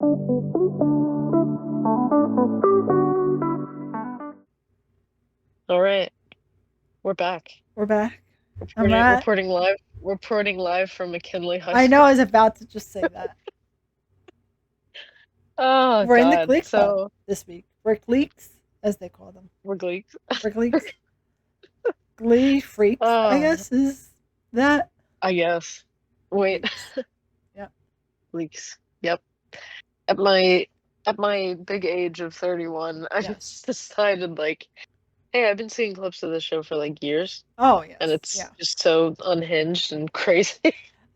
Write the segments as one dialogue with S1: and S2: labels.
S1: All right, we're back.
S2: We're back. I'm at.
S1: Reporting live from McKinley High
S2: I know
S1: School.
S2: I was about to just say that.
S1: Oh
S2: We're in the
S1: God.
S2: Glee Club
S1: So
S2: this week. We're Gleeks, as they call them.
S1: we're Glee.
S2: We're Gleeks. Glee Freaks, I
S1: Oh,
S2: guess, is that?
S1: I guess. Wait,
S2: Gleeks. Yep.
S1: leaks. Yep. At my at my big age of 31, I
S2: Yes.
S1: just decided like, hey, I've been seeing clips of this show for like years,
S2: Oh,
S1: and
S2: yes.
S1: it's
S2: Yeah.
S1: just so unhinged and crazy.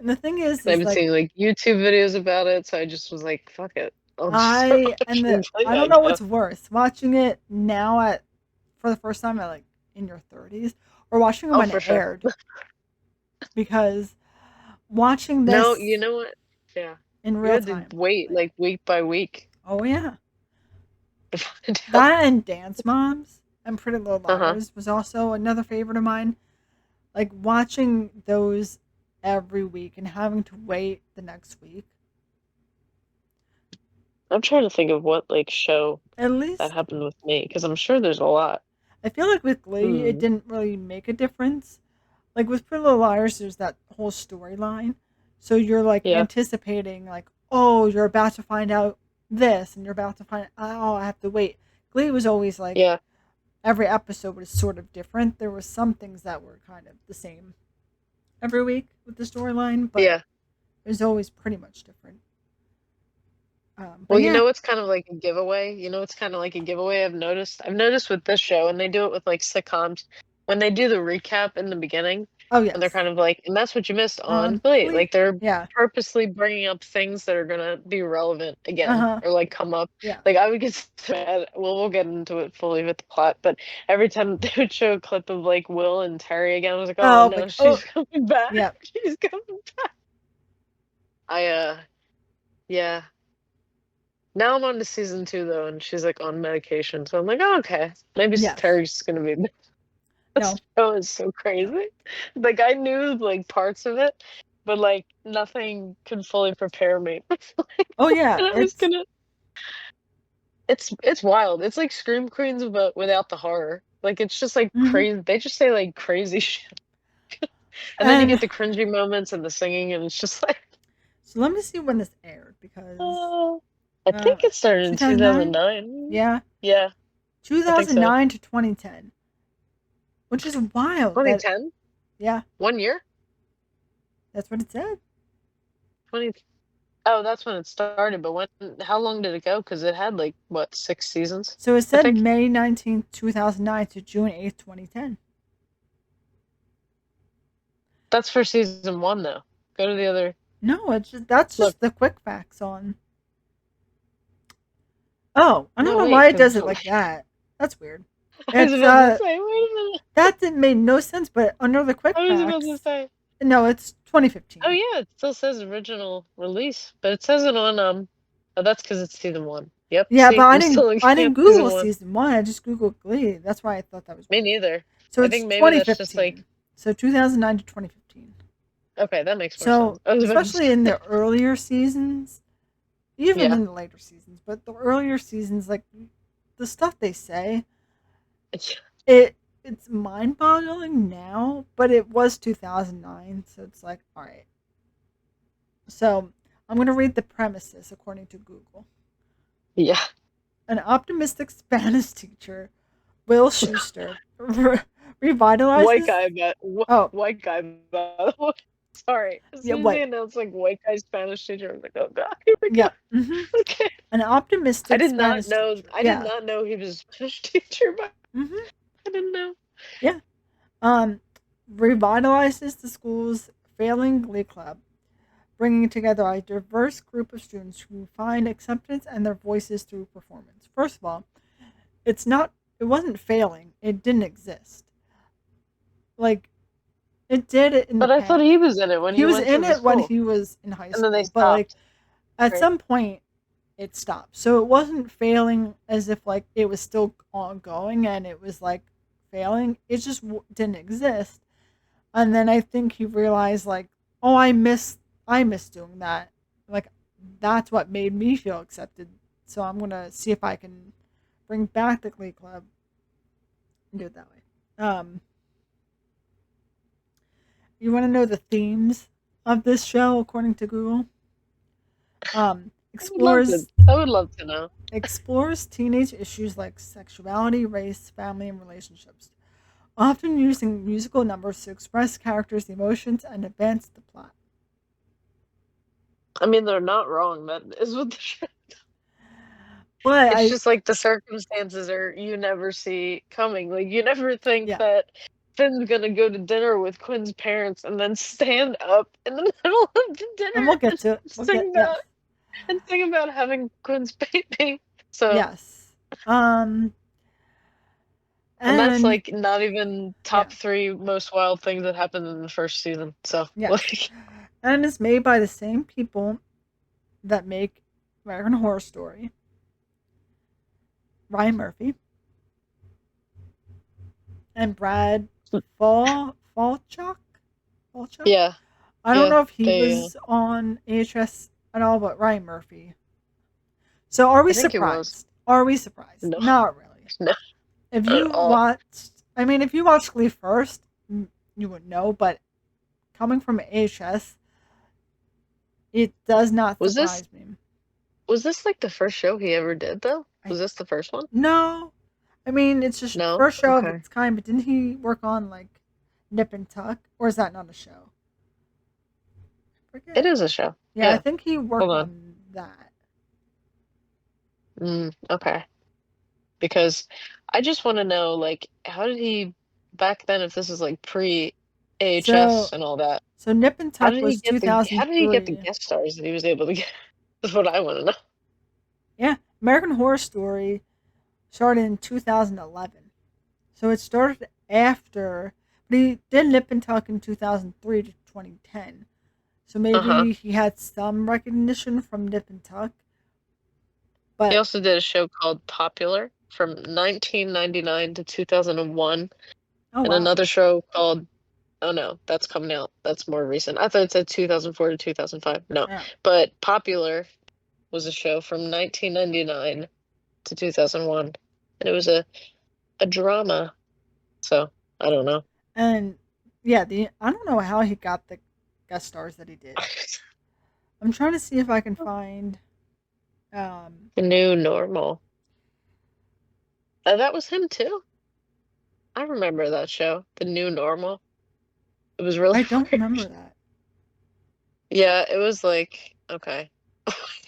S2: And the thing
S1: I've
S2: is
S1: been
S2: like,
S1: seeing like YouTube videos about it, so I just was like, fuck it. I'll just start
S2: I
S1: watching Glee,
S2: don't
S1: I
S2: know
S1: guess.
S2: what's worse, watching it now for the first time at like in your 30s, or watching it
S1: Oh,
S2: when
S1: for
S2: it
S1: sure.
S2: aired, because watching
S1: No, you
S2: this
S1: know what? Yeah.
S2: in
S1: You
S2: real
S1: had to
S2: time,
S1: wait
S2: like,
S1: like week by week
S2: oh yeah.
S1: to find out.
S2: That and Dance Moms and Pretty Little
S1: Uh-huh.
S2: Liars was also another favorite of mine. Like watching those every week and having to wait the next week.
S1: I'm trying to think of what like show
S2: At
S1: that
S2: least
S1: happened with me because I'm sure there's a lot.
S2: I feel like with Glee, it
S1: Hmm.
S2: didn't really make a difference. Like with Pretty Little Liars, there's that whole storyline. So you're like
S1: Yeah.
S2: anticipating, like, oh, you're about to find out this, and you're about to find, oh, I have to wait. Glee was always like,
S1: Yeah.
S2: every episode was sort of different. There were some things that were kind of the same every week with the storyline, but
S1: Yeah.
S2: it was always pretty much different. But
S1: Well, you
S2: yeah,
S1: know it's kind of like a giveaway. You know it's kind of like a giveaway I've noticed with this show, and they do it with like sitcoms when they do the recap in the beginning,
S2: oh
S1: and they're
S2: yes,
S1: kind of like, and that's what you missed on Glee.
S2: Glee,
S1: Like they're
S2: yeah,
S1: purposely bringing up things that are gonna be relevant
S2: uh
S1: again
S2: huh,
S1: or like come up.
S2: yeah,
S1: Like I would get so mad. Well, we'll get into it fully with the plot, but every time they would show a clip of like Will and Terry again, I was like, oh
S2: oh,
S1: no,
S2: but oh,
S1: she's coming back.
S2: yeah,
S1: She's coming back. I yeah. Now I'm on to season two though, and she's like on medication, so I'm like, oh, okay, maybe
S2: yes,
S1: Terry's gonna be. This
S2: no,
S1: show is so
S2: no,
S1: crazy. Like I knew like parts of it, but like nothing could fully prepare me.
S2: oh yeah,
S1: And I was gonna. It's wild. It's like Scream Queens but without the horror. Like it's just like
S2: hmm
S1: crazy. They just say like crazy shit, and then you get
S2: and
S1: the cringy moments and the singing, and it's just like,
S2: so let me see when this aired because
S1: oh. I
S2: uh,
S1: think it started in
S2: 2009,
S1: 2009.
S2: yeah,
S1: Yeah, I think so.
S2: 2009 to 2010, which is wild. That
S1: 2010.
S2: yeah,
S1: 1 year.
S2: that's what it said.
S1: 20. Oh, that's when it started. But when? How long did it go? Because it had like what, 6 seasons,
S2: So it
S1: I
S2: said
S1: think.
S2: May 19th, 2009 to June 8th, 2010.
S1: That's for season one, though. Go to the other.
S2: No, it's just that's
S1: Look.
S2: just the quick facts on. Oh, I don't
S1: No,
S2: know
S1: wait,
S2: why it
S1: because
S2: does it like that. That's weird.
S1: I was
S2: It's
S1: about to say. Wait a minute.
S2: that didn't make no sense, but under the quick
S1: I was about to
S2: facts,
S1: say.
S2: no, it's
S1: Oh
S2: 2015.
S1: yeah, it still says original release, but it says it on. Oh, that's because it's season one. Yep.
S2: Yeah, but
S1: See, I'm still
S2: I
S1: looking
S2: didn't
S1: at season
S2: Google
S1: one.
S2: season 1. I just Googled Glee. That's why I thought that was
S1: Me
S2: weird.
S1: neither.
S2: So
S1: I
S2: it's
S1: think maybe that's just like.
S2: 2015. So 2009 to 2015.
S1: Okay, that makes more sense.
S2: So,
S1: I was about to
S2: especially in
S1: say.
S2: the earlier seasons, even
S1: Yeah.
S2: in the later seasons, but the earlier seasons, like the stuff they say, it it's mind-boggling now, but it was 2009, so it's like, all right. So, I'm going to read the premises according to Google.
S1: Yeah.
S2: An optimistic Spanish teacher, Will Schuster,
S1: White
S2: revitalizes.
S1: guy, but
S2: Oh,
S1: white guy, by the way. Sorry. As
S2: yeah,
S1: soon as they
S2: wait.
S1: announced like white guy Spanish teacher, I was like, oh god, here we go.
S2: Yeah.
S1: Okay.
S2: An optimistic Spanish teacher.
S1: I did
S2: Yeah.
S1: not know he was a Spanish teacher, but
S2: hmm
S1: I didn't know.
S2: Yeah. Um, revitalizes the school's failing glee club, bringing together a diverse group of students who find acceptance and their voices through performance. First of all, it's not. It wasn't failing. It didn't exist. Like it did it in the
S1: But I thought
S2: past.
S1: he was in it when
S2: He
S1: he
S2: was
S1: went to
S2: in
S1: the
S2: it when
S1: school.
S2: he was in high
S1: And then they
S2: school, but like
S1: stopped.
S2: at
S1: Right.
S2: some point it stopped. So it wasn't failing as if like it was still ongoing and it was like failing. It just didn't exist. And then I think he realized like, oh, I miss doing that. Like that's what made me feel accepted. So I'm gonna see if I can bring back the Glee Club and do it that way. You want to know the themes of this show according to Google?
S1: I would love to.
S2: Explores
S1: I would love to know.
S2: explores teenage issues like sexuality, race, family, and relationships, often using musical numbers to express characters' emotions and advance the plot.
S1: I mean, they're not wrong. That is what the show.
S2: But
S1: It's
S2: I,
S1: just like the circumstances are you never see coming. Like you never think
S2: yeah,
S1: that Finn's gonna go to dinner with Quinn's parents and then stand up in the middle of the
S2: and we'll
S1: dinner
S2: get
S1: and
S2: to it. Yes,
S1: sing about having Quinn's baby. So,
S2: yes,
S1: and that's
S2: and
S1: like not even
S2: yeah,
S1: top three most wild things that happened in the first season. So,
S2: yes,
S1: like,
S2: and it's made by the same people that make American Horror Story. Ryan Murphy and Brad Falchuk. Falchuk.
S1: yeah,
S2: I don't
S1: yeah,
S2: know if he
S1: they.
S2: was on AHS at all, but Ryan Murphy. So are we
S1: I think it was
S2: surprised? Are we surprised?
S1: no,
S2: Not really.
S1: no,
S2: If
S1: not at
S2: you
S1: all.
S2: watched, I mean, if you watched Glee first, you would know. But coming from AHS, it does not
S1: Was this
S2: surprise me.
S1: was this like the first show he ever did though?
S2: I
S1: Was this the first one?
S2: no, I mean it's just
S1: No.
S2: first show of
S1: Okay.
S2: its kind. But didn't he work on like Nip and Tuck, or is that not a show? I
S1: It
S2: forget.
S1: is a show.
S2: Yeah, I
S1: Yeah.
S2: think he
S1: Hold
S2: worked
S1: on.
S2: on that.
S1: Okay. Because I just want to know, like, how did he back then, if this is like pre AHS
S2: So
S1: and all that,
S2: so Nip and Tuck was
S1: how did he get the
S2: 2003.
S1: guest stars that he was able to get? That's what I want to know.
S2: Yeah, American Horror Story started in 2011. So it started after, but he did Nip and Tuck in 2003 to 2010. So
S1: Uh-huh.
S2: maybe he had some recognition from Nip and Tuck.
S1: He
S2: But
S1: also did a show called Popular from 1999 to 2001,
S2: oh
S1: and
S2: wow,
S1: another show called, oh no, that's coming out. That's more recent. I thought it said 2004 to 2005. No.
S2: yeah.
S1: But Popular was a show from 1999 to 2001, and it was a drama. So, I don't know.
S2: And yeah, the I don't know how he got the guest stars that he did. I'm trying to see if I can find. Um,
S1: The New Normal. That was him too. I remember that show, The New Normal. It was really
S2: I don't
S1: weird.
S2: remember that.
S1: Yeah, it was like, okay.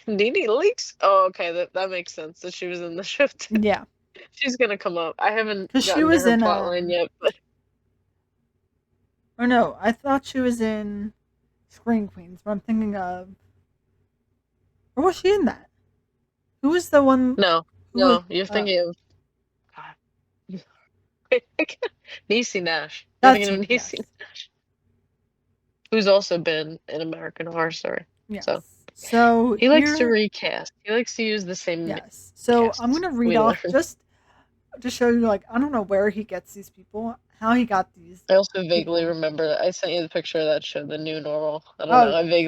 S1: Nene Leaks? Oh, okay, that makes sense that she was in the show too.
S2: Yeah,
S1: She's gonna come up. I haven't
S2: because she
S1: gotten to
S2: was
S1: her
S2: in
S1: plot line yet, but
S2: or no, I thought she was in Screen Queens, but I'm thinking of, or was she in that? Who was the one
S1: no,
S2: who was?
S1: no, you're thinking of God. Niecy Nash. You're
S2: That's
S1: thinking
S2: who.
S1: of
S2: Yes,
S1: Niecy, who's also been in American Horror Story. So
S2: yes. So
S1: he likes to
S2: here,
S1: recast. He likes to use the same
S2: yes. So I'm
S1: casts.
S2: gonna read
S1: We
S2: off
S1: learned.
S2: just to show you, like I don't know where he gets these people, how he got these
S1: I also vaguely
S2: people.
S1: remember that I sent you the picture of that show, The New Normal. I don't
S2: Oh
S1: know.
S2: yes,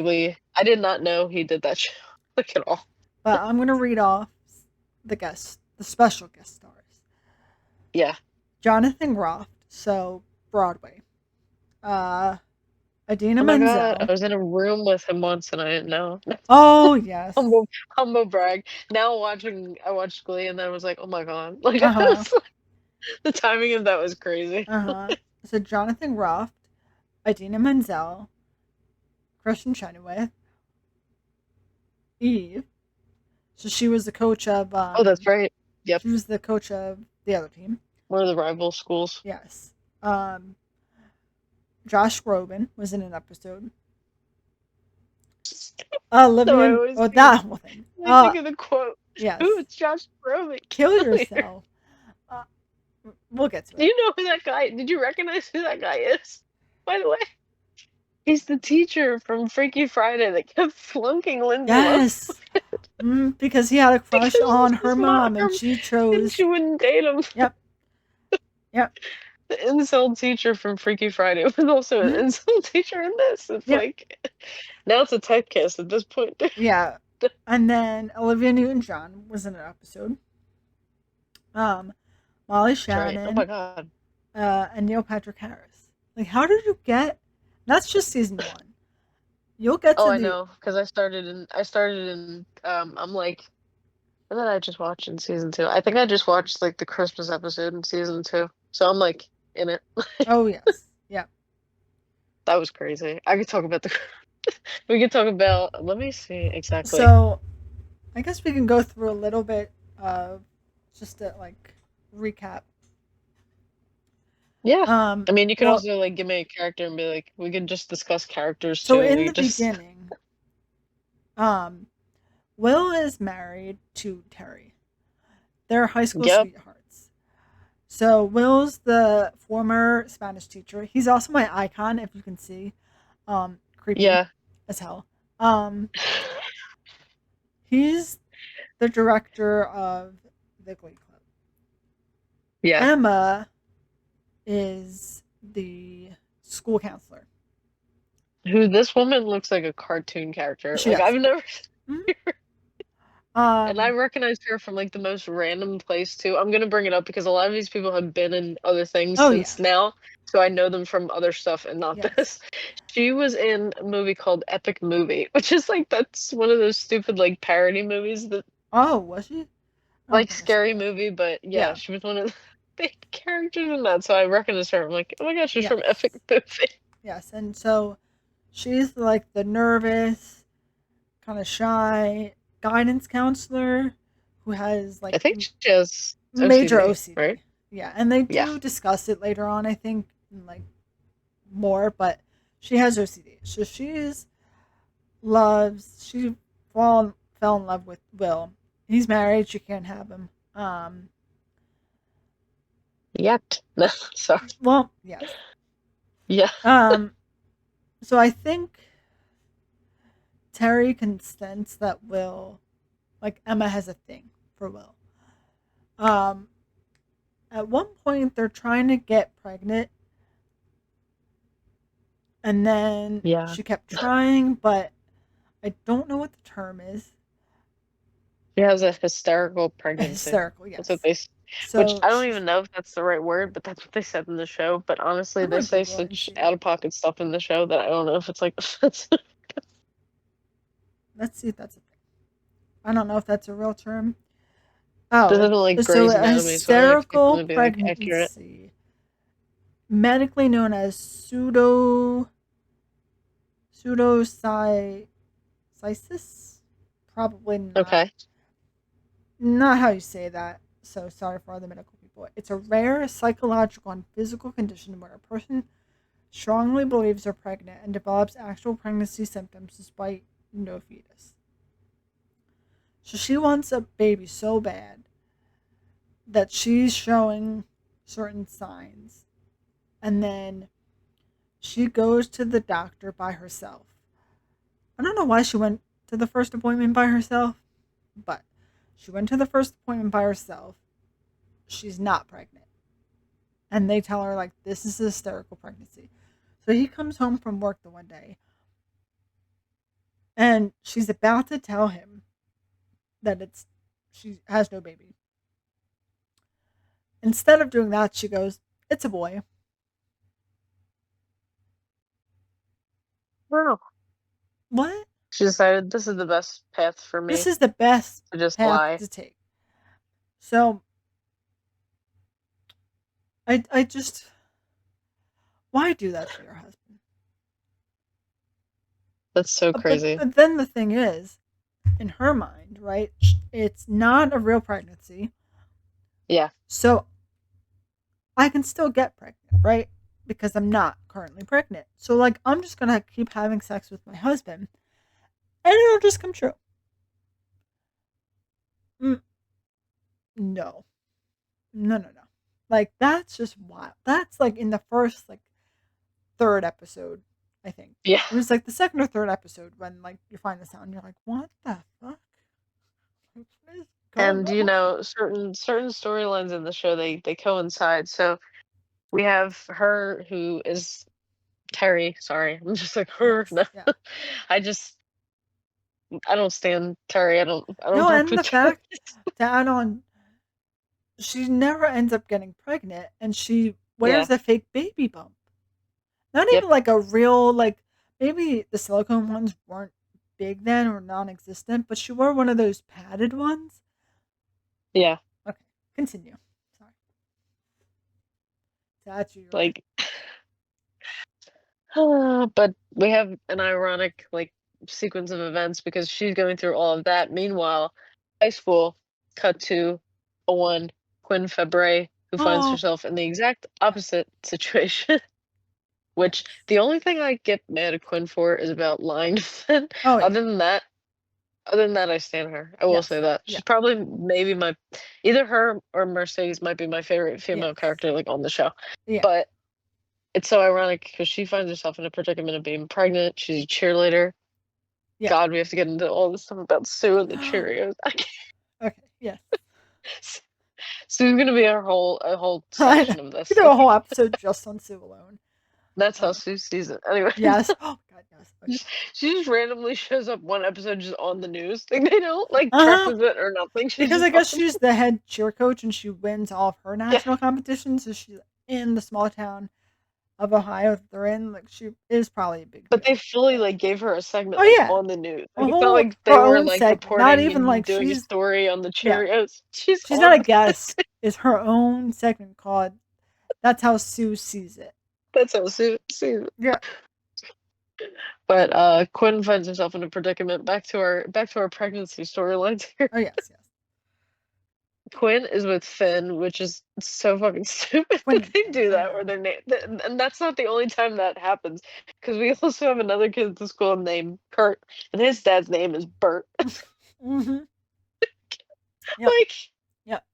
S1: I did not know he did that show like at all.
S2: but I'm gonna read off the special guest stars.
S1: Yeah.
S2: Jonathan Groff, so Broadway. Uh, Adina
S1: Oh my God, I
S2: Menzel.
S1: was in a room with him once and I didn't know.
S2: Oh yes.
S1: Humble brag. Now I watched Glee and then I was like, oh my God. Like,
S2: Uh huh.
S1: the timing of that was crazy.
S2: Uh huh. So Jonathan Groff, Idina Menzel, Kristen Chenoweth, Eve. So she was the coach of
S1: Oh, that's right. Yep.
S2: she was the coach of the other team.
S1: One of the rival schools.
S2: Yes. Josh Groban was in an episode.
S1: So I
S2: Olivia.
S1: always
S2: Oh,
S1: think of,
S2: that whole thing.
S1: I think of the quote.
S2: Yes.
S1: Ooh, it's Josh Brolin.
S2: Kill
S1: Kill you.
S2: yourself. Uh, we'll get to
S1: Do
S2: it.
S1: you know who that guy? Did you recognize who that guy is? By the way, he's the teacher from Freaky Friday that kept flunking Lindsay Lohan
S2: Yes. Because he had a crush on
S1: because
S2: her mom, and she
S1: and she
S2: chose.
S1: wouldn't date him.
S2: Yep. Yep.
S1: The incel teacher from Freaky Friday was also an
S2: hmm
S1: incel teacher in this. It's
S2: Yep.
S1: like now it's a typecast at this point.
S2: Yeah. And then Olivia Newton-John was in an episode. Um, Molly
S1: That's right. Oh my
S2: Shannon,
S1: God.
S2: and Neil Patrick Harris. Like, how did you get? That's just season one. You'll get
S1: Oh,
S2: to
S1: I
S2: the.
S1: know, because I'm like, what did I just watch in season two? I think I just watched like the Christmas episode in season two. So I'm like in it.
S2: Oh yes, yeah.
S1: That was crazy. I could talk about the we could talk about, let me see exactly.
S2: So I guess we can go through a little bit of just to like recap.
S1: Yeah. I mean, you could
S2: Well,
S1: also like give me a character and be like, we could just discuss characters
S2: so
S1: too.
S2: in
S1: We
S2: the
S1: could just
S2: beginning, um, Will is married to Terry. They're high school
S1: Yep.
S2: sweethearts. So Will's the former Spanish teacher. He's also my icon, if you can see. Creepy
S1: Yeah.
S2: as hell. Um, he's the director of the Glee Club.
S1: Yeah.
S2: Emma is the school counselor.
S1: Who, this woman looks like a cartoon character.
S2: She
S1: Like I've
S2: does.
S1: never
S2: Mhm.
S1: and I
S2: Um.
S1: recognized her from like the most random place too. I'm gonna bring it up because a lot of these people have been in other things
S2: Oh yeah.
S1: since now, so I know them from other stuff and not
S2: Yes.
S1: this. She was in a movie called Epic Movie, which is like that's one of those stupid like parody movies that
S2: Oh, was she? I don't
S1: like
S2: think I saw
S1: Scary
S2: that.
S1: Movie, but yeah,
S2: Yeah.
S1: she was one of the big characters in that. So I recognized her. I'm like, oh my gosh, she's from Epic
S2: Yes.
S1: Movie.
S2: Yes. And so she's like the nervous, kind of shy guidance counselor who has like
S1: I think she has
S2: major
S1: OCD, right?
S2: OCD. Yeah, and they
S1: Yeah.
S2: do discuss it later on, I think, like more, but she has OCD. So she fell in love with Will. He's married, she can't have him.
S1: Yet. No, sorry.
S2: Well, yes.
S1: Yeah.
S2: Um so I think Terry can sense that Will, like Emma has a thing for Will. Um at one point they're trying to get pregnant, and then
S1: Yeah.
S2: she kept trying, but I don't know what the term is.
S1: She has a hysterical pregnancy.
S2: Hysterical,
S1: That's what
S2: yes.
S1: they, which
S2: So
S1: I don't
S2: she's.
S1: even know if that's the right word, but that's what they said in the show. But honestly,
S2: I'm
S1: they
S2: gonna
S1: say
S2: Google it and
S1: such
S2: see.
S1: out of pocket stuff in the show that I don't know if it's like offensive.
S2: Let's see if that's a thing. I don't know if that's a real term.
S1: This
S2: Oh,
S1: isn't like
S2: so
S1: Grey's
S2: a
S1: Anatomy, so I don't expect them
S2: hysterical
S1: to be like accurate.
S2: pregnancy, medically known as pseudocyesis. Probably not.
S1: Okay.
S2: Not how you say that. So sorry for all the medical people. It's a rare psychological and physical condition where a person strongly believes they're pregnant and develops actual pregnancy symptoms despite no fetus. So she wants a baby so bad that she's showing certain signs. And then she goes to the doctor by herself. I don't know why she went to the first appointment by herself, but she went to the first appointment by herself. She's not pregnant. And they tell her, like, this is a hysterical pregnancy. So he comes home from work the one day, and she's about to tell him that she has no baby. Instead of doing that, she goes, "It's a boy."
S1: Wow.
S2: What?
S1: She decided this is the best path for
S2: This
S1: me
S2: is the best
S1: to just
S2: path
S1: lie.
S2: to take. So I just, why do that to your husband?
S1: That's so
S2: But
S1: crazy.
S2: then the thing is, in her mind, right? It's not a real pregnancy,
S1: Yeah.
S2: so I can still get pregnant, right? Because I'm not currently pregnant. So like I'm just gonna keep having sex with my husband, and it'll just come true. Mm, no, no. Like that's just wild. That's like in the first like third episode, I think.
S1: Yeah.
S2: It was like the second or third episode when like you find this out and you're like, what the fuck? What is going
S1: And you
S2: on?
S1: know, certain storylines in the show they coincide. So we have her who is Terry, sorry. I'm just like her.
S2: Yes,
S1: No.
S2: yeah.
S1: I just I don't stand Terry. I don't
S2: No,
S1: rock
S2: and
S1: with
S2: the
S1: Terry.
S2: fact to add on, she never ends up getting pregnant, and she
S1: Yeah.
S2: wears a fake baby bump. Not
S1: Yep.
S2: even like a real like maybe the silicone ones weren't big then or non-existent, but she wore one of those padded ones.
S1: Yeah.
S2: Okay, continue. Sorry, that's you. You're right.
S1: Like, but we have an ironic like sequence of events because she's going through all of that. Meanwhile, high school cut to a one Quinn Fabray who finds
S2: Oh,
S1: herself in the exact
S2: yes,
S1: opposite situation. Which
S2: yes.
S1: the only thing I get mad at Quinn for is about lying to Finn.
S2: Oh yeah,
S1: Other than that, other than that, I stand her. I will
S2: yes,
S1: say that
S2: yeah,
S1: she's probably maybe my either her or Mercedes might be my favorite female
S2: yes,
S1: character like on the show.
S2: yeah,
S1: But it's so ironic because she finds herself in a predicament of being pregnant. She's a cheerleader.
S2: yeah.
S1: God, we have to get into all this stuff about Sue and the Cheerios. I can't.
S2: Okay, yes.
S1: Sue's gonna be a whole
S2: I know.
S1: section of
S2: We
S1: this.
S2: do a whole episode just on Sue alone.
S1: That's how
S2: Uh,
S1: Sue sees it. Anyway,
S2: yes. Oh God, yes. Okay.
S1: she just randomly shows up one episode just on the news. Like they don't like
S2: Uh huh.
S1: preface it or nothing. She's
S2: Because
S1: just
S2: I
S1: on.
S2: guess she's the head cheer coach and she wins all of her
S1: Yeah,
S2: national competitions. So she's in the small town of Ohio that they're in. Like she is probably a big
S1: but they
S2: deal.
S1: fully
S2: But
S1: like gave her a segment
S2: oh
S1: like
S2: yeah,
S1: on the news.
S2: a
S1: Like it's not
S2: whole
S1: like
S2: her
S1: they were
S2: own
S1: like
S2: segment. Not
S1: reporting
S2: even
S1: and
S2: like
S1: doing a
S2: she's
S1: story on the
S2: yeah.
S1: Cheerios. She's
S2: She's not
S1: on
S2: a
S1: the
S2: guest. It's her own segment called. That's how Sue sees it.
S1: That's how Sue sees it.
S2: Yeah.
S1: But Quinn finds herself in a predicament. Back to our pregnancy storylines here.
S2: Oh yes, yes.
S1: Quinn is with Finn, which is so fucking stupid
S2: Quinn
S1: that
S2: and
S1: they
S2: Finn.
S1: do
S2: I
S1: that, where
S2: know.
S1: their name, and that's not the only time that happens, because we also have another kid at the school named Kurt, and his dad's name is Bert.
S2: Mm-hmm. Yep.
S1: Like,
S2: Yep.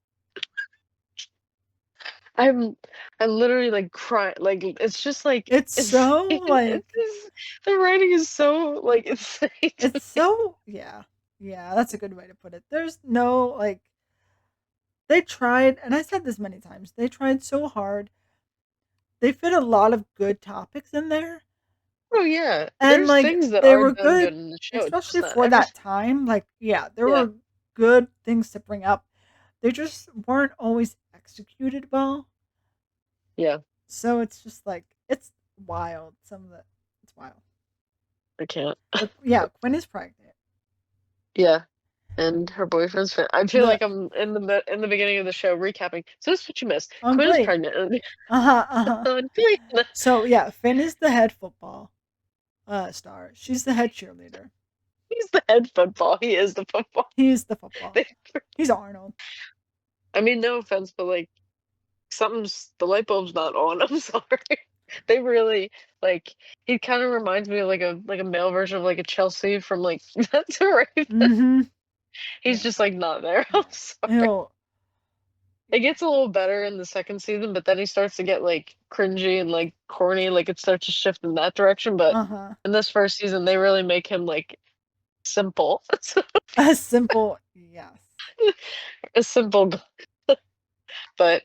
S1: I'm, I'm literally like crying. Like, it's just like
S2: It's
S1: insane.
S2: so
S1: It's
S2: like
S1: just, the writing is so like insane to
S2: it's
S1: me.
S2: so yeah. Yeah, that's a good way to put it. There's no like they tried and I said this many times. They tried so hard. They fit a lot of good topics in there.
S1: Oh yeah,
S2: And
S1: there's
S2: like
S1: things that
S2: they
S1: are
S2: were
S1: done
S2: good
S1: good in the show. It's just
S2: especially
S1: not
S2: for that
S1: everything.
S2: time. Like yeah, there
S1: Yeah,
S2: were good things to bring up. They just weren't always executed well.
S1: yeah,
S2: So it's just like it's wild. Some of the it's wild.
S1: I can't.
S2: But yeah, Quinn is pregnant.
S1: Yeah. And her boyfriend's fin I feel
S2: The
S1: like I'm in the beginning of the show recapping. So this is what you missed.
S2: on
S1: Quinn is
S2: Glee.
S1: pregnant and
S2: Uh-huh, uh-huh.
S1: on Glee.
S2: So yeah, Finn is the head football star. She's the head cheerleader.
S1: He's the head football. He is the football.
S2: He's the football.
S1: They,
S2: He's Arnold.
S1: I mean, no offense, but like something's the light bulb's not on. I'm sorry. They really like he kind of reminds me of like a male version of like a Chelsea from like That's Right.
S2: Mm-hmm.
S1: He's
S2: Yeah.
S1: just like not there. I'm
S2: Yeah.
S1: sorry.
S2: He'll
S1: It
S2: yeah.
S1: gets a little better in the second season, but then he starts to get like cringy and like corny, like it starts to shift in that direction. But
S2: Uh-huh.
S1: in this first season, they really make him like simple.
S2: A simple yes.
S1: A simple, but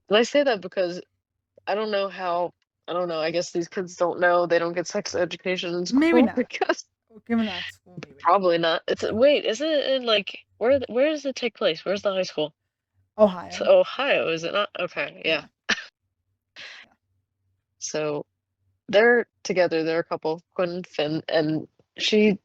S1: and I say that because I don't know how. I don't know. I guess these kids don't know. They don't get sex education in
S2: Maybe
S1: school
S2: not.
S1: because
S2: Given that school, maybe not.
S1: probably not. It's wait, isn't it in like where does it take place? Where's the high school? It's
S2: Ohio.
S1: Ohio, is it not? Okay, yeah.
S2: Yeah. Yeah.
S1: So they're together. They're a couple, Quinn and Finn, and she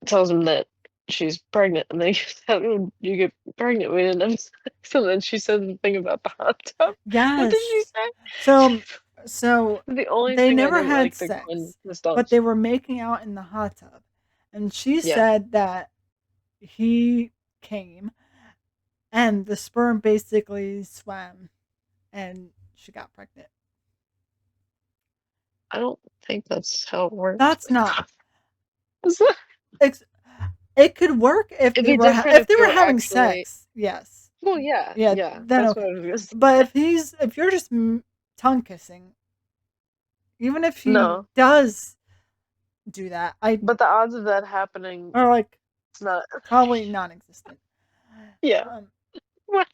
S1: tells him that she's pregnant, and then he says, "How did you get pregnant? We didn't have sex." And then she says the thing about the hot tub. What did she
S2: Yes.
S1: say?
S2: So so
S1: The only
S2: they
S1: thing I
S2: never
S1: didn't
S2: had
S1: like that Quinn
S2: sex,
S1: has
S2: but
S1: done.
S2: they were making out in the hot tub. And she
S1: Yeah,
S2: said that he came and the sperm basically swam and she got pregnant.
S1: I don't think that's how it works.
S2: That's not
S1: Is that-
S2: ex- it could work
S1: It'd be different
S2: if
S1: if
S2: they
S1: they
S2: were
S1: were
S2: having
S1: actually.
S2: sex. Yes.
S1: Well, yeah,
S2: Yeah,
S1: yeah,
S2: then
S1: that's what
S2: okay.
S1: I was gonna say.
S2: But if you're just tongue kissing, even if he
S1: No,
S2: does do that, I
S1: but the odds of that happening,
S2: are like
S1: it's not.
S2: probably non-existent.
S1: Yeah,
S2: Um,
S1: what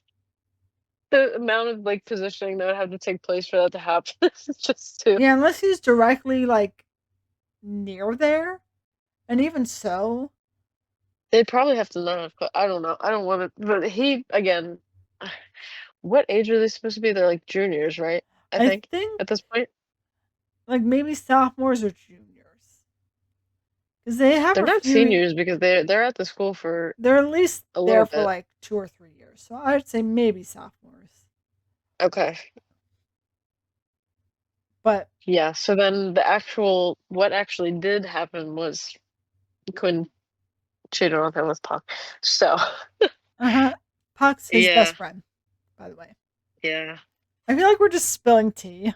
S1: the amount of like positioning that would have to take place for that to happen is just too.
S2: yeah, unless he's directly like near there, And even so,
S1: They'd probably have to not have I don't know, I don't wanna but he again, what age are they supposed to be? They're, like, juniors, right? I
S2: I
S1: think,
S2: think
S1: at this point?
S2: like maybe sophomores or juniors, because they have
S1: They're
S2: a
S1: not
S2: few.
S1: seniors because they're at the school for
S2: They're at least
S1: a little
S2: there for
S1: bit.
S2: like 2 or 3 years, so I'd say maybe sophomores.
S1: Okay.
S2: But
S1: Yeah, so then what actually did happen was Quinn cheated on him with Puck. So,
S2: Puck's his
S1: yeah,
S2: best friend, by the way.
S1: yeah,
S2: I feel like we're just spilling tea.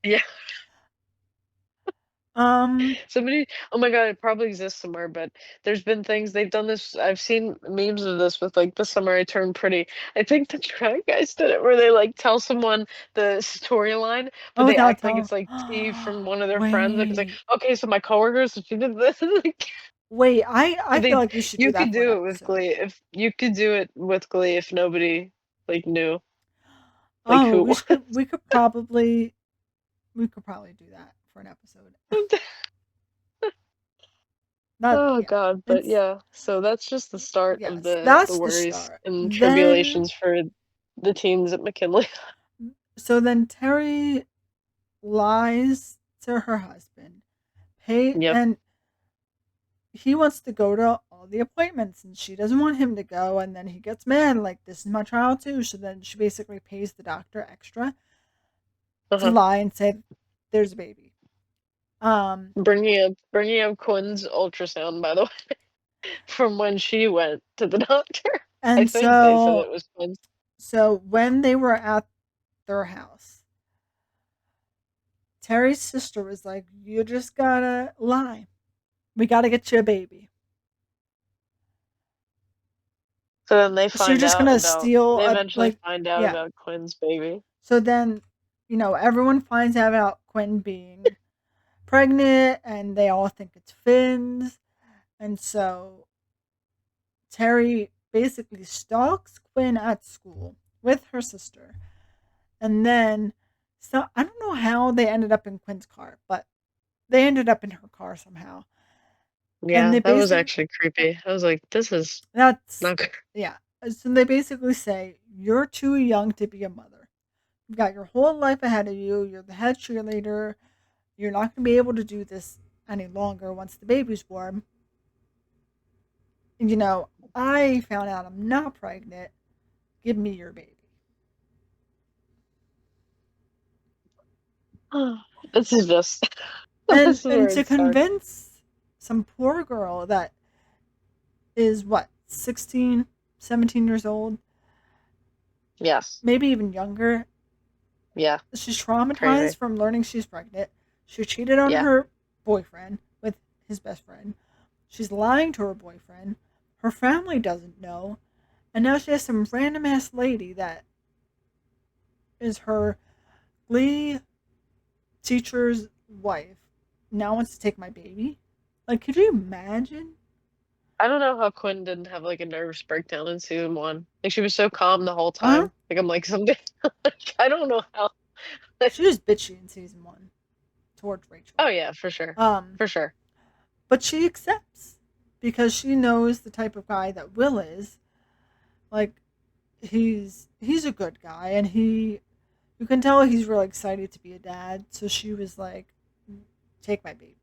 S1: yeah.
S2: Um.
S1: Somebody oh my god, it probably exists somewhere, but there's been things they've done this I've seen memes of this with, like, "This summer I turned pretty." I think the drag guys did it where they, like, tell someone the storyline, but
S2: Oh,
S1: they
S2: without
S1: act like
S2: telling.
S1: it's, like, tea from one of their friends, like, it's like,
S2: Wait.
S1: "Okay, so my coworker, so she did this," like,
S2: Wait. I
S1: but
S2: feel
S1: they
S2: like we should do
S1: you
S2: that
S1: could
S2: for an
S1: do it with
S2: episode.
S1: Glee if you could do it with Glee if nobody, like, knew, like,
S2: Oh,
S1: who
S2: we
S1: it
S2: should. We could probably do that for an episode.
S1: was.
S2: Not
S1: Oh
S2: yeah.
S1: god, but
S2: It's
S1: yeah, so that's just the start of
S2: yes.
S1: the
S2: That's the
S1: worries
S2: start.
S1: and
S2: Then
S1: tribulations for the teens at McKinley.
S2: then Terry lies to her husband. Pay
S1: Yep.
S2: and he wants to go to all the appointments and she doesn't want him to go, and then he gets mad like this is my trial too, so then she basically pays the doctor extra to
S1: Uh-huh.
S2: lie and say there's a baby. um
S1: Bringing up Quinn's ultrasound, by the way, from when she went to the doctor. I
S2: and
S1: think they said
S2: so
S1: it was Quinn's.
S2: when they were at their house, Terry's sister was like, you just gotta lie, we gotta get you a baby.
S1: So then
S2: So you're just gonna steal
S1: they
S2: a
S1: eventually
S2: like
S1: find out
S2: yeah.
S1: about Quinn's baby.
S2: So then, everyone finds out about Quinn being pregnant and they all think it's Finn's. And so Terry basically stalks Quinn at school with her sister. And then, so I don't know how they ended up in Quinn's car, but they ended up in her car somehow. And
S1: Yeah,
S2: they
S1: that was
S2: basically,
S1: actually creepy. I was like, "This is
S2: that's,
S1: not good."
S2: yeah. So they basically say, you're too young to be a mother. You've got your whole life ahead of you. You're the head cheerleader. You're not going to be able to do this any longer once the baby's born. You know, I found out I'm not pregnant. Give me your baby.
S1: This is just
S2: And
S1: this is where
S2: to
S1: it starts.
S2: convince some poor girl that is what, 16, 17 years old,
S1: Yes.
S2: maybe even younger.
S1: Yeah,
S2: She's
S1: crazy.
S2: traumatized from learning she's pregnant. She cheated on
S1: Yeah.
S2: her boyfriend with his best friend. She's lying to her boyfriend. Her family doesn't know. And now she has some random ass lady that is her Glee teacher's wife now wants to take my baby. Like, could you imagine?
S1: I don't know how Quinn didn't have, like, a nervous breakdown in season 1. Like, she was so calm the whole
S2: Huh?
S1: time. Like, I'm like, "Someday" like, I don't know how.
S2: She was bitchy in season one towards Rachel.
S1: Oh, yeah, for sure.
S2: Um,
S1: For sure.
S2: but she accepts because she knows the type of guy that Will is. Like, he's a good guy, and you can tell he's really excited to be a dad. So she was like, "Take my baby."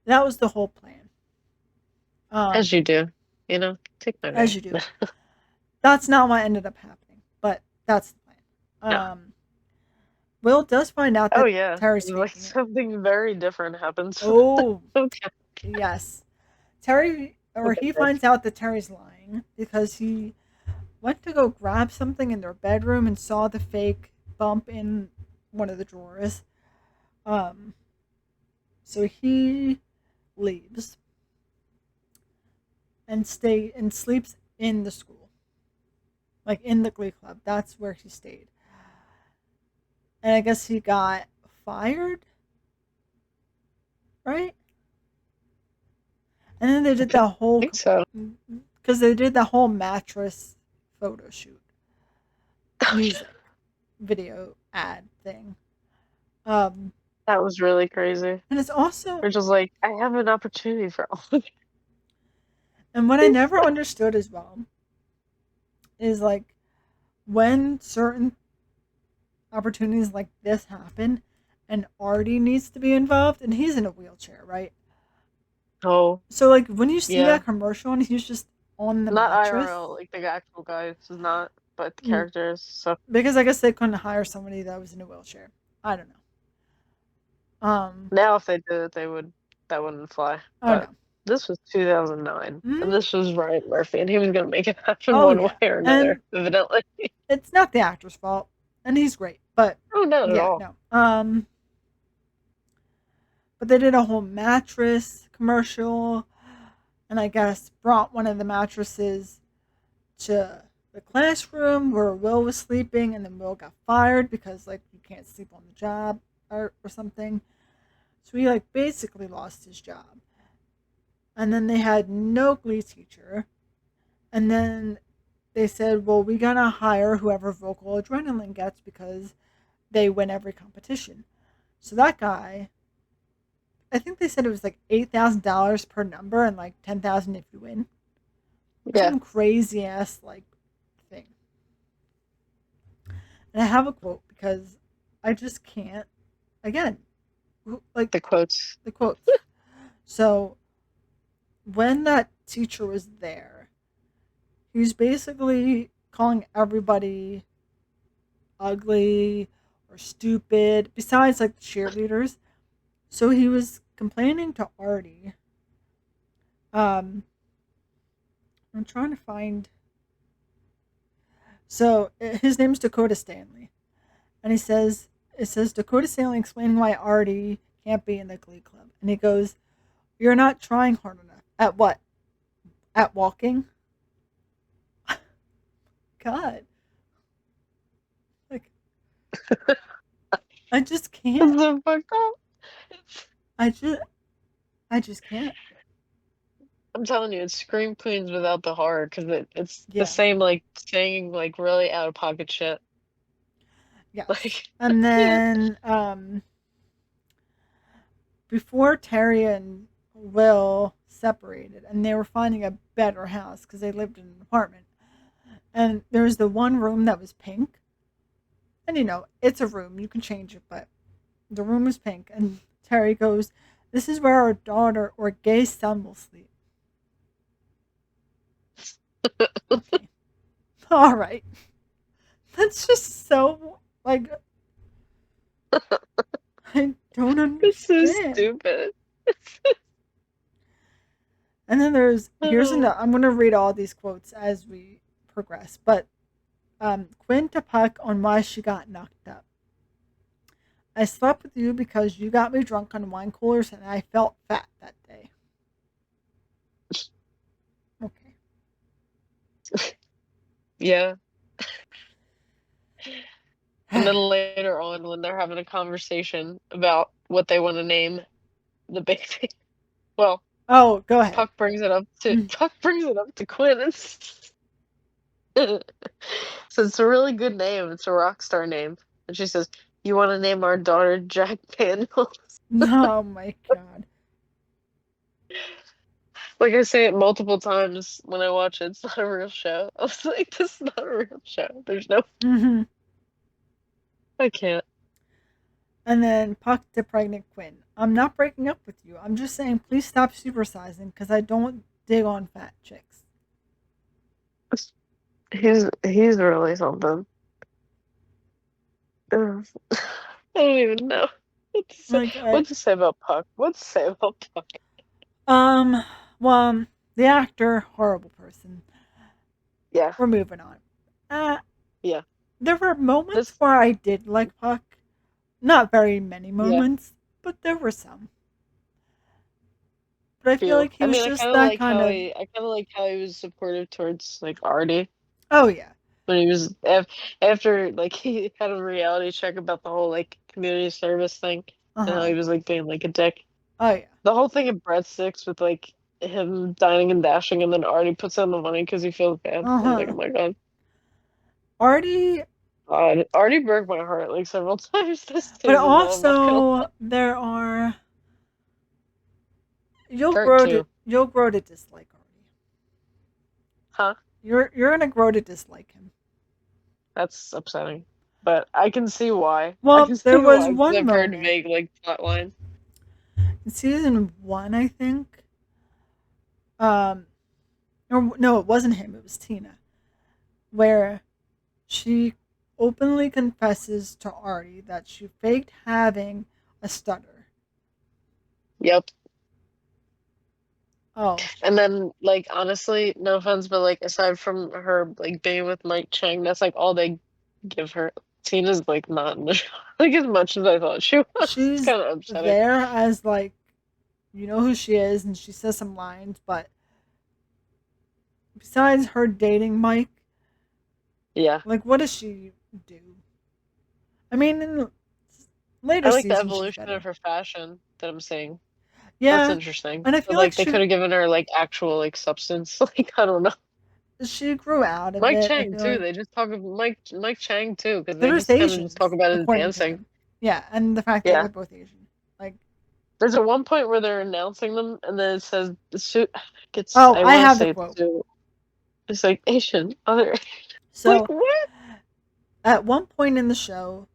S2: That was the whole plan.
S1: As
S2: Um,
S1: you do, you know? Take my
S2: as
S1: baby.
S2: you do. That's not what ended up happening, but that's the plan.
S1: No.
S2: Will does find out
S1: Oh,
S2: that
S1: yeah.
S2: Terry's
S1: Like,
S2: faking it.
S1: something very different happens.
S2: Oh,
S1: Okay.
S2: yes. Terry, or
S1: Okay,
S2: he
S1: good.
S2: finds out that Terry's lying because he went to go grab something in their bedroom and saw the fake bump in one of the drawers. Um, so he leaves and sleeps in the school, like in the Glee Club. That's where he stayed. And I guess he got fired, right? And then they did that
S1: I
S2: whole,
S1: think so.
S2: because they did the whole mattress photo shoot, music video ad thing. Um,
S1: That was really crazy.
S2: And it's also,
S1: We're just like, I have an opportunity for all of
S2: and what I
S1: these.
S2: never understood as well is like when certain opportunities like this happen and Artie needs to be involved and he's in a wheelchair, right?
S1: Oh,
S2: So like when you see
S1: yeah.
S2: that commercial and he's just on the
S1: Not
S2: mattress,
S1: IRL, like the actual guy. This is not, but the
S2: mm,
S1: characters. So
S2: because I guess they couldn't hire somebody that was in a wheelchair. I don't know.
S1: now if they did it, they would, that wouldn't fly.
S2: Oh
S1: But
S2: no.
S1: this was 2009, and
S2: Mm,
S1: this was Ryan Murphy, and he was gonna make it happen
S2: oh
S1: one way
S2: yeah.
S1: or another,
S2: And
S1: evidently.
S2: it's not the actor's fault. And he's great. But
S1: Oh, not at
S2: yeah,
S1: all.
S2: no. But they did a whole mattress commercial and I guess brought one of the mattresses to the classroom where Will was sleeping, and then Will got fired because like you can't sleep on the job or something. So he like basically lost his job. And then they had no Glee teacher. And then they said, well, we gotta hire whoever vocal adrenaline gets because they win every competition. So that guy, I think they said it was like $8,000 per number and like 10,000 if you win, or
S1: Yeah,
S2: some crazy ass like thing. And I have a quote because I just can't. Again, like
S1: the quotes.
S2: the quotes. So when that teacher was there, he was basically calling everybody ugly or stupid, besides like the cheerleaders. So he was complaining to Artie. Um, I'm trying to find. So his name's Dakota Stanley, and he says it says Dakota Stanley explaining why Artie can't be in the Glee Club, and he goes, "You're not trying hard enough at what? At walking? God, like I just can't.
S1: The fuck up.
S2: I just I just can't.
S1: I'm telling you, it's Scream Queens without the horror, because it's the
S2: Yeah,
S1: same, like, saying, like, really out of pocket shit.
S2: yes.
S1: Like,
S2: And
S1: yeah.
S2: then before Terry and Will separated, and they were finding a better house because they lived in an apartment, and there was the one room that was pink, and it's a room you can change it, but the room was pink, and Terry goes, "This is where our daughter or gay son will sleep." Okay, all right. That's just so like I don't
S1: This is
S2: understand.
S1: stupid.
S2: And then here's
S1: Oh.
S2: another. I'm gonna read all these quotes as we progress. But Quinn to Puck on why she got knocked up. I slept with you because you got me drunk on wine coolers and I felt fat that day. Okay.
S1: Yeah. And then later on, when they're having a conversation about what they want to name the baby, well,
S2: Oh, go ahead.
S1: Puck brings it up to Quinn. So it's a really good name. It's a rock star name. And she says, "You want to name our daughter Jack Daniels?"
S2: Oh my god.
S1: Like I say it multiple times when I watch it. It's not a real show. I was like, "This is not a real show. There's no,
S2: Hmm.
S1: I can't."
S2: And then Puck to pregnant Quinn. I'm not breaking up with you. I'm just saying please stop supersizing because I don't dig on fat chicks.
S1: He's really something. Ugh. I don't even know
S2: Like
S1: what to say about Puck. What to say about Puck?
S2: um well the actor horrible person.
S1: Yeah,
S2: We're moving on. Uh,
S1: yeah.
S2: there were moments
S1: This,
S2: where I did like Puck. Not very many
S1: yeah.
S2: moments, but there were some. But I feel
S1: Few.
S2: like he
S1: I
S2: was
S1: mean,
S2: just that kind of.
S1: I kind of like how he was supportive towards like Artie
S2: Oh yeah.
S1: when he was after like he had a reality check about the whole like community service thing
S2: Uh
S1: and how
S2: huh.
S1: he was like being like a dick.
S2: Oh yeah.
S1: The whole thing of breadsticks with like him dining and dashing and then Artie puts on the money because he feels bad.
S2: Uh
S1: I was like, oh
S2: huh.
S1: my God.
S2: Artie.
S1: God, it already broke my heart like several times this
S2: But
S1: season, though. I'm not gonna lie.
S2: also there are
S1: Kurt too,
S2: you'll grow to dislike Artie.
S1: huh?
S2: You're gonna grow to dislike him.
S1: That's upsetting. But I can see why. I
S2: Well,
S1: can
S2: there
S1: see
S2: was
S1: why because
S2: one
S1: I've heard
S2: moment
S1: vague like plot lines.
S2: in season one, I think. Um, or no, it wasn't him. It was Tina, where she openly confesses to Artie that she faked having a stutter.
S1: Yep.
S2: Oh,
S1: And then like honestly, no offense, but like aside from her like being with Mike Chang, that's like all they give her. Tina's like not in the show like as much as I thought she was. It's
S2: she's
S1: kind of upsetting.
S2: there as like you know who she is, and she says some lines, but besides her dating Mike,
S1: Yeah.
S2: like what does she do? I mean, in
S1: I
S2: later
S1: like the
S2: seasons, she's
S1: evolution of
S2: better.
S1: her fashion that I'm seeing. That's
S2: Yeah,
S1: interesting.
S2: and I
S1: But
S2: feel like
S1: like they could have given her like actual like substance. Like I don't know.
S2: she grew out of
S1: Mike
S2: it. I
S1: Chang
S2: feel
S1: too.
S2: like
S1: They just talk about Mike Chang too because they
S2: they're just
S1: just kind of just talk
S2: Asians,
S1: about his
S2: according to
S1: dancing.
S2: him. Yeah, and the fact that
S1: Yeah.
S2: they're both Asian. Like,
S1: There's at one point where they're announcing them and then it says the suit. It's
S2: oh,
S1: I
S2: I
S1: want to
S2: have the
S1: say it's
S2: quote.
S1: Sue. It's like Asian other. Like
S2: So
S1: what?
S2: at one point in the show,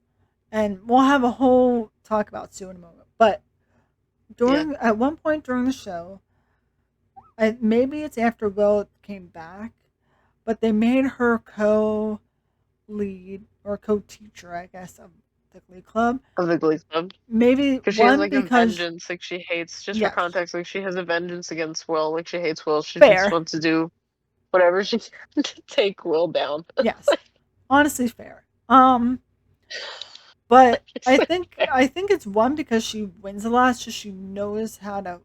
S2: and we'll have a whole talk about Sue in a moment, but
S1: Yeah.
S2: during at one point during the show, maybe it's after Will came back, but they made her co-lead or co-teacher, I guess, of the Glee Club.
S1: Of the Glee Club.
S2: Maybe
S1: Because she has
S2: one
S1: like a
S2: because
S1: vengeance, like she hates. Just for
S2: yes,
S1: context, like she has a vengeance against Will. Like she hates Will. She just
S2: fair,
S1: wants to do whatever she can to take Will down.
S2: yes, honestly fair. But
S1: It's like,
S2: I think it's one because she wins a lot, so she knows how to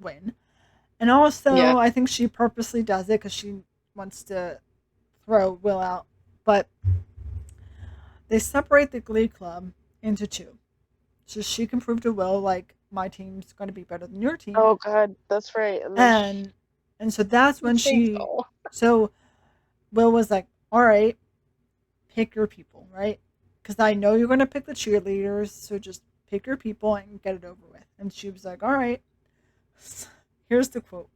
S2: win, and also
S1: yeah.
S2: I think she purposely does it because she wants to throw Will out. But they separate the Glee Club into two, so she can prove to Will like my team's going to be better than your team,
S1: Oh God, that's right. And then
S2: and so that's when
S1: she
S2: she.
S1: go.
S2: So Will was like, "All right, pick your people, right? Because I know you're going to pick the cheerleaders, so just pick your people and get it over with." And she was like, "All right." Here's the quote: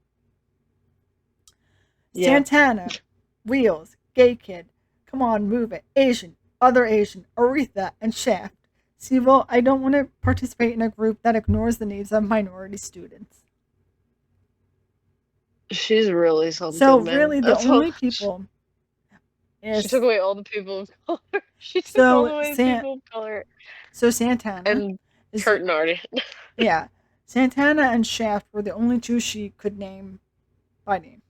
S1: Yeah.
S2: Santana, Wheels, Gay Kid, Come On, Move It, Asian, Other Asian, Aretha, and Shaft. See, well, I don't want to participate in a group that ignores the needs of minority students.
S1: She's really
S2: So
S1: something, man.
S2: really, the
S1: That's all.
S2: only people
S1: She took
S2: is
S1: away all the people of color. She took all
S2: so
S1: away the
S2: San
S1: people of color.
S2: so Santana
S1: And
S2: is
S1: Kurt and Artie.
S2: yeah, Santana and Shaft were the only two she could name by name.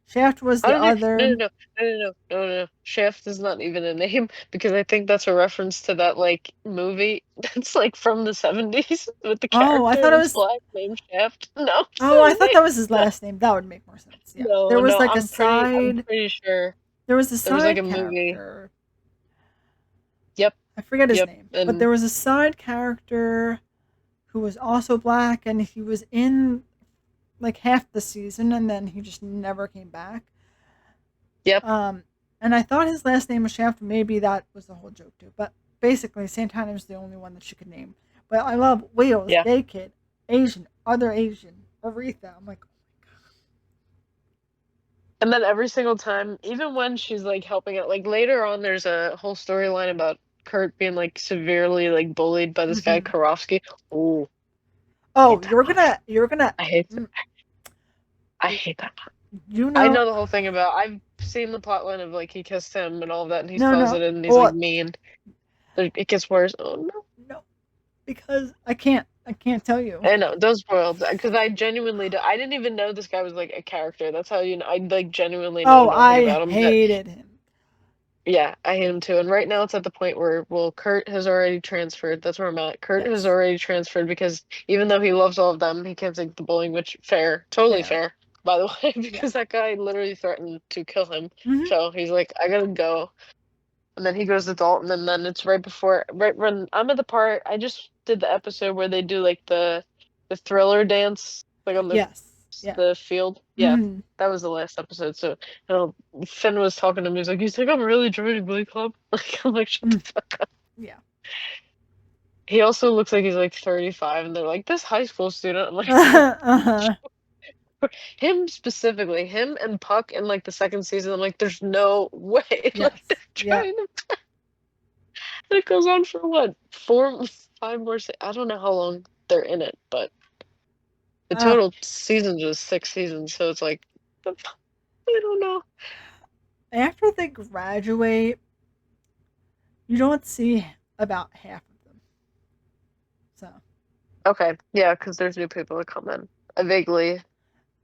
S2: Shaft was
S1: I
S2: the
S1: don't know. No, no,
S2: other.
S1: no, no, no, no, no, no. Shaft is not even a name because I think that's a reference to that like movie that's like from the 70s with the
S2: Oh, I
S1: character
S2: thought it
S1: that's
S2: was.
S1: black named Shaft. No, it's
S2: Oh,
S1: not
S2: I
S1: a
S2: thought
S1: name.
S2: that was his
S1: No,
S2: last name. That would make more sense. Yeah, there
S1: no,
S2: was
S1: no.
S2: like a
S1: I'm
S2: side.
S1: pretty sure
S2: There was a
S1: there was like
S2: side
S1: a movie.
S2: character.
S1: Yep,
S2: I forget his
S1: yep.
S2: name, but
S1: And
S2: there was a side character who was also black, and he was in like half the season, and then he just never came back.
S1: yep,
S2: Um, and I thought his last name was Shaft. Maybe that was the whole joke too. But basically, Santana was the only one that she could name. But I love Wheels,
S1: yeah.
S2: Gay Kid, Asian, Other Asian, Aretha. I'm like,
S1: And then every single time, even when she's like helping it, like later on, there's a whole storyline about Kurt being like severely like bullied by this guy
S2: mm-hmm.
S1: Karofsky. Oh, I
S2: Oh,
S1: hate that much.
S2: you're gonna,
S1: I hate
S2: mm,
S1: I hate that.
S2: you
S1: I
S2: know,
S1: know the whole thing about. I've seen the plotline of like he kissed him and all of that, and he's
S2: no, no,
S1: closeted and he's like
S2: oh,
S1: mean. It gets worse. Oh no.
S2: no, because I can't tell you.
S1: I know, don't spoil because I genuinely do. I didn't even know this guy was like a character. That's how you know. I like genuinely know
S2: Oh,
S1: nothing
S2: I
S1: about him. But
S2: hated him.
S1: yeah, I hate him too. And right now it's at the point where, well, Kurt has already transferred. That's where I'm at. Kurt has
S2: Yes,
S1: already transferred because even though he loves all of them, he can't take the bullying, which fair, totally
S2: fair.
S1: fair, by the way,
S2: Yeah.
S1: because that guy literally threatened to kill him.
S2: Hmm.
S1: So he's like, I gotta go. And then he goes to Dalton, and then it's right before, right when I'm at the part. I just did the episode where they do like the thriller dance, like on
S2: Yes. Yeah.
S1: the field. Yeah, that was the last episode. So, Finn was talking to me. He's like, I'm really joining Glee Club. Like, I'm like, shut the
S2: Mm,
S1: fuck up.
S2: yeah.
S1: He also looks like he's like 35, and they're like, this high school student. I'm like,
S2: Uh-huh.
S1: him specifically, him and Puck in like the second season. I'm like, there's no way. Like, they're
S2: Yes. Yep.
S1: trying to. It goes on for what, 5 more? I don't know how long they're in it, but the
S2: Uh,
S1: total seasons was 6 seasons. So it's like, I don't know.
S2: After they graduate, you don't see about half of them. So,
S1: Okay, yeah, because there's new people that come in. I vaguely,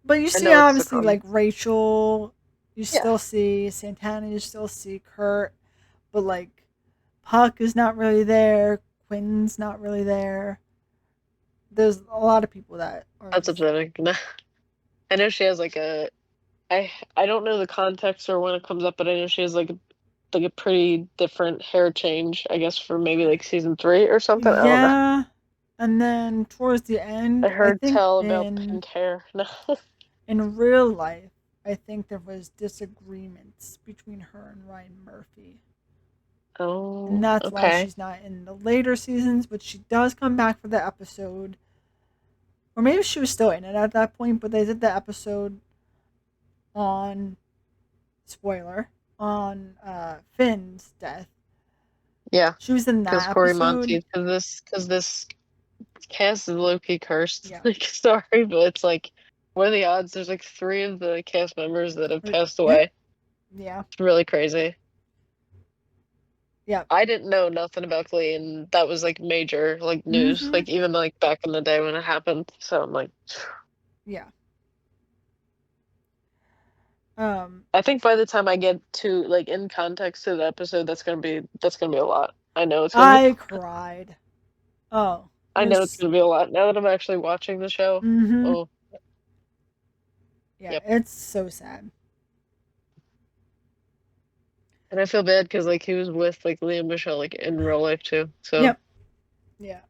S2: but you
S1: I
S2: see
S1: know it's to
S2: obviously
S1: come.
S2: like Rachel, you
S1: Yeah,
S2: still see Santana, you still see Kurt, but like Puck is not really there. Quinn's not really there. There's a lot of people that are
S1: that's
S2: just
S1: upsetting. I know she has like I don't know the context or when it comes up, but I know she has like a pretty different hair change, I guess, for maybe like season 3 or something. I don't know.
S2: yeah. And then towards the
S1: I
S2: end, I
S1: heard
S2: think
S1: tell about pink hair. No.
S2: in real life, I think there was disagreements between her and Ryan Murphy. And
S1: Oh,
S2: that's why
S1: okay.
S2: she's not in the later seasons, but she does come back for the episode. Or maybe she was still in it at that point, but they did the episode on spoiler on Finn's death.
S1: Yeah,
S2: She was in
S1: because
S2: that
S1: Corey
S2: episode.
S1: Monteith, because this cast is low-key cursed.
S2: Yeah.
S1: Like, sorry, but it's like, what are the odds? There's like 3 of the cast members that have passed
S2: Yeah.
S1: away.
S2: Yeah.
S1: It's really crazy.
S2: Yeah.
S1: I didn't know nothing about Glee, and that was like major like news,
S2: Mm-hmm.
S1: like even like back in the day when it happened. So I'm like,
S2: Yeah. Um,
S1: I think by the time I get to like in context to the episode, that's gonna be a lot. I know it's gonna be.
S2: I cried. Oh, it
S1: I know it's
S2: was.
S1: gonna be a lot now that I'm actually watching the show.
S2: Mm-hmm.
S1: Oh,
S2: Yeah,
S1: yep.
S2: it's so sad.
S1: And I feel bad because like he was with like Liam Michelle like in real life too. So
S2: Yep. Yeah.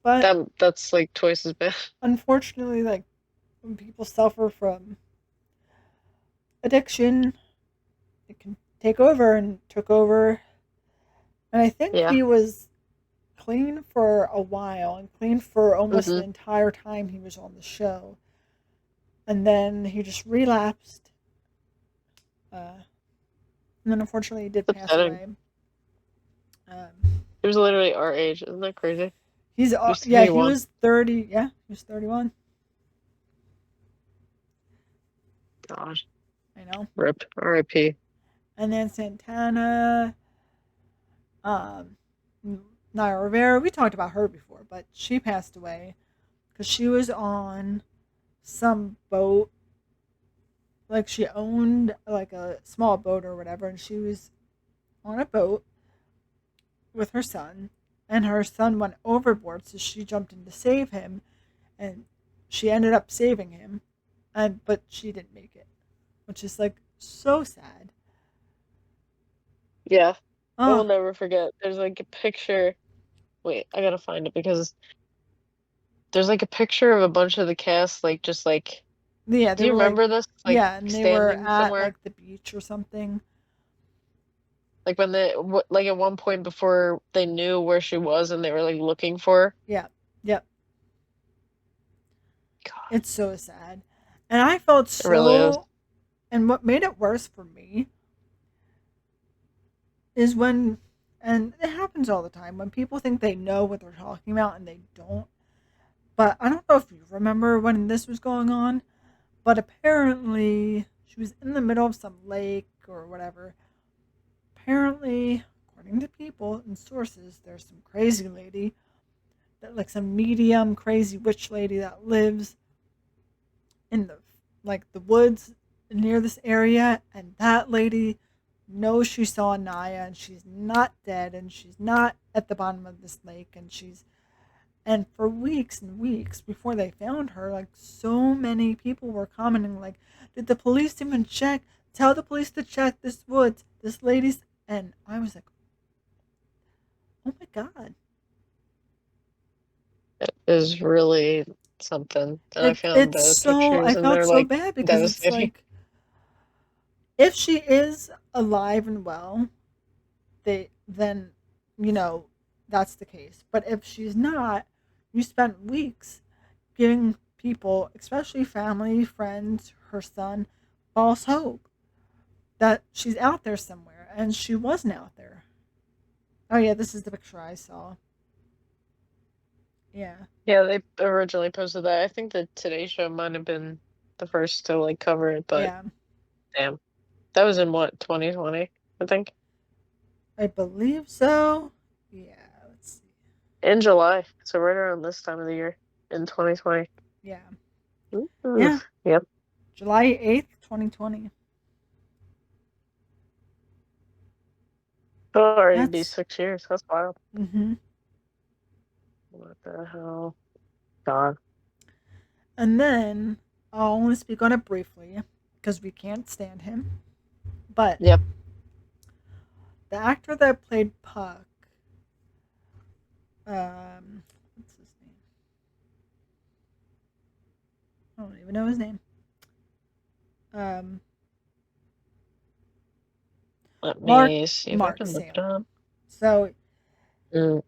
S2: But
S1: that's like twice as bad.
S2: unfortunately, like when people suffer from addiction, it can take over and took over. And I think
S1: Yeah.
S2: he was clean for a while and clean for almost the
S1: Mm-hmm.
S2: entire time he was on the show. And then he just relapsed. And then unfortunately he did
S1: It's
S2: pass
S1: upsetting.
S2: away. Um,
S1: He was literally our age. Isn't that crazy? He was
S2: yeah, he
S1: 21.
S2: was 30. Yeah, he was 31.
S1: Gosh.
S2: I know.
S1: Rip. R.I.P.
S2: And then Santana, um, Naya Rivera. We talked about her before, but she passed away because she was on some boat. Like she owned like a small boat or whatever, and she was on a boat with her son, and her son went overboard, so she jumped in to save him, and she ended up saving him, and but she didn't make it, which is like so sad.
S1: Yeah. I will
S2: Oh,
S1: never forget. There's like a picture. Wait, I gotta find it because there's like a picture of a bunch of the cast, like just like.
S2: yeah,
S1: Do
S2: they
S1: you
S2: were like,
S1: remember this? Like
S2: yeah, and they were
S1: standing
S2: at
S1: somewhere,
S2: like the beach or something.
S1: like when like at one point before they knew where she was and they were like looking for her.
S2: Yeah, yep.
S1: God,
S2: It's so sad, and I felt
S1: it really is.
S2: so. And what made it worse for me is when, and it happens all the time, when people think they know what they're talking about and they don't. But I don't know if you remember when this was going on, but apparently she was in the middle of some lake or whatever. Apparently, according to people and sources, there's some crazy lady that, like, some medium crazy witch lady that lives in the like the woods near this area, and that lady knows she saw Naya and she's not dead and she's not at the bottom of this lake, and she's, and for weeks and weeks before they found her, like so many people were commenting like, did the police even check, tell the police to check this woods, this lady's, and I was like, oh my god.
S1: It is really something, and I found
S2: It's
S1: the
S2: so
S1: pictures,
S2: I
S1: and
S2: felt
S1: they're,
S2: so
S1: like,
S2: bad because it's
S1: devastating.
S2: like if she is alive and well, they then you know that's the case. But if she's not, you spent weeks giving people, especially family, friends, her son, false hope that she's out there somewhere, and she wasn't out there. Oh yeah, this is the picture I saw. Yeah,
S1: Yeah, they originally posted that. I think the Today Show might have been the first to, like, cover it, but
S2: yeah,
S1: damn. That was in what, 2020, I think?
S2: I believe so. Yeah, let's see.
S1: In July, so right around this time of the year in 2020.
S2: Yeah,
S1: Ooh,
S2: yeah,
S1: yep.
S2: July 8th, 2020.
S1: It'll already be
S2: That's
S1: 6 years. That's wild.
S2: mm-hmm.
S1: What the hell? God.
S2: And then I'll only speak on it briefly because we can't stand him. But
S1: Yep.
S2: the actor that played Puck, what's his name? I don't even know his name. Um,
S1: Let
S2: Mark
S1: me see if I
S2: Mark
S1: can look it
S2: Salem.
S1: up.
S2: So,
S1: Mm,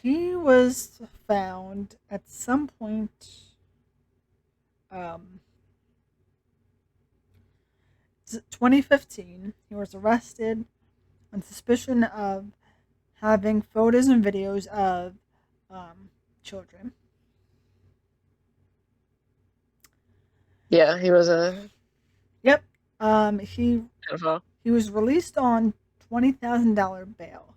S2: he was found at some point. Um, 2015. He was arrested on suspicion of having photos and videos of children.
S1: yeah, he was a
S2: Yep. He
S1: pedophile.
S2: he was released on $20,000 bail.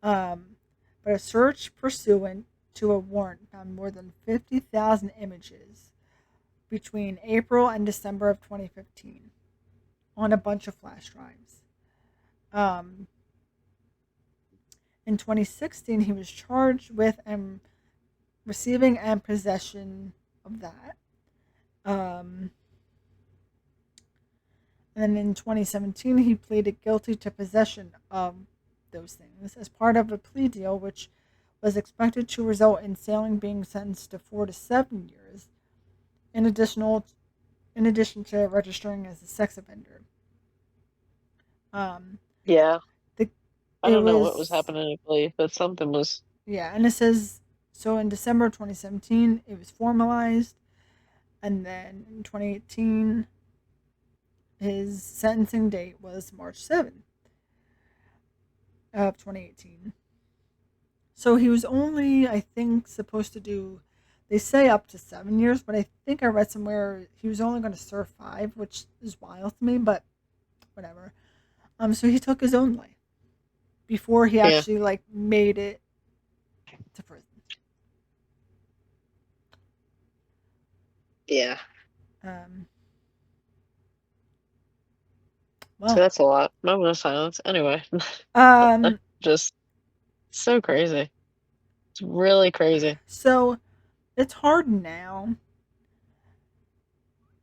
S2: Um, but a search pursuant to a warrant found more than 50,000 images between April and December of 2015 on a bunch of flash drives. Um, in 2016, he was charged with receiving and possession of that. Um, and then in 2017, he pleaded guilty to possession of those things as part of a plea deal, which was expected to result in Sailing being sentenced to 4 to 7 years, in additional in addition to registering as a sex offender. Um,
S1: Yeah.
S2: the
S1: I
S2: it
S1: don't know what was
S2: was
S1: happening in Glee, but something was.
S2: yeah, and it says so in December 2017 it was formalized, and then in 2018 his sentencing date was March 7th of 2018. So he was only, I think, supposed to do. They say up to 7 years, but I think I read somewhere he was only going to serve 5, which is wild to me. But whatever. So he took his own life before he
S1: Yeah.
S2: actually like made it to prison.
S1: Yeah.
S2: Um,
S1: So
S2: well,
S1: that's a lot. Moment of silence. Anyway,
S2: um,
S1: just so crazy. It's really crazy.
S2: so it's hard now.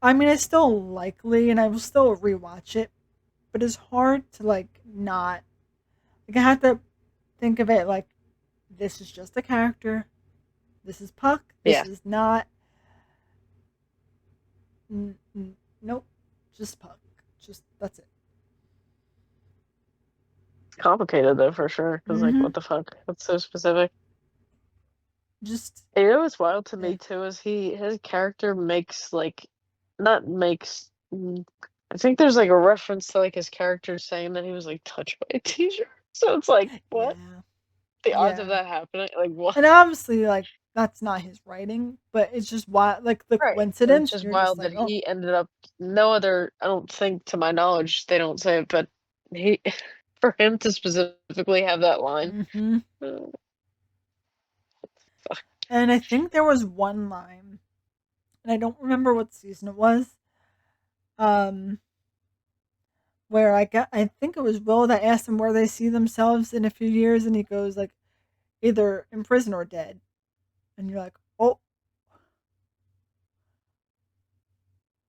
S2: I mean, I still like Lee, and I will still rewatch it, but it's hard to like not like I have to think of it like this is just a character. This is Puck. This
S1: Yeah.
S2: is not. Nope. Just Puck. Just that's it.
S1: It's complicated though for sure. Because like,
S2: Mm-hmm.
S1: what the fuck? That's so specific.
S2: Just
S1: And you know what's wild to
S2: yeah.
S1: me too is his character makes like, not makes. I think there's like a reference to like his character saying that he was like touched by a teacher. So it's like, what?
S2: Yeah.
S1: The odds of
S2: Yeah.
S1: that happening? Like what?
S2: And obviously, like that's not his writing, but it's just why like the
S1: Right. But it's
S2: coincidence.
S1: just
S2: You're just
S1: wild
S2: like,
S1: that
S2: oh.
S1: he ended up, no other, I don't think to my knowledge, they don't say it, but he, for him to specifically have that line,
S2: Mm-hmm.
S1: uh, fuck.
S2: And I think there was one line, and I don't remember what season it was. Um, where I think it was Will that asked him where they see themselves in a few years, and he goes like either in prison or dead, and you're like, oh,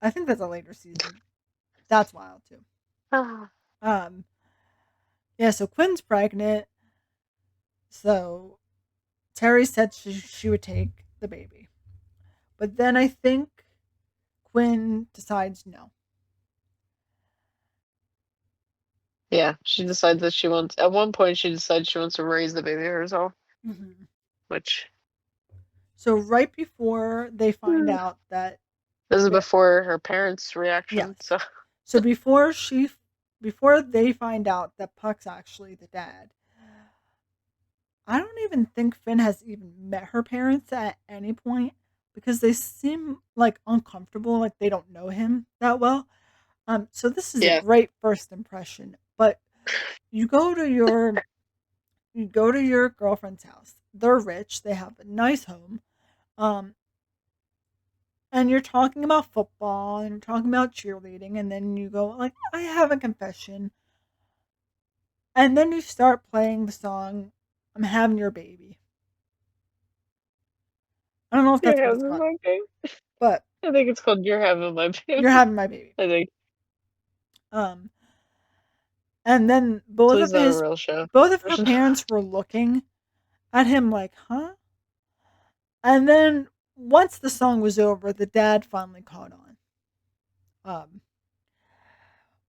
S2: I think that's a later season. That's wild too.
S1: Ah,
S2: Um, yeah, so Quinn's pregnant, so Terry said she would take the baby. But then I think Quinn decides no.
S1: Yeah, she decides that she wants. At one point, she decides she wants to raise the baby herself,
S2: Hmm.
S1: which
S2: So right before they find
S1: mm,
S2: out that
S1: this is
S2: that
S1: before her parents' reaction.
S2: yes,
S1: So
S2: so before they find out that Puck's actually the dad, I don't even think Finn has even met her parents at any point because they seem like uncomfortable, like they don't know him that well. So this is a
S1: yeah,
S2: great first impression. But you go to your you go to your girlfriend's house. They're rich. They have a nice home. Um, and you're talking about football and you're talking about cheerleading, and then you go like, "I have a confession," and then you start playing the song, "I'm having your baby." I don't know if
S1: you're
S2: that's what it's
S1: having
S2: called,
S1: my baby.
S2: but
S1: I think it's called "You're Having My
S2: you're
S1: Baby."
S2: having my baby.
S1: I think
S2: Um, and then
S1: please not a real show.
S2: both of her parents were looking at him like, "Huh?" And then once the song was over, the dad finally caught on. Um,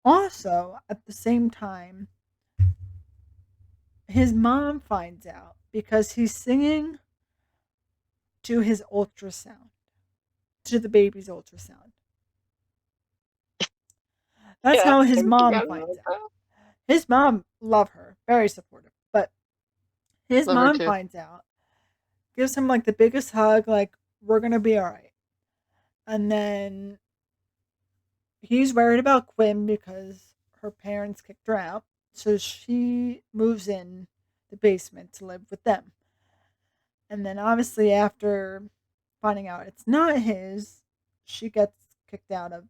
S2: Also, at the same time, his mom finds out because he's singing to his ultrasound, to the baby's ultrasound. That's
S1: Yeah,
S2: how
S1: I
S2: his mom
S1: forgot about
S2: finds out.
S1: that.
S2: His mom, love her, very supportive. But his
S1: Love her
S2: mom
S1: too.
S2: finds out, gives him like the biggest hug, like, we're going to be all right. And then he's worried about Quinn because her parents kicked her out. So she moves in the basement to live with them. And then obviously after finding out it's not his, she gets kicked out of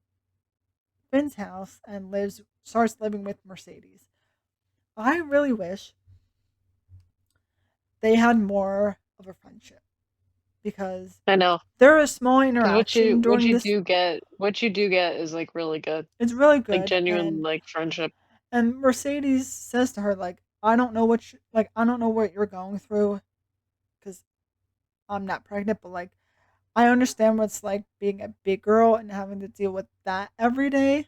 S2: Finn's house and lives starts living with Mercedes. I really wish they had more of a friendship because
S1: I know.
S2: there is small
S1: Because
S2: interaction during this.
S1: what you do get is like really good,
S2: It's really
S1: like
S2: good,
S1: genuine like friendship.
S2: and Mercedes says to her like, I don't know what you're going through because I'm not pregnant, but like I understand what it's like being a big girl and having to deal with that every day.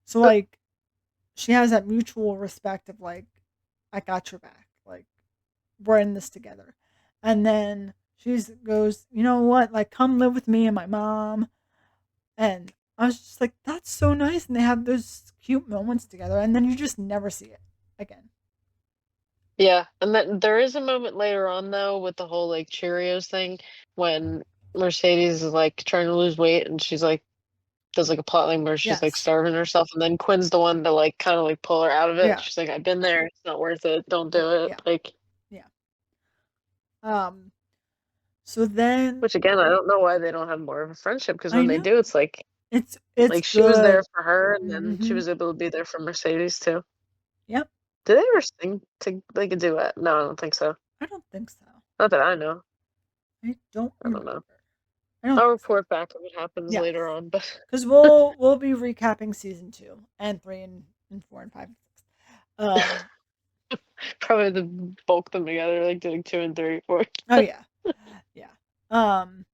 S2: So like she has that mutual respect of like, I got your back. Like we're in this together. And then she goes, you know what? Like come live with me and my mom. And I was just like, that's so nice. And they have those cute moments together. And then you just never see it again.
S1: Yeah, and then there is a moment later on though with the whole like Cheerios thing when Mercedes is like trying to lose weight and she's like does like a plot line where she's like
S2: Yes.
S1: starving herself and then Quinn's the one to like kind of like pull her out of it.
S2: Yeah.
S1: She's like, I've been there, it's not worth it, don't do it.
S2: Yeah.
S1: Like,
S2: Yeah. Um. So then
S1: which again, I don't know why they don't have more of a friendship because
S2: I
S1: when they
S2: know
S1: do, it's
S2: it's
S1: like she was there
S2: good.
S1: for her and then she
S2: Mm-hmm.
S1: was able to be there for Mercedes too.
S2: Yep.
S1: Did they ever sing to like a duet? No, I don't think so.
S2: I don't think so.
S1: Not that I know.
S2: I don't
S1: I don't
S2: remember.
S1: know.
S2: I don't
S1: I'll
S2: think so.
S1: report back if it happens
S2: Yes.
S1: later on, but
S2: Because we'll be recapping season 2 and 3 and 4 and 5 and 6. Um.
S1: probably the bulk them together, like doing 2 and 3, 4.
S2: Oh yeah. Yeah. Um.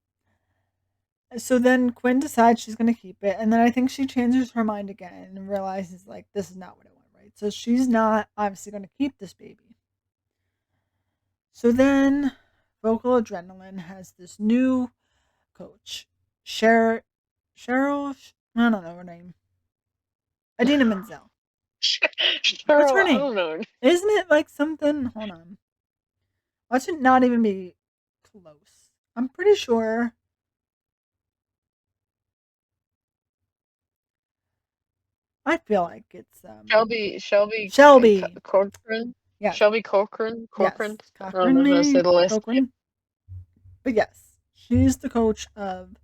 S2: So then Quinn decides she's gonna keep it, and then I think she changes her mind again and realizes like this is not what I want, right? So she's not obviously gonna keep this baby. So then Vocal Adrenaline has this new coach, Cher, Cheryl. I don't know her name. Adina Menzel. What's her
S1: Cheryl, I
S2: name?
S1: don't know.
S2: Isn't it like something? Hold on. Watch it not even be close. I'm pretty sure. I feel like it's
S1: Shelby
S2: Shelby.
S1: Corcoran,
S2: Yes.
S1: Shelby Corcoran,
S2: Yes.
S1: I don't
S2: Cochran
S1: know how to say
S2: maybe?
S1: the last name.
S2: Cochran? But yes. She's the coach of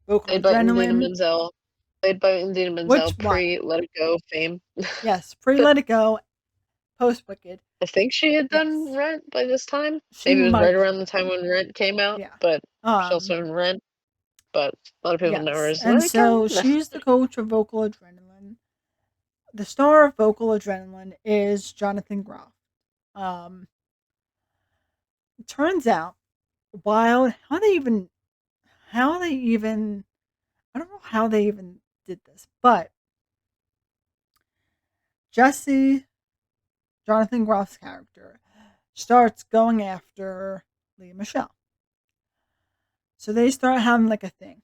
S2: Vocal
S1: Played by Indina
S2: Adrenaline.
S1: Menzel. Played by Indina Menzel
S2: Which one?
S1: pre Let It Go fame.
S2: Yes. Pre Let It Go. Post Wicked.
S1: I think she had done
S2: Yes.
S1: Rent by this time.
S2: She
S1: Maybe it was right
S2: might
S1: around
S2: have.
S1: the time when Rent came out,
S2: Yeah.
S1: but she's
S2: Um,
S1: also in Rent. But a lot of people know her
S2: yes.
S1: as
S2: And
S1: Let It Go.
S2: so she's the coach of Vocal Adrenaline. The star of Vocal Adrenaline is Jonathan Groff. Um, It turns out, wild, how they even, I don't know how they even did this, but Jesse, Jonathan Groff's character, starts going after Leah Michelle. So they start having like a thing.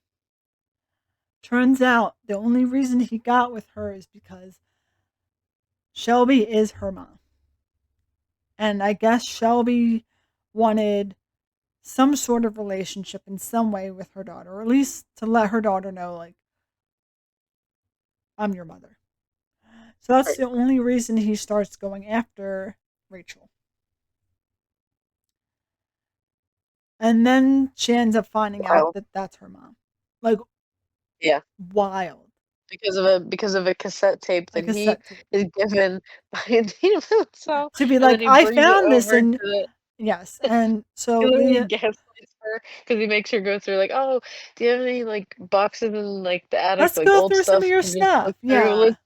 S2: Turns out the only reason he got with her is because Shelby is her mom. And I guess Shelby wanted some sort of relationship in some way with her daughter, or at least to let her daughter know, like, I'm your mother. So that's
S1: Right.
S2: the only reason he starts going after Rachel. And then she ends up finding out
S1: Wild.
S2: that that's her mom. Like,
S1: Yeah.
S2: wild.
S1: Because of a cassette tape
S2: Like
S1: that
S2: a
S1: he
S2: set tape.
S1: is given by Idina Menzel,
S2: To be
S1: and then
S2: like,
S1: he
S2: I
S1: brings it
S2: found this
S1: over to
S2: and
S1: the
S2: yes. And so
S1: he literally
S2: Leah,
S1: gaslights her because he makes her go through like, "Oh, do you have any, like, boxes in, like, the attic,
S2: let's
S1: like,
S2: go
S1: old
S2: through some of
S1: stuff
S2: your
S1: to just
S2: stuff.
S1: look through?"
S2: Yeah.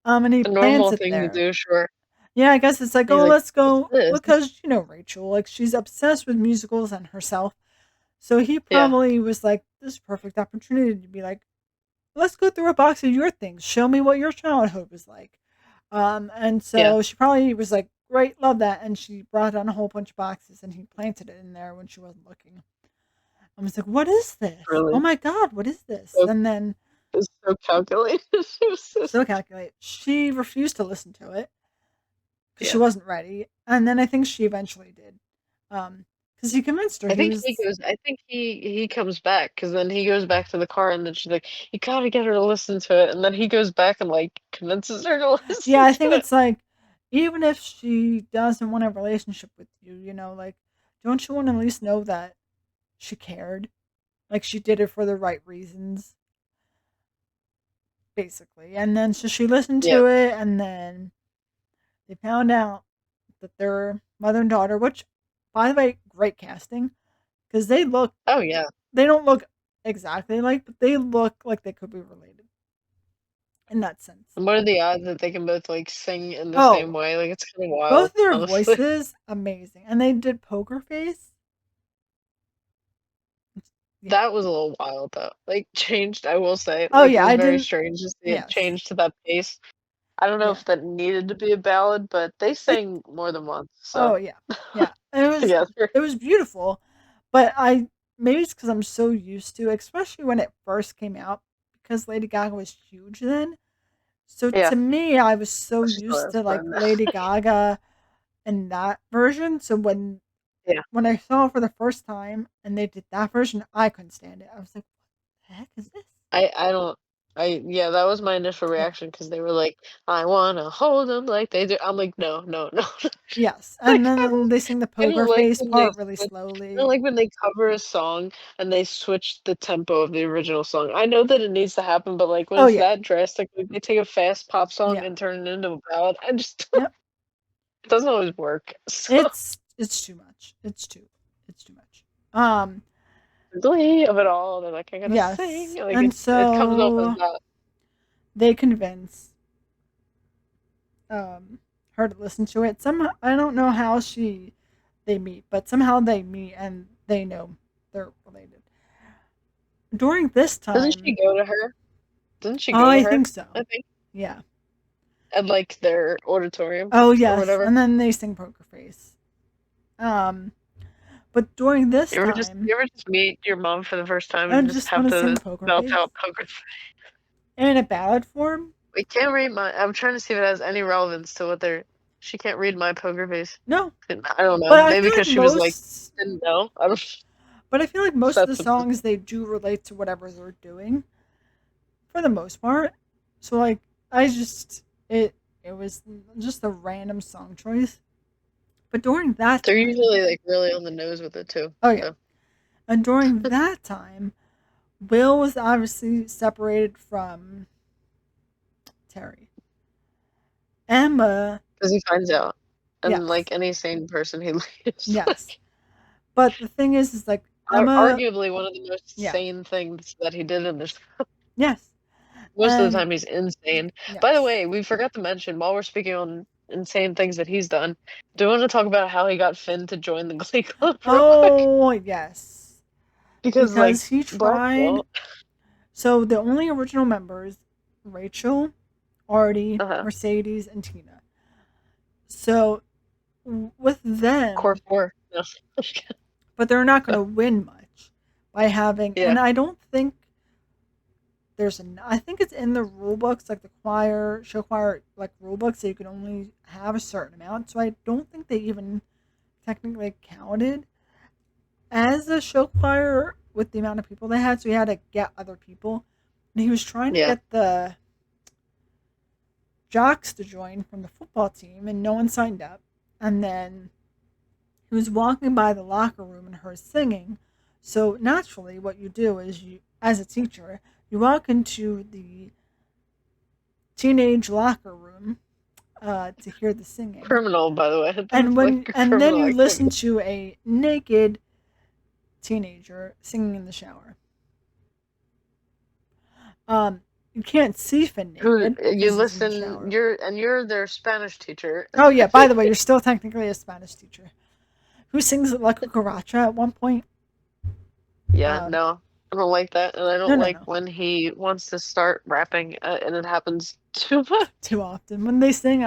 S2: And he
S1: A
S2: plants
S1: normal
S2: it
S1: thing to
S2: there.
S1: do, sure.
S2: Yeah, I guess it's like,
S1: He's
S2: oh,
S1: like,
S2: let's
S1: "What's
S2: go
S1: this?"
S2: because Rachel, like she's obsessed with musicals and herself. So he
S1: Yeah,
S2: probably was like, this is a perfect opportunity to be like, let's go through a box of your things. Show me what your childhood was like. And
S1: yeah,
S2: so she probably was like, great, love that. And she brought on a whole bunch of boxes and he planted it in there when she wasn't looking. I was like, what is this? Oh
S1: really.
S2: my God, what is this?
S1: So
S2: And then
S1: it's so calculated. It was
S2: so calculate. She refused to listen to it because she
S1: yeah.
S2: wasn't ready. And then I think she eventually did. Because he convinced her. He was,
S1: I think he comes back because then he goes back to the car, and then she's like, "You gotta get her to listen to it," and then he goes back and, like, convinces her to
S2: yeah,
S1: listen
S2: I
S1: to
S2: think
S1: it.
S2: it's like, even if she doesn't want a relationship with you, like, don't you want to at least know that she cared? Like, she did it for the right reasons, basically. And then so she listened
S1: Yeah.
S2: to it, and then they found out that they're mother and daughter, which, by the way, great casting because
S1: Oh, yeah.
S2: they don't look exactly like, but they look like they could be related in that sense.
S1: And what are the odds that they can both, like, sing in the same
S2: Oh,
S1: way? Like, it's kinda wild,
S2: both their
S1: honestly.
S2: voices amazing, and they did Poker Face. Yeah.
S1: That was a little wild, though. Like, changed, I will say,
S2: Oh
S1: like, it
S2: yeah,
S1: was
S2: I
S1: very
S2: didn't.
S1: strange to see it
S2: Yes.
S1: change to that pace. I don't know
S2: Yeah.
S1: if that needed to be a ballad, but they
S2: I.
S1: sang more than once,
S2: Oh
S1: so
S2: yeah. Yeah. And
S1: together.
S2: it was beautiful, but I maybe it's because I'm so used to, especially when it first came out, because Lady Gaga was huge then. So to
S1: Yeah.
S2: me, I was so
S1: Well, she still
S2: used
S1: is,
S2: to like
S1: but
S2: Lady Gaga and that version. So
S1: yeah.
S2: when I saw it for the first time and they did that version, I couldn't stand it. I was like, "What the heck is this?"
S1: I don't yeah, that was my initial
S2: Yeah.
S1: reaction because they were like, "I wanna hold him like they do." I'm like, "No, no, no."
S2: Yes, and
S1: Like,
S2: then they sing the
S1: I don't
S2: poker
S1: like
S2: face
S1: when they
S2: part really
S1: switch I don't
S2: slowly.
S1: like when they cover a song and they switch the tempo of the original song. I know that it needs to happen, but, like, when
S2: Oh
S1: it's
S2: yeah,
S1: that drastic, like, they take a fast pop song
S2: yeah,
S1: and turn it into a ballad, I just
S2: yep.
S1: it doesn't always work. So,
S2: It's too much. It's too much. Um,
S1: the glee of it all, they're like, "I gotta sing,"
S2: yes,
S1: like,
S2: and
S1: it comes off as
S2: so
S1: that.
S2: they convince um her to listen to it. Somehow I don't know how they meet, but somehow they meet and they know they're related. During this
S1: Doesn't she
S2: time,
S1: go to her? Doesn't she
S2: oh,
S1: go to
S2: I
S1: her,
S2: think so.
S1: I think,
S2: Yeah.
S1: at, like, their auditorium
S2: Oh
S1: or
S2: yes,
S1: whatever?
S2: and then they sing Poker Face. Um, but during this time,
S1: You ever just meet your mom for the first time
S2: I
S1: and just
S2: just
S1: have
S2: want to sing
S1: to
S2: Poker
S1: belt
S2: Face
S1: out poker.
S2: in a ballad form.
S1: We can't read my I'm trying to see if it has any relevance to what they're she can't read My Poker Face.
S2: No,
S1: And I don't know,
S2: but I
S1: maybe
S2: feel like
S1: because she was like,
S2: most
S1: didn't know? I don't
S2: But I feel like
S1: if
S2: most of the
S1: that's a
S2: songs they do relate to whatever they're doing for the most part. So like I just it was just a random song choice. But during that
S1: they're
S2: time,
S1: usually, like, really on the nose with it too,
S2: oh yeah,
S1: so
S2: and during that time, Will was obviously separated from Terry. Emma,
S1: because he finds out. And
S2: yes,
S1: like any sane person, he leaves,
S2: yes.
S1: like,
S2: But the thing is like Emma,
S1: arguably one of the most
S2: yeah,
S1: sane things that he did in this.
S2: yes,
S1: Most of the
S2: and
S1: time, he's insane. By the
S2: yes,
S1: way, we forgot to mention while we're speaking on insane things that he's done. Do you want to talk about how he got Finn to join the Glee Club real quick?
S2: Oh, yes.
S1: Because like
S2: Because he
S1: Black
S2: tried.
S1: Belt,
S2: So the only original members, Rachel, Artie,
S1: uh-huh,
S2: Mercedes, and Tina. So with
S1: Core
S2: them,
S1: Four. No.
S2: but they're not going to win much by having.
S1: Yeah,
S2: And I don't think there's an. I think it's in the rule books, like the choir, show choir, like rule books, that you can only have a certain amount. So I don't think they even technically counted as a show choir with the amount of people they had. So he had to get other people, and he was trying to
S1: yeah.
S2: get the jocks to join from the football team, and no one signed up. And then he was walking by the locker room and heard singing. So naturally, what you do is you, as a teacher, you walk into the teenage locker room to hear the singing,
S1: Criminal, by the way.
S2: and
S1: That's like a
S2: then
S1: criminal
S2: you listen
S1: activity.
S2: to a naked teenager singing in the shower. You can't see Finn
S1: Who
S2: naked
S1: you
S2: because he's in the
S1: listen?
S2: shower.
S1: You're their Spanish teacher.
S2: Oh yeah, by the way, you're still technically a Spanish teacher who sings La Cucaracha at one point.
S1: Yeah,
S2: Um,
S1: no, I don't like that, and I
S2: no,
S1: don't
S2: no,
S1: like
S2: no,
S1: when he wants to start rapping, and it happens too much.
S2: too often when they sing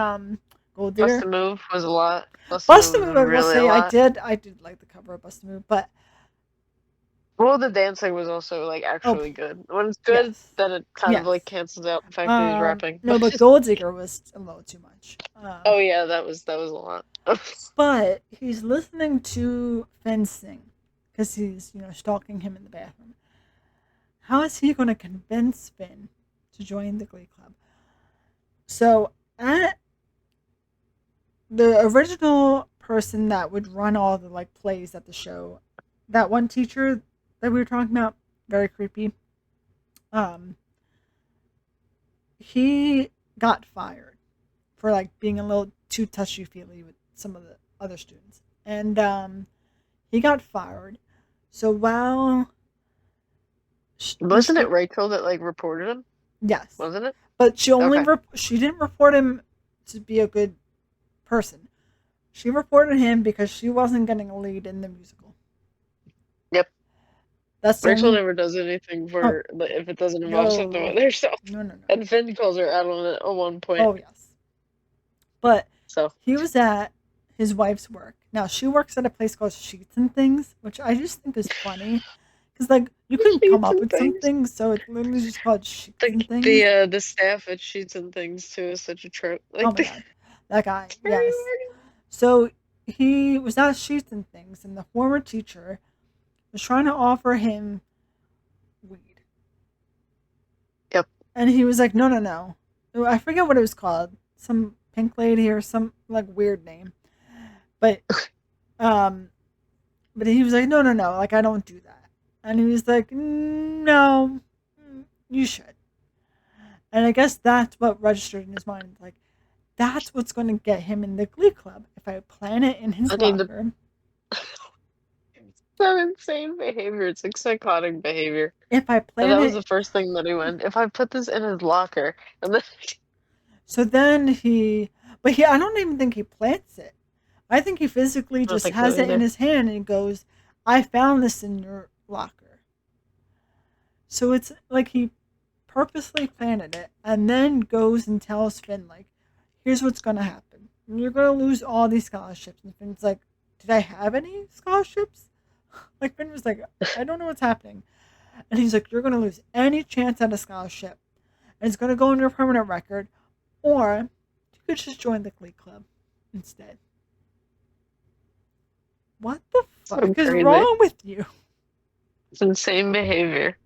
S2: Gold
S1: Bust
S2: Digger.
S1: a Move was a lot. Bust a
S2: Bust a
S1: Move
S2: Move,
S1: was
S2: I will
S1: really a
S2: say
S1: lot.
S2: I did like the cover of Bust a Move, but
S1: Well, the dancing was also like
S2: oh
S1: actually good. When it's good,
S2: yes,
S1: then it kind of like
S2: yes.
S1: cancels out the fact that he's rapping.
S2: No, but Gold Digger was a little too much.
S1: Oh yeah, that was a lot.
S2: But he's listening to Finn sing because he's stalking him in the bathroom. How is he going to convince Finn to join the Glee Club? So at the original person that would run all the like plays at the show, that one teacher that we were talking about, very creepy. Um, he got fired for like being a little too touchy feely with some of the other students, and he got fired. So while this,
S1: Wasn't it Rachel that like reported him?
S2: yes,
S1: Wasn't it?
S2: but
S1: Okay.
S2: she didn't report him to be a good person. She reported him because she wasn't getting a lead in the musical.
S1: Yep.
S2: That's the
S1: Rachel
S2: only.
S1: never does anything
S2: Oh
S1: for like, if it doesn't involve something
S2: no,
S1: with herself.
S2: no, no, no.
S1: And Finn calls her out on it at one point.
S2: Oh yes, but
S1: So
S2: he was at his wife's work. Now she works at a place called Sheets and Things, which I just think is funny because like you couldn't come
S1: sheets
S2: up
S1: and
S2: with
S1: things.
S2: something, so it's literally just called Sheets
S1: The
S2: and
S1: the
S2: Things.
S1: uh the staff at Sheets and Things too is such a trope.
S2: Oh
S1: Like
S2: my
S1: the
S2: god, that guy.
S1: Terry
S2: Yes. So he was at Sheets and Things, and the former teacher was trying to offer him weed,
S1: Yep.
S2: and he was like, "No, no, no." I forget what it was called. Some pink lady or some like weird name, but um, but he was like, "No, no, no. Like I don't do that." And he was like, "No, you should." And I guess that's what registered in his mind. Like that's what's going to get him in the Glee Club if I plant it in his
S1: I mean the
S2: locker.
S1: so insane behavior. It's like psychotic behavior.
S2: If I
S1: And
S2: plant
S1: that was the
S2: it,
S1: first thing that he went. If I put this in his locker, and then
S2: so then but I don't even think he plants it. I think he physically
S1: I don't
S2: just
S1: think so
S2: has it in
S1: either.
S2: his hand and goes, I found this in your locker. So it's like he purposely planted it and then goes and tells Finn, like, here's what's going to happen. You're going to lose all these scholarships. And Finn's like, did I have any scholarships? Like, Finn was like, I don't know what's happening. And he's like, you're going to lose any chance at a scholarship. And it's going to go on your permanent record. Or you could just join the Glee Club instead. What the
S1: So
S2: fuck is
S1: crazy.
S2: wrong with you?
S1: It's insane behavior.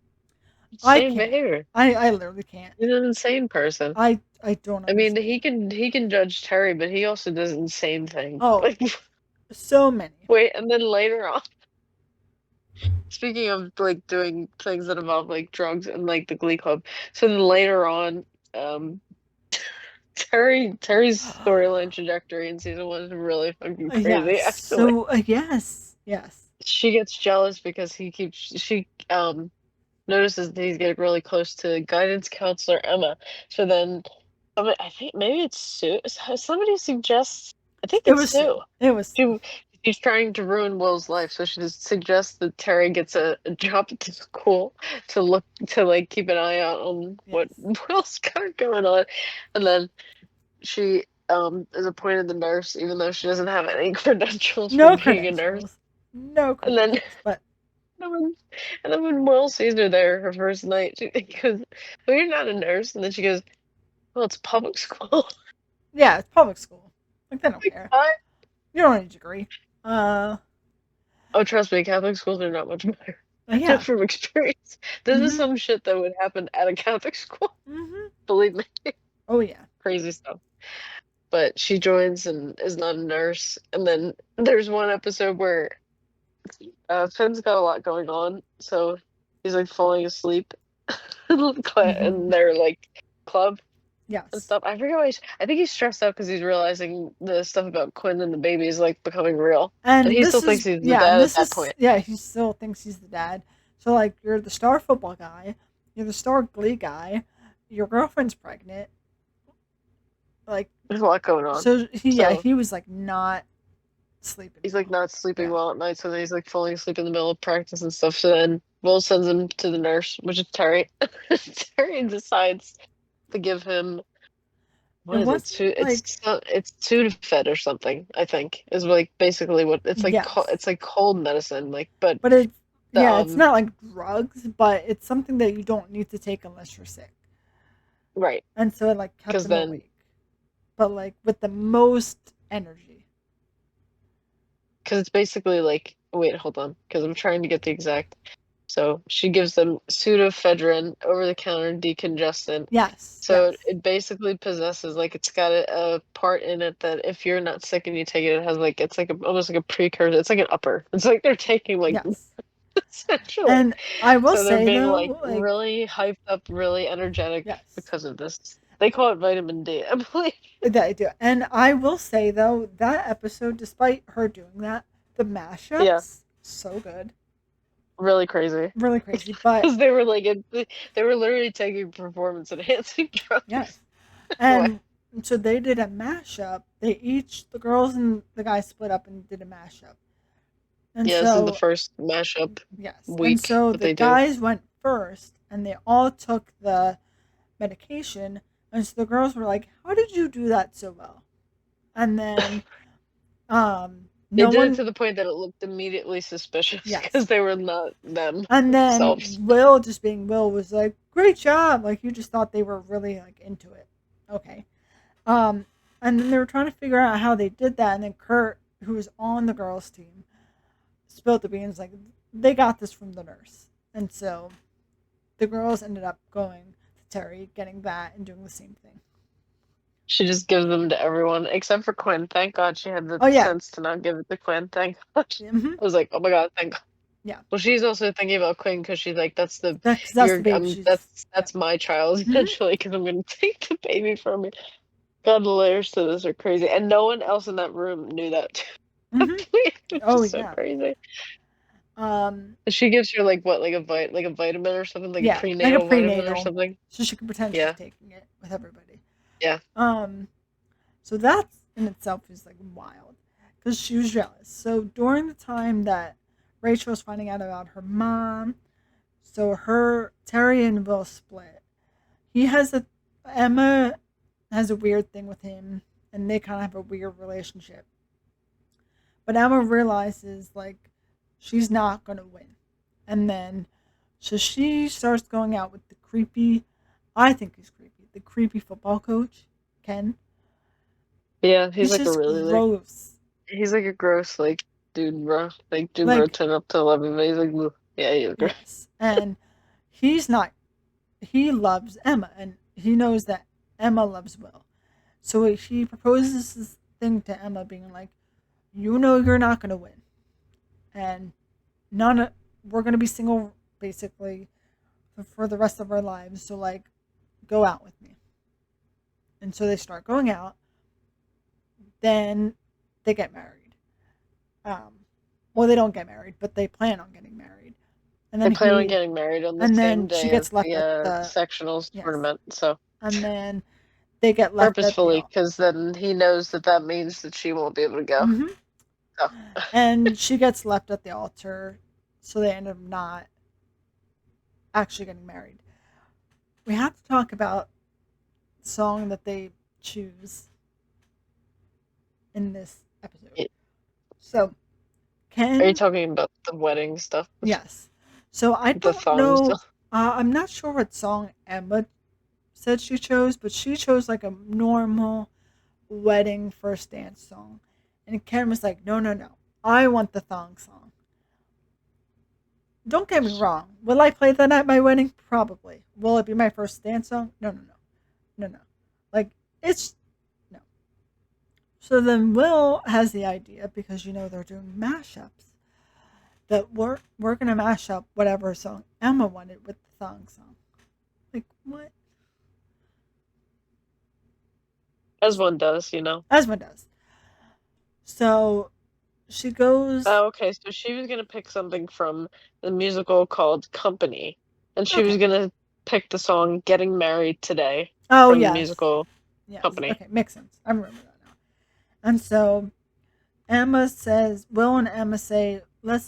S2: I
S1: Insane
S2: can't.
S1: behavior.
S2: I literally can't.
S1: He's an insane person.
S2: I don't
S1: I mean, he
S2: understand.
S1: can he can judge Terry, but he also does insane things.
S2: Oh,
S1: Like
S2: so many.
S1: wait, and then later on, speaking of like doing things that involve like drugs and like the Glee Club, so then later on, um, Terry's storyline trajectory in season one is really fucking crazy.
S2: Yes.
S1: Actually,
S2: So yes, yes.
S1: she gets jealous because she notices that he's getting really close to guidance counselor Emma. So then I think maybe it's Sue. Somebody suggests. I think
S2: It
S1: it's
S2: was Sue.
S1: Sue.
S2: It was Sue.
S1: She she's trying to ruin Will's life, so she just suggests that Terry gets a job at the school to like keep an eye out on what
S2: Yes.
S1: Will's got going on, and then she is appointed the nurse even though she doesn't have any credentials for
S2: No
S1: being a nurse.
S2: credentials. No
S1: And then
S2: credentials. But
S1: and then when Will sees her there her first night, she goes, "Well, you're not a nurse," and then she goes, "Well, it's public school."
S2: yeah, it's public school. Like they don't
S1: Like,
S2: care.
S1: what?
S2: You don't need a degree. Uh,
S1: Oh, trust me, Catholic schools are not much better. I know
S2: yeah.
S1: from experience. This is
S2: Mhm.
S1: some shit that would happen at a Catholic school.
S2: Mhm.
S1: Believe me,
S2: Oh yeah.
S1: crazy stuff. But she joins and is not a nurse. And then there's one episode where Finn's got a lot going on, so he's like falling asleep
S2: Mhm.
S1: in their like club and
S2: Yes.
S1: stuff. I forget why I think he's stressed out because he's realizing the stuff about Quinn and the baby is like becoming real. And
S2: And
S1: he
S2: this
S1: still
S2: is
S1: thinks he's the
S2: yeah, and
S1: dad at
S2: this
S1: that
S2: is
S1: point.
S2: yeah, he still thinks he's the dad. So like you're the star football guy, you're the star Glee guy, your girlfriend's pregnant. Like
S1: There's a lot going on.
S2: so
S1: So
S2: he was like not sleeping
S1: he's like
S2: well.
S1: not sleeping
S2: Yeah.
S1: well at night, so then he's like falling asleep in the middle of practice and stuff. So then Will sends him to the nurse, which is Terry. Terry decides to give him
S2: It
S1: what is it?
S2: wasn't like
S1: It's Sudafed or something. I think is like basically what it's like.
S2: yes.
S1: It's like cold medicine, like but
S2: But it's
S1: the
S2: yeah, it's not like drugs, but it's something that you don't need to take unless you're sick.
S1: right,
S2: And so it like kept
S1: because
S2: him
S1: then
S2: awake. But like with the most energy.
S1: because it's basically like wait, hold on, because I'm trying to get the exact. So she gives them pseudoephedrine, over-the-counter decongestant.
S2: Yes,
S1: So
S2: yes.
S1: it basically possesses like it's got a part in it that if you're not sick and you take it, it has like it's like almost like a precursor. It's like an upper. It's like they're taking like
S2: Yes.
S1: essentially.
S2: And I will
S1: So they're
S2: say
S1: being like
S2: though, like
S1: really hyped up, really energetic
S2: yes.
S1: because of this. They call it vitamin D, I believe.
S2: That I do. And I will say though, that episode, despite her doing that, the
S1: Yeah,
S2: mashups, so good.
S1: really crazy.
S2: Really crazy. But
S1: Because they were like they were literally taking performance enhancing drugs
S2: yes.
S1: away.
S2: And so they did a mashup. They each the girls and the guys split up and did a mashup. And
S1: Yeah, this is the
S2: so
S1: first mashup
S2: yes. And
S1: week
S2: so
S1: that
S2: the
S1: they do.
S2: guys went first and they all took the medication. And so the girls were like, how did you do that so well? And then
S1: They
S2: no
S1: did it
S2: one
S1: to the point that it looked immediately suspicious because
S2: yes.
S1: they were not
S2: And then
S1: themselves.
S2: Will just being Will was like, great job. Like you just thought they were really like into it. Okay. Um and then they were trying to figure out how they did that and then Kurt, who was on the girls team, spilled the beans like they got this from the nurse. And so the girls ended up going to Terry, getting that and doing the same thing.
S1: She just gives them to everyone except for Quinn. Thank God she had the
S2: Oh yeah.
S1: sense to not give it to Quinn. Thank God.
S2: Mm-hmm.
S1: I was like, oh my God, thank God.
S2: Yeah.
S1: Well, she's also thinking about Quinn because she's like,
S2: That's the baby. She's yeah.
S1: that's my child
S2: Mm-hmm.
S1: eventually because I'm gonna take the baby from you. God, the layers to this are crazy, and no one else in that room knew that.
S2: Mm-hmm.
S1: Which
S2: Oh
S1: is so
S2: yeah.
S1: crazy.
S2: Um
S1: She gives her like what, like a vitamin or something, like a
S2: yeah, like a
S1: prenatal vitamin or
S2: prenatal.
S1: something.
S2: So she can pretend she's
S1: Yeah,
S2: taking it with everybody.
S1: yeah.
S2: Um So that in itself is like wild because she was jealous. So during the time that Rachel was finding out about her mom, so her Terry and Will split. He has a Emma has a weird thing with him, and they kind of have a weird relationship. But Emma realizes like she's not gonna win, and then so she starts going out with the creepy. I think he's creepy. The creepy football coach, Ken.
S1: Yeah, he's
S2: He's
S1: like a
S2: just
S1: really like
S2: gross.
S1: he's like a gross like dude, bro. Like dude, bro,
S2: Like
S1: 10 up to 11, but he's like, "Ugh." Yeah, he's great.
S2: yes, and he's not. He loves Emma, and he knows that Emma loves Will. So he proposes this thing to Emma, being like, "You know, you're not gonna win, and none. Of, we're gonna be single basically for the rest of our lives. So like, go out with me." And so they start going out. Then they get married. Um, well, they don't get married, but they plan on getting married. And
S1: They
S2: then
S1: plan on
S2: he,
S1: getting married on the
S2: and
S1: same
S2: then she
S1: day as
S2: gets left
S1: the
S2: at the
S1: sectionals
S2: yes,
S1: tournament. So
S2: and then they get left at the
S1: Purposefully, because then he knows that that means that she won't be able to go.
S2: hmm
S1: So,
S2: and she gets left at the altar, so they end up not actually getting married. We have to talk about the song that they choose in this episode. So,
S1: are you
S2: Ken,
S1: talking about the wedding stuff?
S2: yes. So I
S1: The
S2: don't
S1: thong
S2: know.
S1: stuff?
S2: I'm not sure what song Emma said she chose, but she chose like a normal wedding first dance song. And Ken was like, no, no, no. I want the thong song. Don't get me wrong. Will I play that at my wedding? Probably. Will it be my first dance song? No, no, no. No, no. Like, it's no. So then Will has the idea, because they're doing mashups, that we're gonna mash up whatever song Emma wanted with the thong song. Like what?
S1: As one does, you know.
S2: As one does. So she goes.
S1: Oh, okay, so she was gonna pick something from the musical called Company, and she was
S2: Okay.
S1: gonna pick the song Getting Married Today
S2: Oh
S1: from the
S2: yes.
S1: musical
S2: Yes.
S1: Company.
S2: Okay, makes sense. I remember that now. And so Emma says, Will and Emma say, let's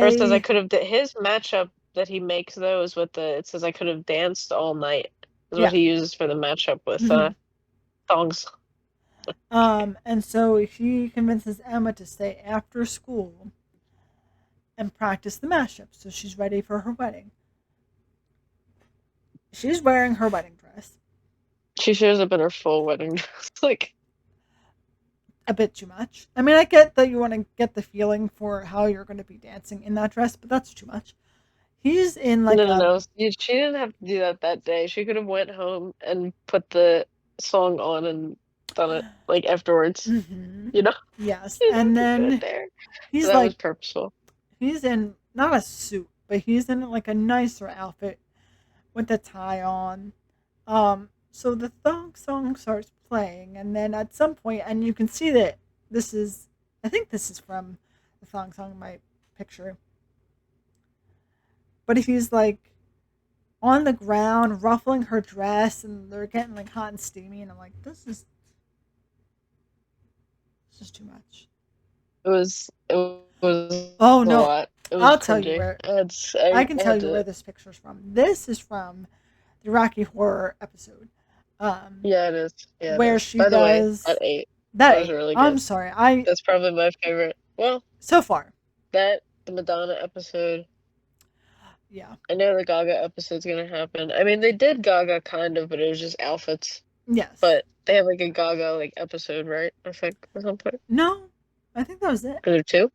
S1: Or it says I
S2: stay.
S1: could have his matchup that he makes though is with the it says I could have danced all night is what
S2: Yeah.
S1: he uses for the matchup with
S2: hmm
S1: songs.
S2: And so he convinces Emma to stay after school and practice the mashup, so she's ready for her wedding. She's wearing her wedding dress.
S1: She shows up in her full wedding dress. Like,
S2: A bit too much. I mean, I get that you want to get the feeling for how you're going to be dancing in that dress, but that's too much. He's in like
S1: no, no,
S2: a.
S1: no. She didn't have to do that that day. She could have went home and put the song on and done it like afterwards.
S2: hmm
S1: You know,
S2: Yes,
S1: she didn't
S2: and
S1: have to do it
S2: then
S1: there. So
S2: he's
S1: that was
S2: like,
S1: purposeful.
S2: he's in not a suit, but he's in like a nicer outfit with a tie on. So the thong song starts playing, and then at some point, and you can see that this is, I think this is from the thong song in my picture, but he's like on the ground ruffling her dress, and they're getting like hot and steamy, and I'm like, this is too much.
S1: It was
S2: Oh
S1: a
S2: no,
S1: lot. It was
S2: I'll tell you
S1: cringy.
S2: where. I can
S1: I
S2: tell
S1: had
S2: you where
S1: to.
S2: this picture's from. This is from the Rocky Horror episode, um,
S1: Yeah, it is. Yeah, it
S2: where
S1: is.
S2: she
S1: By the way,
S2: does
S1: at 8,
S2: that.
S1: that was
S2: Eight.
S1: really
S2: I'm
S1: good.
S2: sorry, I
S1: That's probably my favorite. Well,
S2: so far,
S1: that the Madonna episode.
S2: yeah,
S1: I know the Gaga episode's gonna happen. I mean, they did Gaga kind of, but it was just outfits.
S2: yes,
S1: But they have like a Gaga like episode, right? I think at some point.
S2: no, I think that was it.
S1: Are there two?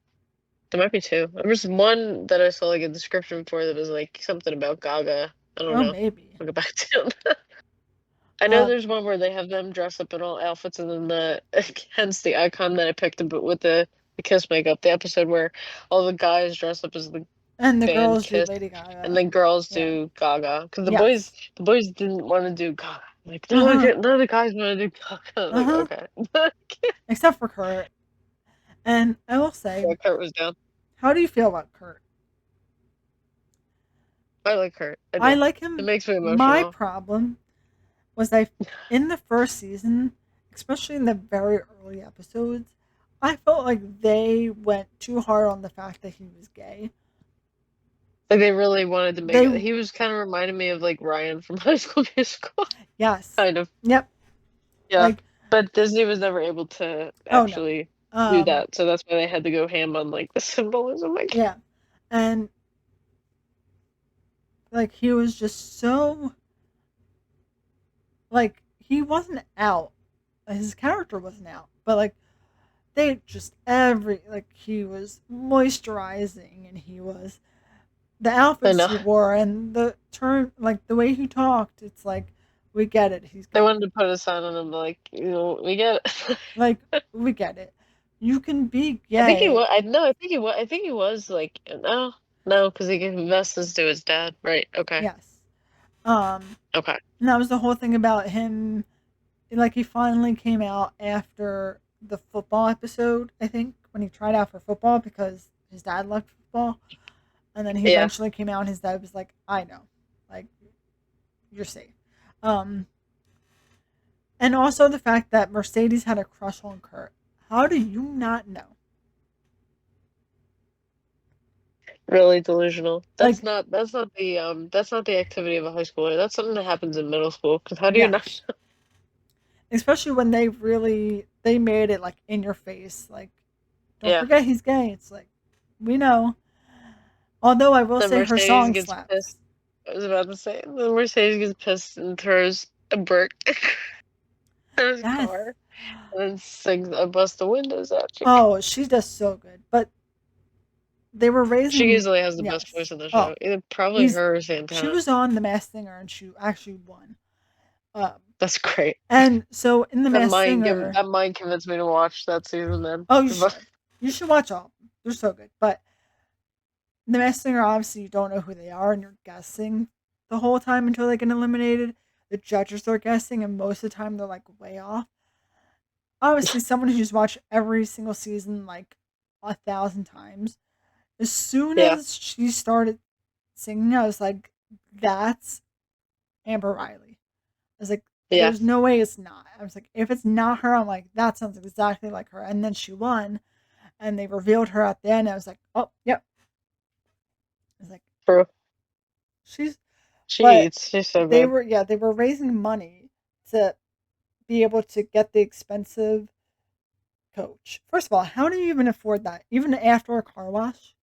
S1: There might be two. There was one that I saw like a description for that was like something about Gaga. I don't
S2: Oh,
S1: know.
S2: maybe.
S1: I'll go back to it. I know
S2: Uh,
S1: there's one where they have them dress up in all outfits, and then the hence the icon that I picked, but with the Kiss makeup. The episode where all the guys dress up as the
S2: and the
S1: band
S2: girls do
S1: Kiss,
S2: Lady
S1: and
S2: Gaga.
S1: then girls
S2: Yeah.
S1: do Gaga. Because
S2: Yes.
S1: the boys didn't want to do Gaga. Like
S2: Uh huh.
S1: none of the guys want to do Gaga.
S2: Uh
S1: Like
S2: huh.
S1: okay,
S2: Except for Kurt. And I will say,
S1: yeah, Kurt was down.
S2: how do you feel about Kurt?
S1: I like Kurt. I
S2: I
S1: do.
S2: like
S1: It
S2: him.
S1: makes me
S2: My
S1: emotional.
S2: problem was in the first season, especially in the very early episodes, I felt like they went too hard on the fact that he was gay.
S1: Like they really wanted to make
S2: They,
S1: it. He was kind of reminding me of like Ryan from High School Musical,
S2: yes,
S1: kind of.
S2: yep,
S1: Yeah,
S2: like,
S1: but Disney was never able to
S2: oh no,
S1: actually do
S2: um,
S1: that, so that's why they had to go ham on like the symbolism. Like,
S2: yeah, and like he was just so like he wasn't out, his character wasn't out, but like they just every like he was moisturizing and he was the
S1: I
S2: outfits
S1: know
S2: he wore and the turn like the way he talked, it's like we get it, he's
S1: they
S2: gay.
S1: wanted to put a sign on him, like we get it.
S2: Like we get it, you can be
S1: I think he
S2: gay.
S1: was. I no, I think he was. I think he was like no, no, because he gave messages to his dad. Right? Okay.
S2: Yes. um
S1: Okay.
S2: and that was the whole thing about him, like he finally came out after the football episode, I think, when he tried out for football because his dad loved football, and then he
S1: Yeah.
S2: eventually came out and his dad was like, I know, like, you're safe. um And also the fact that Mercedes had a crush on Kurt. How do you not know?
S1: Really delusional.
S2: Like,
S1: That's not the activity of a high schooler. That's something that happens in middle school. Because how do you not
S2: yes. Especially when they made it like in your face. Like, don't
S1: Yeah.
S2: forget he's gay. It's like, we know. Although I will
S1: The
S2: say her
S1: Mercedes
S2: song
S1: gets pissed.
S2: slaps.
S1: I was about to say the Mercedes gets pissed and throws a brick at his
S2: Yes.
S1: car and then sings "I bust the windows out you."
S2: Oh, she does so good. But they were
S1: She
S2: raising,
S1: easily has the best
S2: yes.
S1: voice in the
S2: Oh,
S1: show. Either probably
S2: easily.
S1: her or
S2: She
S1: Santana.
S2: was on The Masked Singer and she actually won. Um,
S1: That's great.
S2: and so in The Masked Singer,
S1: That mind convinced me to watch that season then.
S2: oh, you should. You should watch all of them. They're so good. But The Masked Singer, obviously, you don't know who they are and you're guessing the whole time until they get eliminated. The judges are guessing, and most of the time they're like way off. Obviously, someone who's watched every single season like 1,000 times. As soon
S1: Yeah,
S2: as she started singing, I was like, that's Amber Riley. I was like,
S1: yeah.
S2: there's no way it's not. I was like, if it's not her, I'm like, that sounds exactly like her. And then she won, and they revealed her at the end. I was like, oh, yep. I was like,
S1: True.
S2: she's,
S1: She
S2: but
S1: eats. She's so good.
S2: they were raising money to be able to get the expensive coach. First of all, how do you even afford that? Even after a car wash?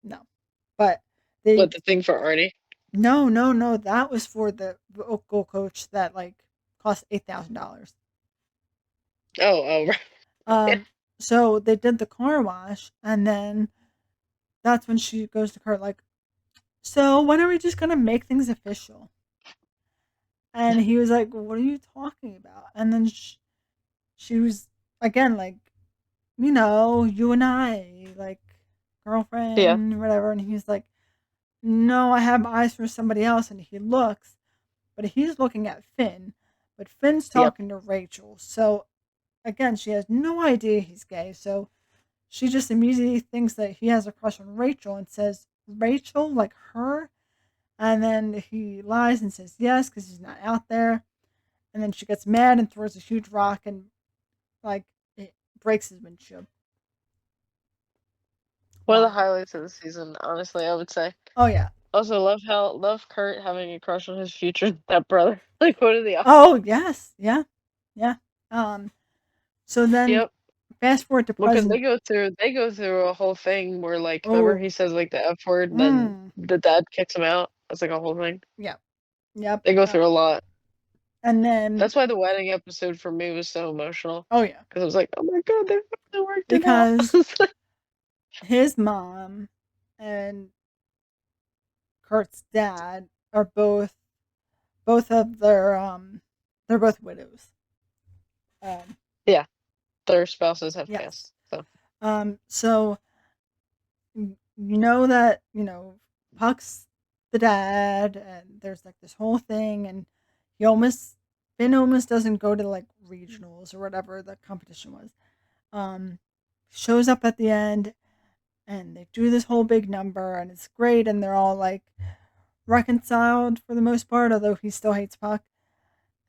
S2: No. But they
S1: What the thing for Arnie?
S2: no, no, no. That was for the vocal coach that like cost $8,000.
S1: Oh, oh, right. Yeah.
S2: Um, so they did the car wash, and then that's when she goes to Kurt like, so when are we just gonna make things official? And he was like, what are you talking about? And then she was again like, you and I, like
S1: Yeah.
S2: girlfriend, whatever. And he's like, no, I have eyes for somebody else. And he looks, but he's looking at Finn, but Finn's
S1: Yep.
S2: talking to Rachel. So again, she has no idea he's gay. So she just immediately thinks that he has a crush on Rachel and says, Rachel, like her? And then he lies and says yes because he's not out there. And then she gets mad and throws a huge rock and, like, it breaks his windshield.
S1: One of the
S2: Wild.
S1: highlights of the season, honestly, I would say.
S2: Oh, yeah.
S1: Also, love Kurt having a crush on his future stepbrother. Like, what are the odds?
S2: Oh, yes. Yeah. Yeah. Um, so then
S1: Yep.
S2: fast forward to
S1: Well, because
S2: present.
S1: they go through a whole thing where, like, remember he
S2: Oh,
S1: says like the F word, and then
S2: mm,
S1: the dad kicks him out. That's like a whole thing.
S2: yep. Yep.
S1: They go through a lot.
S2: And then,
S1: That's why the wedding episode for me was so emotional.
S2: oh, yeah.
S1: Because I was like, oh my god, they finally worked it out.
S2: Because his mom and Kurt's dad are both of their they're both widows. Um,
S1: Yeah, their spouses have
S2: yes.
S1: passed. So
S2: So you know that Puck's the dad, and there's like this whole thing, and he almost Finn almost doesn't go to like regionals or whatever the competition was. Um, Shows up at the end, and they do this whole big number, and it's great, and they're all like reconciled for the most part, although he still hates Puck.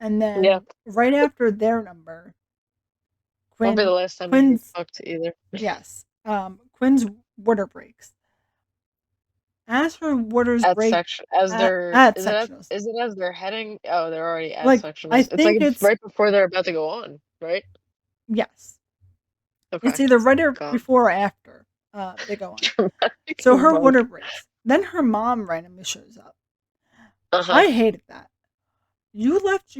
S2: And
S1: yeah,
S2: then right after their number,
S1: won't be the
S2: Quinn
S1: last time he
S2: Quinn's
S1: fucked either.
S2: yes, Quinn's water breaks. As her waters
S1: At
S2: break
S1: section as they're
S2: at sectionals,
S1: is it as they're heading? Oh, they're already at
S2: like I
S1: sectionals. It's like
S2: think it's
S1: right before they're about to go on, right?
S2: yes, it's
S1: Okay.
S2: either right or
S1: God.
S2: before or after they go on.
S1: Dramatic
S2: So
S1: as
S2: her
S1: fuck.
S2: water breaks. Then her mom randomly shows up.
S1: Uh-huh.
S2: I hated that. You left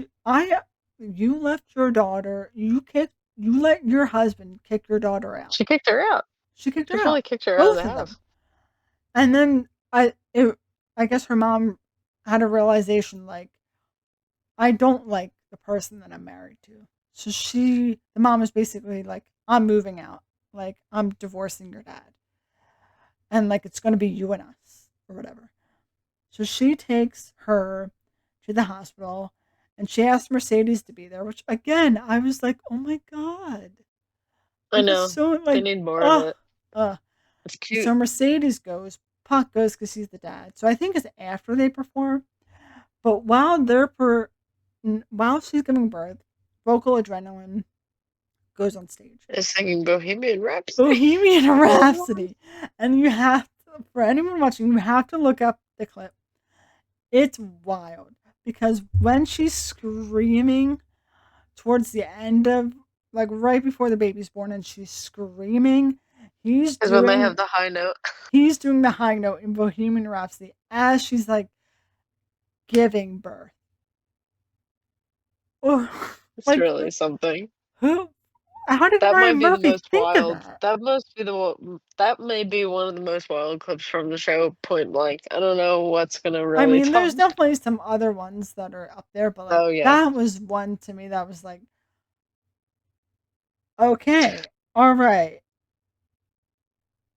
S2: your daughter. You let your husband kick your daughter out.
S1: She kicked her out.
S2: She kicked
S1: She
S2: her
S1: fully
S2: out.
S1: kicked her out of
S2: Both
S1: the
S2: of them.
S1: house.
S2: And then I guess her mom had a realization like I don't like the person that I'm married to. So the mom was basically like, I'm moving out. Like, I'm divorcing your dad. And like, it's going to be you and us or whatever. So she takes her to the hospital and she asked Mercedes to be there, which again, I was like, oh my God.
S1: I
S2: It was
S1: know.
S2: so
S1: They
S2: like,
S1: need more of
S2: uh,
S1: it.
S2: uh.
S1: It's cute.
S2: So Mercedes goes, Puck goes because he's the dad. So I think it's after they perform. But while she's giving birth, Vocal Adrenaline goes on stage.
S1: Is singing Bohemian Rhapsody.
S2: Bohemian
S1: Oh, wow.
S2: Rhapsody. And you have to, for anyone watching, you have to look up the clip. It's wild because when she's screaming towards the end of, like, right before the baby's born and she's screaming, he's
S1: Is when they
S2: doing
S1: have the high note.
S2: he's doing the high note in Bohemian Rhapsody as she's like giving birth. Oh,
S1: It's
S2: like
S1: really something.
S2: who? How did
S1: That
S2: Ryan
S1: might be the
S2: Murphy
S1: most
S2: think of
S1: wild.
S2: that?
S1: That must be that may be one of the most wild clips from the show, point blank. I don't know what's gonna
S2: I
S1: really
S2: mean,
S1: top.
S2: there's definitely some other ones that are up there, but like
S1: Oh yeah.
S2: that was one to me that was like, okay, all right,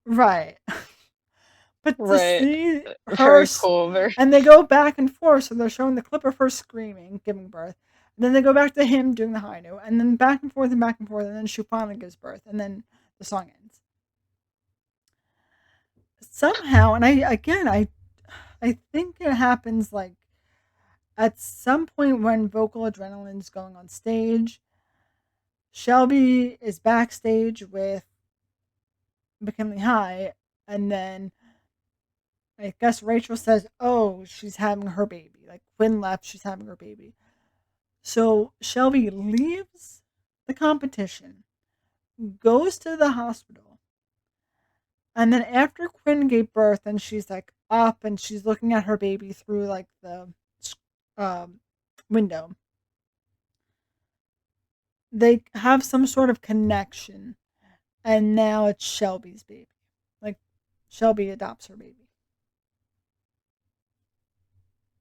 S2: right. But to
S1: Right.
S2: see her,
S1: Very cool, very
S2: and they go back and forth, so they're showing the clip of her screaming, giving birth. And then they go back to him doing the high note, and then back and forth, and then she finally gives birth, and then the song ends. Somehow, and I think it happens like at some point when Vocal Adrenaline's going on stage. Shelby is backstage with McKinley High, and then I guess Rachel says, "Oh, she's having her baby." Like Quinn left, she's having her baby. So Shelby leaves the competition, goes to the hospital, and then after Quinn gave birth, and she's like up and she's looking at her baby through like the um, window. They have some sort of connection, and now it's Shelby's baby. Like Shelby adopts her baby.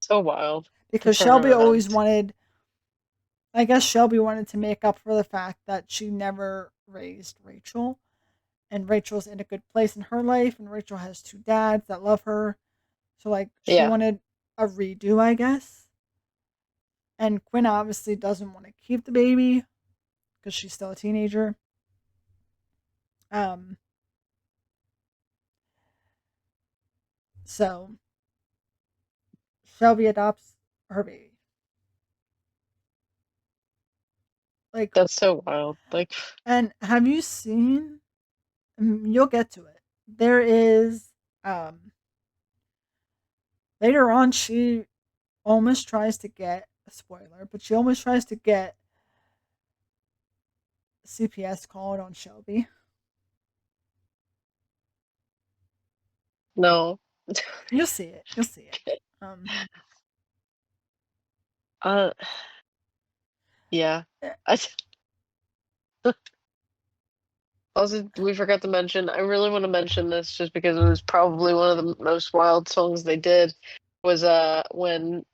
S1: so wild. The
S2: Because
S1: turn of
S2: Shelby always
S1: events.
S2: wanted, I guess Shelby wanted to make up for the fact that she never raised Rachel. And Rachel's in a good place in her life, and Rachel has two dads that love her. So, like, she
S1: Yeah.
S2: wanted a redo, I guess. And Quinn obviously doesn't want to keep the baby because she's still a teenager. Um, so Shelby adopts her baby. Like,
S1: That's so wild. Like
S2: and have you seen? You'll get to it. There is later on she almost tries to get a spoiler, but she almost tries to get CPS called on Shelby.
S1: no.
S2: You'll see it. You'll see it. Um,
S1: Uh yeah.
S2: eh,
S1: I also we forgot to mention, I really want to mention this just because it was probably one of the most wild songs they did was when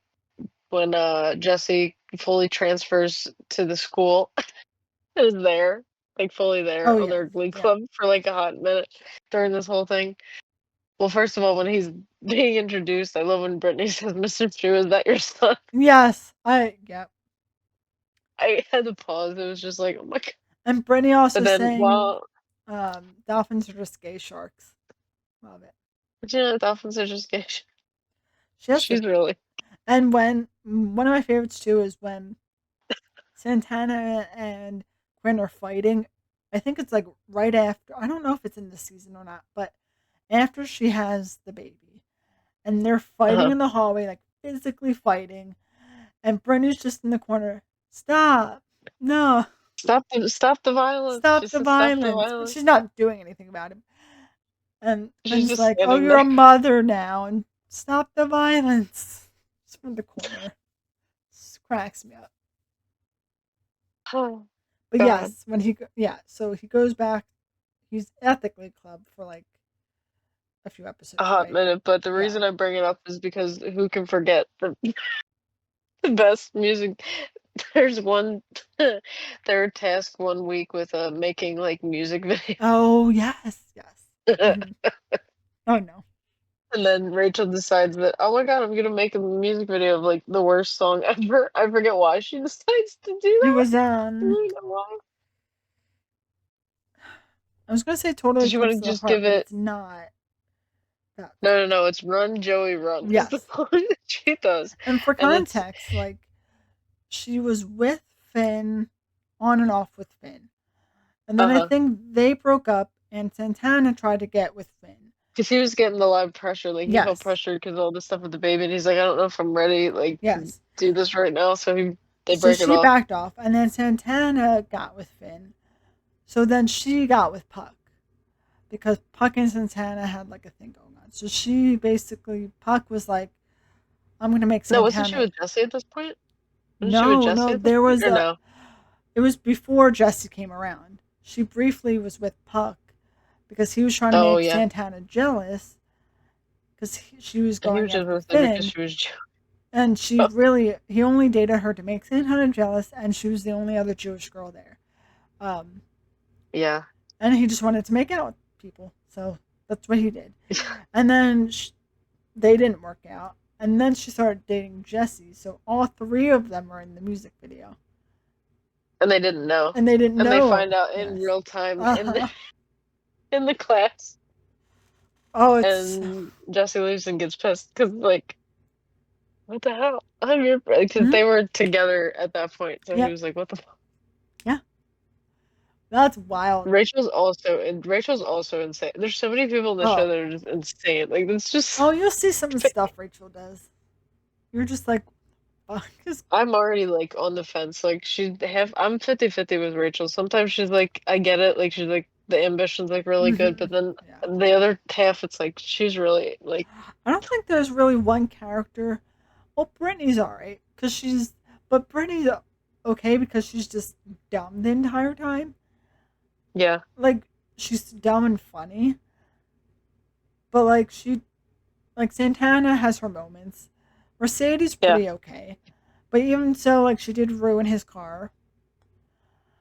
S1: Jesse fully transfers to the school is there, like fully there
S2: oh
S1: on
S2: yes,
S1: their Glee
S2: yeah,
S1: club for like a hot minute during this whole thing. Well, first of all, when he's being introduced, I love when Brittany says, "Mr. Chu, is that your son?"
S2: yes, yeah.
S1: I had to pause. It was just like, oh my god.
S2: And Brittany
S1: But
S2: also
S1: then,
S2: sang,
S1: well,
S2: "Dolphins are just gay sharks." Love it.
S1: but you know, dolphins are just gay.
S2: She has to.
S1: She's really
S2: And when one of my favorites too is when Santana and Quinn are fighting. I think it's like right after. I don't know if it's in the season or not, but after she has the baby, and they're fighting
S1: uh
S2: in the hallway, like physically fighting, and Brittany's just in the corner. Stop! No,
S1: stop the violence. She
S2: stop the
S1: said, "Stop the
S2: violence! But
S1: violence."
S2: she's not doing anything about it. And
S1: She's
S2: Quinn's
S1: just
S2: like, "Oh,
S1: standing
S2: you're
S1: there.
S2: a mother now, and stop the violence." Just from the corner, just cracks me up.
S1: Oh
S2: But
S1: god,
S2: yes, when yeah, so he goes back. He's at the Glee Club for like a few
S1: a
S2: episodes,
S1: hot
S2: right?
S1: minute. But the
S2: Yeah.
S1: reason I bring it up is because who can forget the the best music? There's one. They're tasked one week with making like music videos.
S2: Oh yes, yes. Hmm. Oh no,
S1: And then Rachel decides that, oh my god, I'm gonna make a music video of like the worst song ever. I forget why she decides to do
S2: it
S1: that.
S2: was
S1: I really know why.
S2: I was gonna say Total
S1: Did you want
S2: Eclipse
S1: to
S2: of the
S1: just
S2: Heart,
S1: give
S2: but
S1: it?
S2: it's not that
S1: No, no,
S2: song.
S1: no. It's "Run, Joey, Run" is the
S2: Yes.
S1: song that she does,
S2: And for
S1: and it's
S2: context, like she was with Finn. on and off with Finn. And then I
S1: Uh-huh.
S2: think they broke up, and Santana tried to get with Finn.
S1: Because he was getting a lot of pressure. Like, he felt
S2: Yes,
S1: pressured because all this stuff with the baby. And he's like, I don't know if I'm ready, like, to
S2: yes.
S1: do this right now. So they
S2: So
S1: break it
S2: she
S1: off.
S2: backed off, and then Santana got with Finn. So then she got with Puck because Puck and Santana had like a thing going on. So she basically, Puck was like, I'm going to make
S1: No, wasn't she
S2: Santana.
S1: with Jesse at this point? Wasn't she with
S2: No,
S1: Jesse
S2: no,
S1: at this
S2: there
S1: point?
S2: was
S1: Or
S2: a,
S1: no?
S2: it was before Jesse came around. She briefly was with Puck because he was trying to
S1: Oh,
S2: make
S1: yeah.
S2: Santana jealous because she was
S1: And he
S2: going
S1: was just
S2: after
S1: with her because
S2: Finn.
S1: she was.
S2: And she really, he only dated her to make Santana jealous, and she was the only other Jewish girl there. Um,
S1: Yeah.
S2: and he just wanted to make out with people. So that's what he did. And then they didn't work out. And then she started dating Jesse. So all three of them are in the music video.
S1: And they didn't know.
S2: And they didn't
S1: And they
S2: know.
S1: find out in
S2: Yes.
S1: real time
S2: Uh
S1: in the
S2: huh.
S1: in the class.
S2: Oh, it's.
S1: And Jesse leaves and gets pissed because, like, what the hell? I'm your friend. Because
S2: Hmm?
S1: they were together at that point. So he
S2: Yep.
S1: was like, what the fuck?
S2: Yeah. That's wild.
S1: Rachel's also insane. There's so many people in the show
S2: Oh,
S1: that
S2: yeah.
S1: are just insane. Like, it's just.
S2: Oh, you'll see some of the stuff Rachel does. You're just like, fuck.
S1: I'm already like on the fence. Like, I'm 50-50 with Rachel. Sometimes she's like, I get it. Like, she's like, the ambition's like really good.
S2: Mm-hmm.
S1: But then
S2: Yeah.
S1: the other half, it's like, she's really like,
S2: I don't think there's really one character. Well, Brittany's alright because but Brittany's okay because she's just dumb the entire time.
S1: yeah,
S2: Like she's dumb and funny, but like Santana has her moments. Mercedes
S1: yeah.
S2: pretty okay, but even so, like she did ruin his car.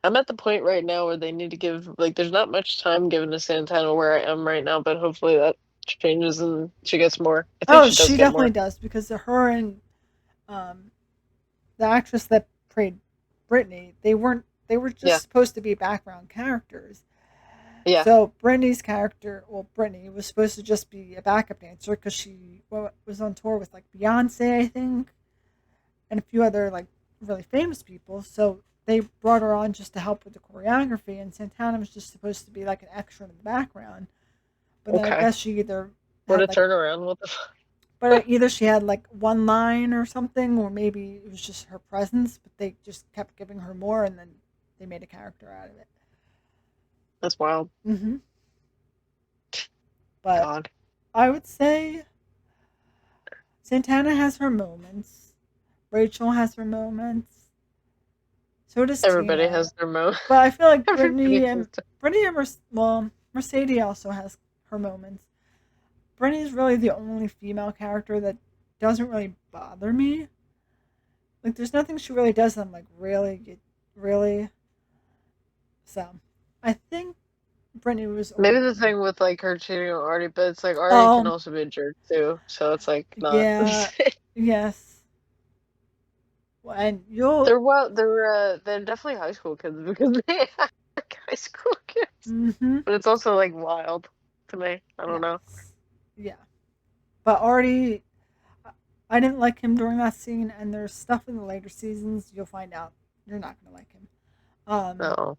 S1: I'm at the point right now where they need to give, like, there's not much time given to Santana where I am right now, but hopefully that changes and she gets more. I think
S2: Oh,
S1: she does
S2: she
S1: get
S2: definitely
S1: more.
S2: does because her and um, the actress that played Brittany, they were just
S1: Yeah,
S2: supposed to be background characters.
S1: yeah,
S2: So Brittany's character, well, Brittany was supposed to just be a backup dancer because she was on tour with like Beyonce, I think, and a few other like really famous people. So they brought her on just to help with the choreography, and Santana was just supposed to be like an extra in the background. But then I
S1: okay.
S2: guess she either
S1: What
S2: had
S1: a
S2: like,
S1: turnaround. What the fuck?
S2: but either she had like one line or something, or maybe it was just her presence. But they just kept giving her more, and then they made a character out of it.
S1: That's wild.
S2: Hmm. But
S1: God.
S2: I would say Santana has her moments. Rachel has her moments. So does
S1: Everybody
S2: Tina.
S1: has their moment.
S2: But I feel like
S1: Everybody has their.
S2: Mercedes also has her moments. Brittany's really the only female character that doesn't really bother me. Like, there's nothing she really does that I'm like, really. So, I think Brittany was
S1: Maybe the
S2: overrated.
S1: thing with like her cheating on Artie, but it's like Artie can
S2: Um,
S1: also be a jerk too, so it's like not.
S2: yeah, yes. Well, and you'll.
S1: They're wild. They're definitely high school kids because they act like high school kids,
S2: Mm-hmm.
S1: but it's also like wild to me. I don't know.
S2: Yes. Yeah. But Artie, I didn't like him during that scene, and there's stuff in the later seasons you'll find out you're not gonna like him. Um,
S1: No.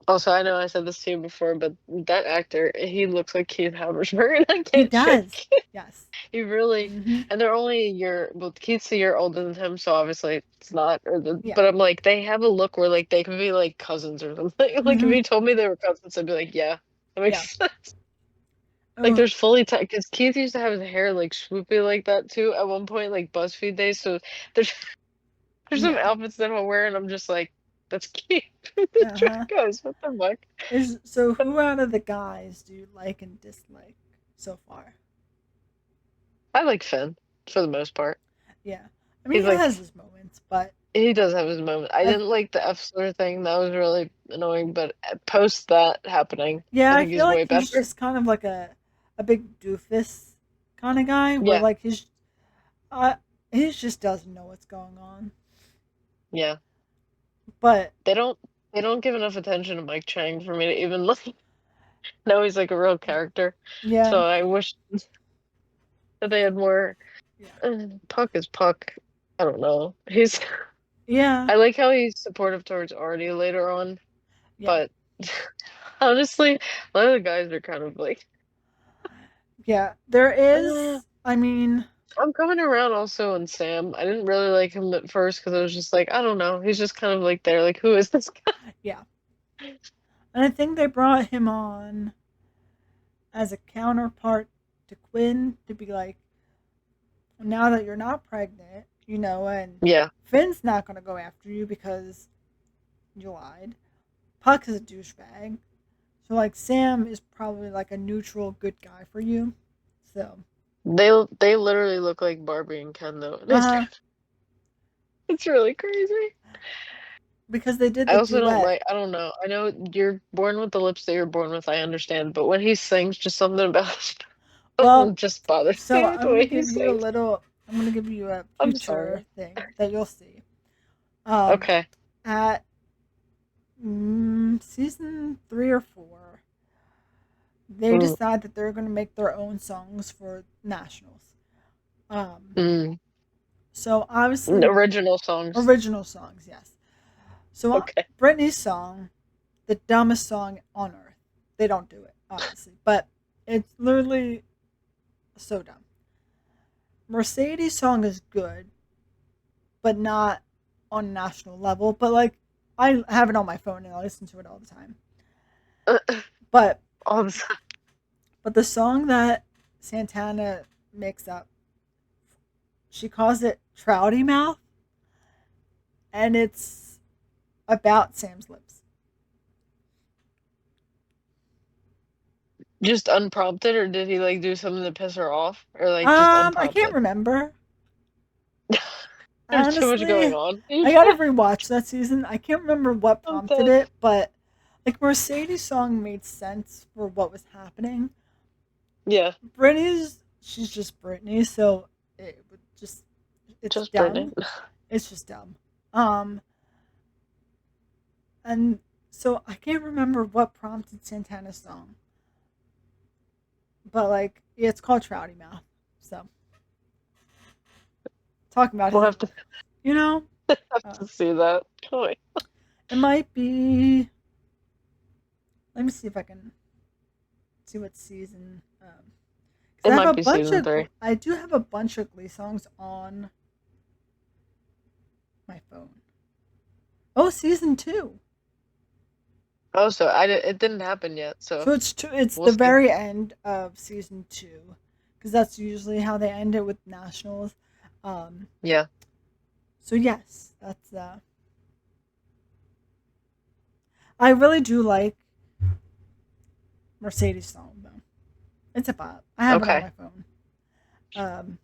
S1: Also, I know I said this to you before, but that actor, he looks like Keith Habersberg, and I
S2: he
S1: can't
S2: does.
S1: shake it.
S2: Yes.
S1: He really,
S2: Mm-hmm.
S1: and they're only a year, well, Keith's a year older than him, so obviously it's not,
S2: Yeah.
S1: but I'm like, they have a look where like they could be like cousins or something. Like if
S2: Mm-hmm.
S1: you told me they were cousins, I'd be like, yeah, that
S2: Yeah.
S1: makes sense. Like
S2: Oh,
S1: there's fully tight, because Keith used to have his hair like swoopy like that too at one point, like BuzzFeed days. So there's there's some
S2: yeah.
S1: outfits that I'll wear, and I'm just like, that's Keith. The
S2: Uh
S1: trick
S2: huh.
S1: goes, what the fuck?
S2: Is so. Who out of the guys do you like and dislike so far?
S1: I like Finn for the most part.
S2: Yeah. I mean,
S1: He's
S2: he has
S1: like
S2: his moments, but
S1: he does have his moment. I
S2: I
S1: didn't like the F slur thing. That was really annoying, but post that happening,
S2: yeah,
S1: I
S2: I
S1: think
S2: feel
S1: he's
S2: like
S1: way
S2: he's
S1: better.
S2: just kind of like a big doofus kind of guy, where
S1: Yeah,
S2: like uh, he just doesn't know what's going on.
S1: yeah.
S2: But
S1: They don't they don't give enough attention to Mike Chang for me to even like know he's like a real character.
S2: yeah,
S1: So I wish that they had more.
S2: yeah,
S1: Puck is Puck. I don't know. He's
S2: Yeah,
S1: I like how he's supportive towards Artie later on,
S2: yeah,
S1: but honestly, a lot of the guys are kind of like,
S2: yeah. There
S1: eh.
S2: is. I mean,
S1: I'm coming around also on Sam. I didn't really like him at first because I was just like, I don't know. He's just kind of like there, like, who is this guy?
S2: yeah. And I think they brought him on as a counterpart to Quinn to be like, now that you're not pregnant, and
S1: Yeah,
S2: Finn's not going to go after you because you lied. Puck is a douchebag. So, like, Sam is probably like a neutral good guy for you. So,
S1: they literally look like Barbie and Ken though.
S2: uh huh.
S1: It's really crazy.
S2: Because they did
S1: I
S2: the
S1: also don't
S2: duet.
S1: like. I don't know. I know you're born with the lips that you're born with. I understand, but when he sings, just something about
S2: Well,
S1: it just bothers
S2: so
S1: me
S2: I'm
S1: the
S2: going to
S1: way he
S2: give you a
S1: sings.
S2: little, I'm going to give you a
S1: I'm
S2: future
S1: sorry.
S2: thing that you'll see. Um,
S1: Okay.
S2: at season 3 or 4, they
S1: Mm,
S2: decide that they're going to make their own songs for nationals. Um,
S1: mm.
S2: so obviously,
S1: Original songs.
S2: original songs, yes. So
S1: Okay.
S2: Britney's song, the dumbest song on earth. They don't do it, obviously, but it's literally so dumb. Mercedes' song is good, but not on a national level. But like, I have it on my phone and I listen to it all the time. But
S1: All the
S2: the song that Santana makes up, she calls it Trouty Mouth, and it's about Sam's lips.
S1: Just unprompted, or did he like do something to piss her off, or like just
S2: I can't
S1: unprompted?
S2: remember.
S1: There's too much going
S2: Honestly,
S1: on.
S2: I gotta rewatch that season. I can't remember what
S1: I'm
S2: prompted
S1: dead.
S2: it, but like Mercedes' song made sense for what was happening.
S1: Yeah,
S2: Britney's, she's just Britney, so it would just, it's
S1: just Brittany.
S2: dumb. It's just dumb. Um, and so I can't remember what prompted Santana's song, but like yeah, it's called Trouty Mouth. So talking about
S1: We'll
S2: his
S1: have to
S2: lips, you know,
S1: have
S2: uh,
S1: to see that. Oh, wait.
S2: it might be. Let me see if I can see what season. Because
S1: It
S2: I have
S1: might
S2: a
S1: be
S2: bunch
S1: season
S2: of,
S1: three.
S2: I do have a bunch of Glee songs on my phone. Oh, season 2.
S1: Oh, so it didn't happen yet, so
S2: So it's
S1: we'll
S2: the
S1: see.
S2: very end of season 2, because that's usually how they end it with nationals. Um,
S1: Yeah.
S2: so yes, that's I really do like Mercedes song though. It's a bop. I have it on
S1: Okay.
S2: my phone. Um,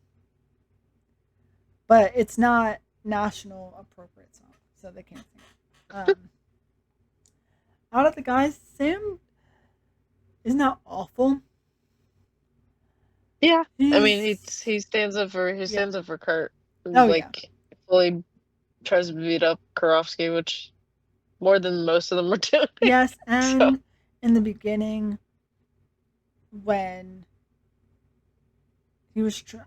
S2: but it's not national appropriate song, so they can't sing it. Out of the guys, Sam is not awful.
S1: Yeah. I mean,
S2: He's
S1: he
S2: yeah.
S1: stands up for Kurt, and
S2: Oh yeah.
S1: like fully tries to beat up Karofsky, which more than most of them are doing.
S2: Yes,
S1: So
S2: and in the beginning when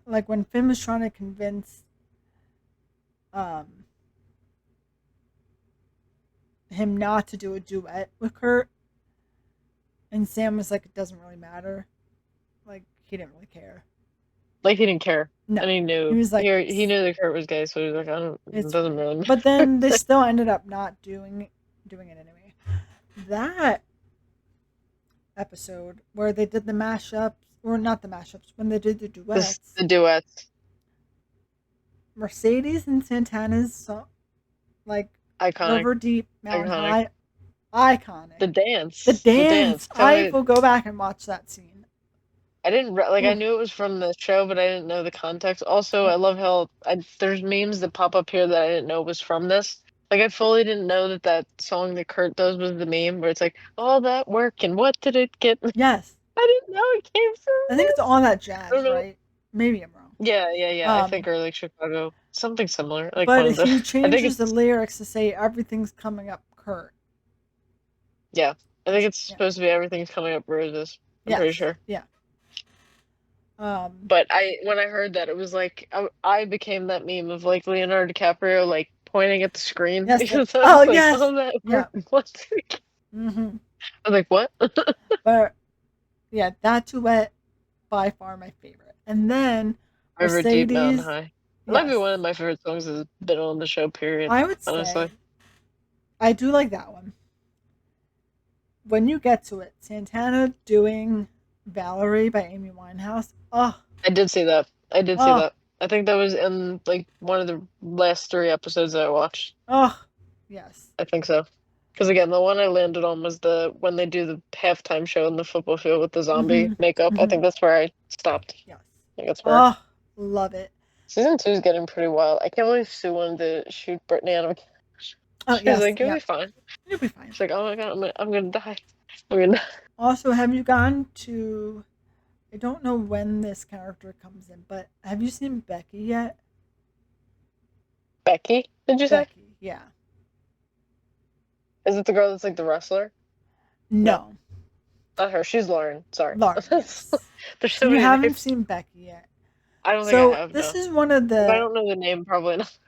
S2: like when Finn was trying to convince um him not to do a duet with Kurt, and Sam was like, it doesn't really matter. Like he didn't really care.
S1: like he didn't care,
S2: No,
S1: and he
S2: he
S1: knew
S2: was like,
S1: he knew that Kurt was gay, so he was like, I don't. It
S2: it's
S1: doesn't
S2: fine.
S1: really
S2: But
S1: matter.
S2: then they still ended up not doing it anyway. That episode where they did the mashups, or not the mashups, when they did the
S1: This
S2: duets,
S1: the duets,
S2: Mercedes and Santana's song, like
S1: iconic,
S2: River Deep, Mountain
S1: iconic.
S2: High, iconic. The
S1: The
S2: dance,
S1: dance.
S2: I will go back and watch that scene.
S1: I didn't like. I
S2: Ooh,
S1: knew it was from the show, but I didn't know the context. Also, I
S2: yep.
S1: love how there's memes that pop up here that I didn't know was from this. Like, I fully didn't know that that song that Kurt does was the meme, where it's like all that work and what did it get?
S2: Yes,
S1: I didn't know it came from
S2: I think it's
S1: this.
S2: all that
S1: I don't
S2: jazz,
S1: know.
S2: right? Maybe I'm wrong.
S1: Yeah, yeah, yeah. I think
S2: Um,
S1: or like Chicago, something similar. Like one
S2: but
S1: of the.
S2: he
S1: I think
S2: changes the
S1: it's
S2: lyrics to say everything's coming up Kurt.
S1: yeah. I think it's
S2: Yeah.
S1: supposed to be everything's coming up roses. I'm pretty
S2: Yes.
S1: sure.
S2: Yeah. Um.
S1: But when I heard that, it was like I became that meme of like Leonardo DiCaprio like pointing at the screen
S2: Yes.
S1: because I
S2: Oh
S1: was like,
S2: yes.
S1: oh, that
S2: Yeah.
S1: what?
S2: Hmm.
S1: I was like, what?
S2: But yeah, that duet by far my favorite. And then
S1: River Deep, Mountain
S2: Mercedes.
S1: High. It might be
S2: Yes,
S1: one of my favorite songs that's been on the show. Period.
S2: I would
S1: Honestly,
S2: say I do like that one. When you get to it, Santana doing Valerie by Amy Winehouse. Oh,
S1: I did see that. I did see
S2: oh,
S1: that. I think that was in like one of the last three episodes that I watched.
S2: oh, yes.
S1: I think so. Because again, the one I landed on was the when they do the halftime show in the football field with the zombie
S2: Mm-hmm.
S1: makeup. I
S2: Mm-hmm.
S1: think that's where I stopped.
S2: Yes.
S1: I think that's where
S2: Oh, love it.
S1: season two is getting pretty wild. I can't believe Sue wanted to shoot Brittany out of a cage.
S2: Oh,
S1: She was
S2: yes.
S1: like, "You'll
S2: Yeah.
S1: be fine."
S2: You'll be fine.
S1: She's like, "Oh my god, I'm gonna die. I'm gonna die."
S2: Also, have you gone to? I don't know when this character comes in, but have you seen Becky yet?
S1: Becky, did you say?
S2: Becky, yeah.
S1: Is it the girl that's like the wrestler? No,
S2: No,
S1: not her. She's Lauren. Sorry.
S2: Lauren, yes.
S1: There's
S2: So
S1: so
S2: you
S1: many
S2: haven't
S1: names.
S2: seen Becky yet.
S1: I don't think I
S2: So
S1: have,
S2: this
S1: no.
S2: is one of
S1: If I
S2: the.
S1: don't know the name, probably not.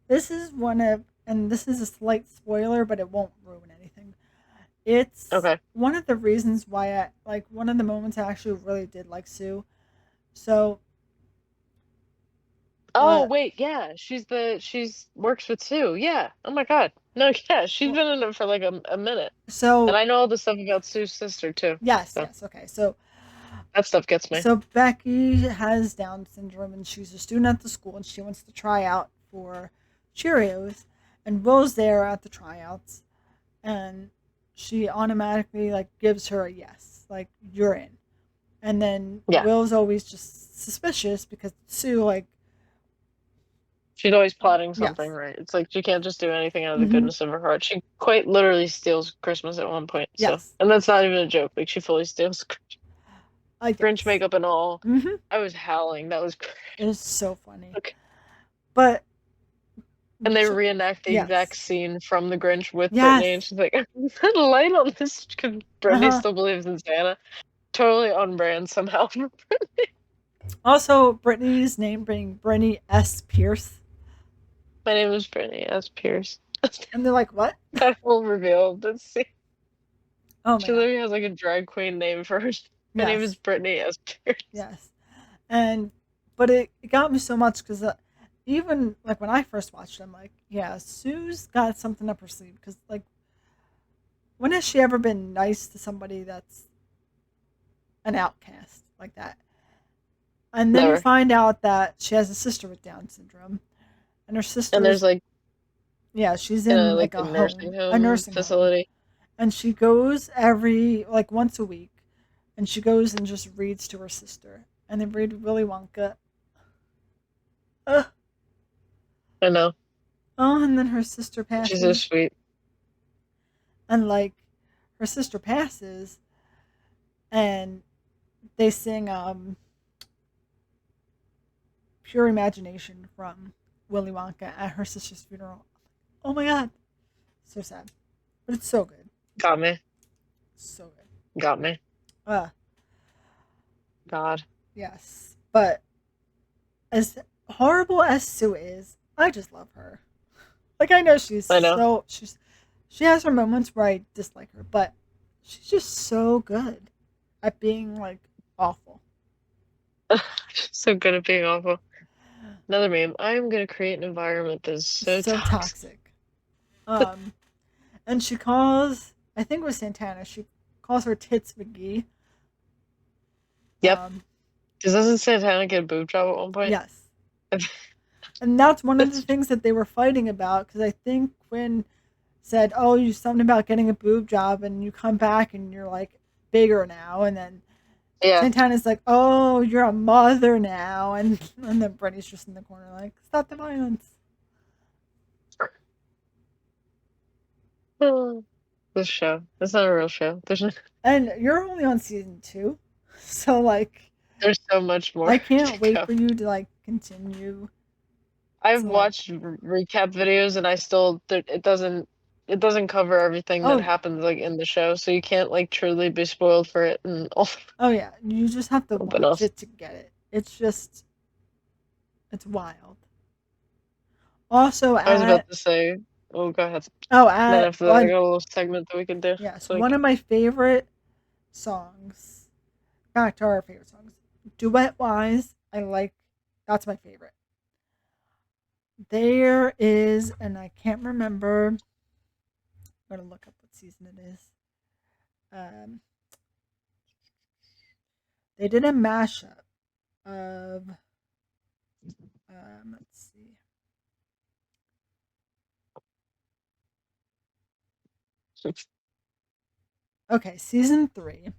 S2: This is one of, and this is a slight spoiler, but it won't ruin anything. It's
S1: Okay.
S2: one of the reasons why I like one of the moments I actually really did like Sue. So
S1: Oh
S2: the
S1: wait, yeah, she's works with Sue. Yeah. Oh my God. No, yeah, she's
S2: well,
S1: been in it for like a minute, and
S2: so
S1: I know all the stuff about Sue's sister too.
S2: yes,
S1: So
S2: yes, okay. So
S1: that stuff gets me.
S2: so Becky has Down syndrome and she's a student at the school and she wants to try out for Cheerios and Will's there at the tryouts and she automatically like gives her a yes, like you're in. And then
S1: Yeah,
S2: Will's always just suspicious because Sue like
S1: she's always plotting something,
S2: yes.
S1: right? It's like she can't just do anything out of the
S2: Mhm.
S1: goodness of her heart. She quite literally steals Christmas at one point. So,
S2: Yes.
S1: and that's not even a joke. Like she fully steals Grinch
S2: Yes.
S1: makeup and all.
S2: Mhm.
S1: I was howling. That was great.
S2: It is so funny.
S1: Okay.
S2: But
S1: And they reenact the exact
S2: yes.
S1: scene from the Grinch with Brittany, and
S2: Yes.
S1: she's like, "The light on this," because Brittany
S2: Uh-huh.
S1: still believes in Santa. Totally on brand somehow.
S2: Also, Brittany's name being Brittany S. Pierce.
S1: My name is Brittany S. Pierce.
S2: And they're like, what?
S1: That whole reveal of this scene.
S2: Oh my
S1: She
S2: god.
S1: literally has like a drag queen name for her. My name is
S2: Yes.
S1: Brittany S. Pierce.
S2: Yes. And, but it got me so much because even like when I first watched it, I'm like, yeah, Sue's got something up her sleeve. Because, like, when has she ever been nice to somebody that's an outcast like that? And then you
S1: Never.
S2: find out that she has a sister with Down syndrome. And her
S1: And there's
S2: sister's,
S1: like
S2: yeah, she's
S1: in a
S2: in
S1: like
S2: like
S1: a
S2: a
S1: nursing
S2: home, a
S1: home
S2: nursing home.
S1: facility.
S2: And she goes every, like once a week. And she goes and just reads to her sister. And they read Willy Wonka. Ugh.
S1: I know.
S2: Oh, and then her sister
S1: She's so
S2: passes.
S1: sweet.
S2: And like, her sister passes. And they sing Pure Imagination from Willy Wonka at her sister's funeral. Oh my god. So sad. But it's so good.
S1: Got me.
S2: So good.
S1: Got me.
S2: Uh,
S1: God.
S2: yes. But as horrible as Sue is, I just love her. Like I know
S1: I know.
S2: she has her moments where I dislike her, but she's just so good at being like awful.
S1: So good at being awful. Another meme. I'm gonna create an environment that's so
S2: So
S1: toxic.
S2: toxic. Um and she calls I think it was Santana, she calls her Tits McGee.
S1: Yep.
S2: Um
S1: Doesn't Santana get a boob job at one point?
S2: yes. And that's one of the
S1: That's
S2: things that they were fighting about because I think Quinn said, "Oh, you something about getting a boob job, and you come back and you're like bigger now," and then
S1: yeah.
S2: Santana's like, "Oh, you're a mother now," and then Brittany's just in the corner like, "Stop the violence."
S1: This show. It's not a real show.
S2: And you're only on season 2, so like,
S1: There's so much more
S2: I
S1: to
S2: can't wait
S1: go.
S2: for you to like continue
S1: I've
S2: to like,
S1: watched recap videos and I still it doesn't cover everything that
S2: oh,
S1: happens like in the show, so you can't like truly be spoiled for it and all
S2: oh yeah, you just have to
S1: but
S2: watch
S1: else.
S2: it to get it. It's just, it's wild. Also
S1: I was about
S2: at
S1: to say, oh, go ahead.
S2: oh
S1: Then
S2: at
S1: after that, I
S2: one
S1: got a little segment that we could do.
S2: yes,
S1: Like,
S2: one of my favorite songs. Back to our favorite songs. Duet wise, I like that's my favorite. There is, and I can't remember. I'm gonna look up what season it is. Um, they did a mashup of. Let's see. Okay, season 3.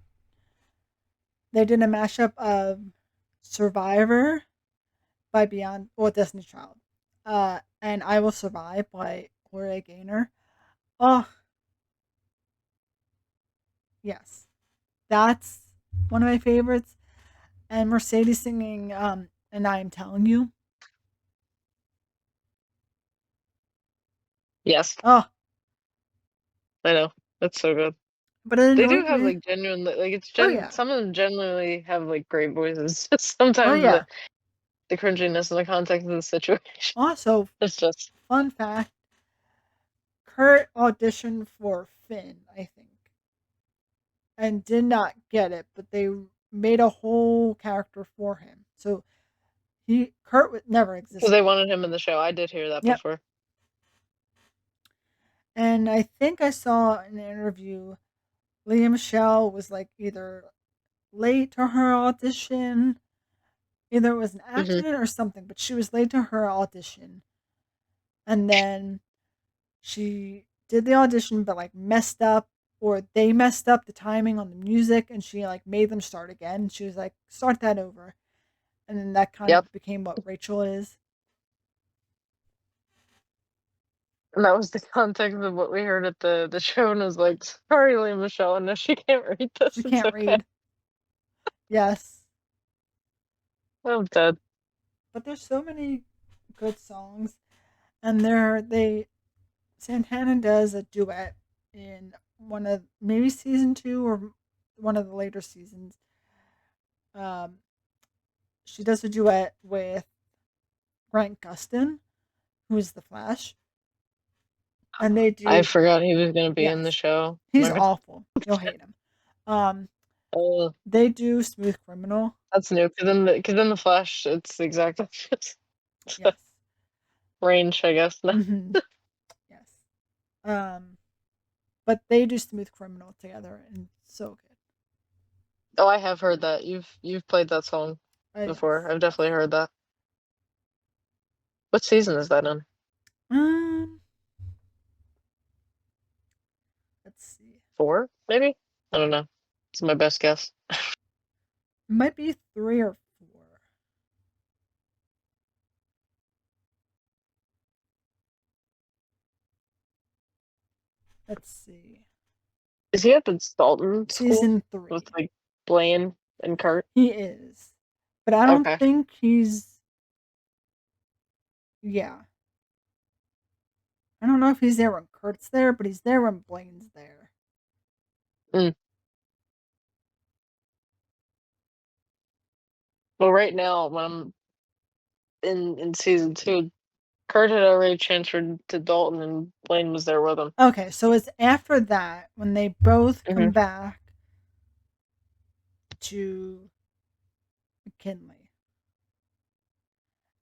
S2: They did a mashup of Survivor by Beyond or Destiny Child, and I Will Survive by Gloria Gaynor. Oh yes, that's one of my favorites. And Mercedes singing "And I Am Telling You."
S1: yes,
S2: Oh,
S1: I know. That's so good.
S2: but it
S1: They do
S2: annoyed
S1: have
S2: me.
S1: like genuine, like it's
S2: Oh yeah,
S1: some of them genuinely have like great voices.
S2: oh
S1: Sometimes
S2: yeah.
S1: the cringiness in the context of the situation.
S2: Also,
S1: It's just
S2: fun fact: Kurt auditioned for Finn, I think, and did not get it, but they made a whole character for him. So Kurt never
S1: because they
S2: existed.
S1: wanted him in the show. I did hear that
S2: Yep.
S1: before.
S2: And I think I saw in an interview Leah Michelle was like either late to her audition, either it was an
S1: Hmm.
S2: accident or something, but she was late to her audition. And then she did the audition but like messed up, or they messed up the timing on the music, and she like made them start again. She was like, start that over. And then that kind
S1: Yep.
S2: of became what Rachel is.
S1: And that was the context of what we heard at the show, and was like, sorry, Leah Michelle, I know she can't read
S2: She
S1: this. It's
S2: can't
S1: okay.
S2: read. Yes.
S1: I'm dead.
S2: But there's so many good songs. And they Santana does a duet in one of maybe season 2 or one of the later seasons. Um, she does a duet with Grant Gustin, who's the Flash, and they
S1: I
S2: do
S1: forgot he was gonna be in the
S2: yes,
S1: show.
S2: he's
S1: My bad.
S2: awful. You'll hate him. Um,
S1: Oh,
S2: they do Smooth Criminal.
S1: that's new. Because in the Flash, it's the exact opposite
S2: Yes.
S1: range, I guess.
S2: Mm-hmm. Yes. Um, but they do Smooth Criminal together, and so good.
S1: Oh, I have heard that. You've played that song before.
S2: Yes.
S1: I've
S2: Yes.
S1: definitely heard that. What season is that in?
S2: Um, let's see.
S1: 4, maybe? I don't know. It's my best guess.
S2: It might be 3 or 4. Let's see.
S1: Is he at the Dalton school
S2: Season
S1: with
S2: 3.
S1: like Blaine and Kurt?
S2: He is. But I don't
S1: Okay.
S2: think he's. Yeah. I don't know if he's there when Kurt's there, but he's there when Blaine's there.
S1: Mm. Well, right now, when I'm in season 2, Kurt had already transferred to Dalton, and Blaine was there with him.
S2: Okay, so it's after that when they both
S1: Hmm.
S2: come back to McKinley.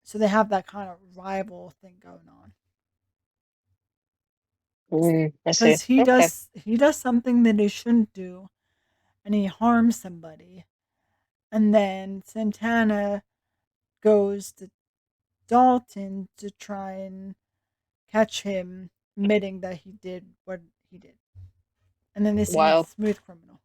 S2: So they have that kind of rival thing going on.
S1: Mm, I see.
S2: Because
S1: Okay.
S2: he does something that he shouldn't do, and he harms somebody, and then Santana goes to Dalton to try and catch him admitting that he did what he did. And then they sing
S1: Wild.
S2: Smooth Criminal.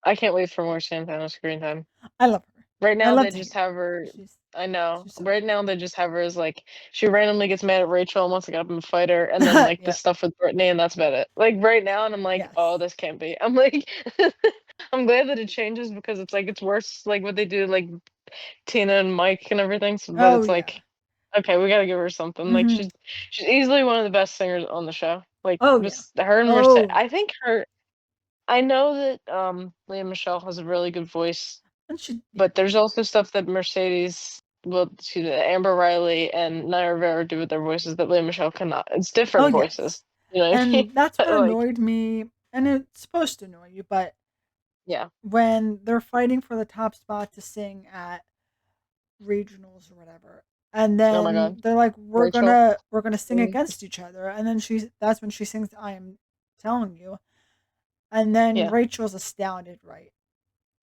S1: I can't wait for more Santana screen time.
S2: I love her.
S1: Right
S2: I
S1: now,
S2: love
S1: they
S2: to hate
S1: just
S2: her.
S1: have her.
S2: She's
S1: I know.
S2: she's so
S1: Right now, they just have her as like she randomly gets mad at Rachel and wants to get up and fight her, and then
S2: good.
S1: like the
S2: Yeah.
S1: stuff with Brittany, and that's about it. Like right now, and I'm like, oh,
S2: Yes.
S1: this can't be. I'm like, I'm glad that it changes because it's like it's worse like what they do like Tina and Mike and everything. So, but
S2: Oh
S1: it's
S2: yeah.
S1: like, okay, we gotta give her something. Like
S2: Mhm.
S1: she's easily one of the best singers on the show. Like
S2: Oh yeah.
S1: just her and Mercedes.
S2: Oh yeah.
S1: I think her. I know that Leah Michelle has a really good voice,
S2: And she yeah.
S1: but there's also stuff that Mercedes Amber Riley and Naya Rivera do with their voices that Leah Michelle cannot. It's
S2: Oh
S1: different
S2: yes,
S1: voices. You know what I mean?
S2: and that's what
S1: Like,
S2: annoyed me. And it's supposed to annoy you, but
S1: yeah.
S2: when they're fighting for the top spot to sing at regionals or whatever, and
S1: Oh my
S2: then
S1: God.
S2: they're like, we're
S1: Rachel.
S2: gonna we're gonna sing
S1: Mm,
S2: against each other, and then that's when she sings I Am Telling You, and then
S1: yeah.
S2: Rachel's astounded, right?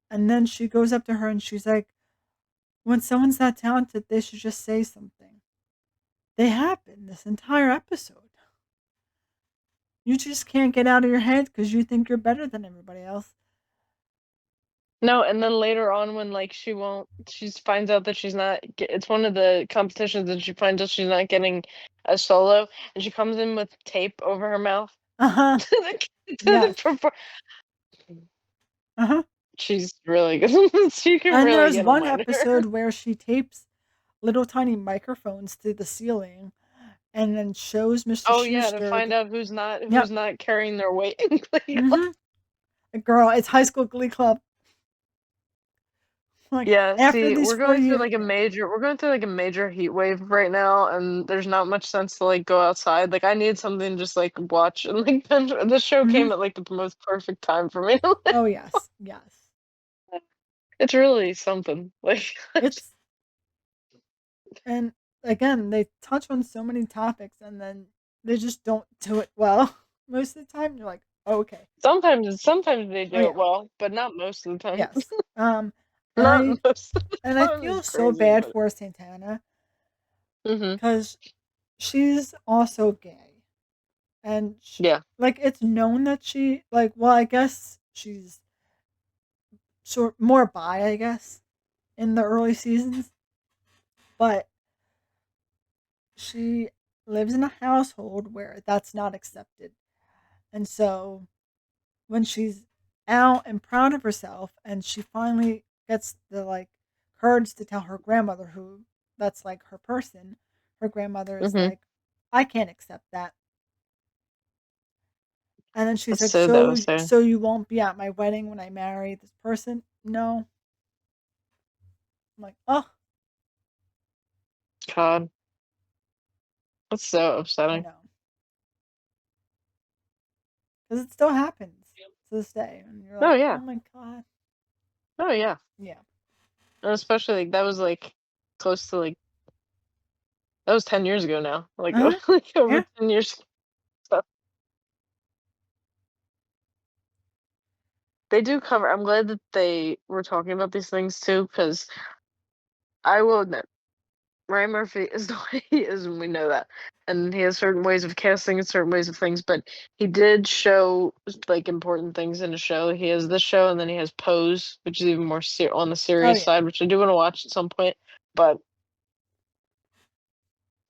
S2: And then she goes up to her and she's like, when someone's that talented, they should just say something. They have been this entire episode. You just can't get out of your head because you think you're better than everybody else.
S1: No, and then later on when like she finds out that she's not it's one of the competitions and she finds out she's not getting a solo and she comes in with tape over her mouth
S2: Uh huh.
S1: to the
S2: Yes.
S1: perform.
S2: Uh huh.
S1: She's really good. She can
S2: And
S1: really
S2: there's
S1: get a
S2: one
S1: minor.
S2: episode where she tapes little tiny microphones to the ceiling and then shows Mr.
S1: Oh yeah, to
S2: Schuster.
S1: find out who's not
S2: Yep.
S1: carrying their weight in Glee.
S2: Mm hmm. Girl, it's High School Glee Club. Like,
S1: Yeah,
S2: after
S1: see,
S2: these 4 years. Yeah.
S1: we're going through like a major heat wave right now, and there's not much sense to like go outside. Like I need something to just like watch and like binge. This show
S2: Mm hmm.
S1: came at like the most perfect time for me.
S2: Oh, yes. Yes.
S1: It's really something. Like
S2: It's, and again, they touch on so many topics and then they just don't do it well. Most of the time, you're like, oh, okay.
S1: sometimes they
S2: Oh,
S1: do it
S2: yeah.
S1: well, but not most of the time.
S2: Yes. And
S1: Not
S2: I
S1: most of the
S2: and I
S1: time is
S2: feel so
S1: crazy,
S2: bad
S1: but
S2: for Santana
S1: hmm
S2: because she's also gay, and
S1: yeah.
S2: like it's known that she like. Well, I guess she's sort more bi, I guess, in the early seasons, but she lives in a household where that's not accepted, and so when she's out and proud of herself, and she finally gets the like courage to tell her grandmother who that's like her person, her grandmother is
S1: hmm
S2: like, I can't accept that. And then she's
S1: That's
S2: like,
S1: so devastating.
S2: so you won't be at my wedding when I marry this person? No. I'm like, oh,
S1: God, that's so
S2: I
S1: upsetting.
S2: know. Because it still happens to this day. And you're
S1: Oh
S2: like, oh
S1: yeah.
S2: my God.
S1: Oh yeah.
S2: Yeah.
S1: And especially like that was like close to like that was 10 years ago now. Like,
S2: Uh huh.
S1: like over
S2: Yeah.
S1: 10 years. So they do cover. I'm glad that they were talking about these things too, because I will admit, Ryan Murphy is the way he is, and we know that. And he has certain ways of casting and certain ways of things, but he did show like important things in a show. He has this show, and then he has Pose, which is even more on the
S2: Oh,
S1: serious
S2: yeah.
S1: side, which I do want to watch at some point. But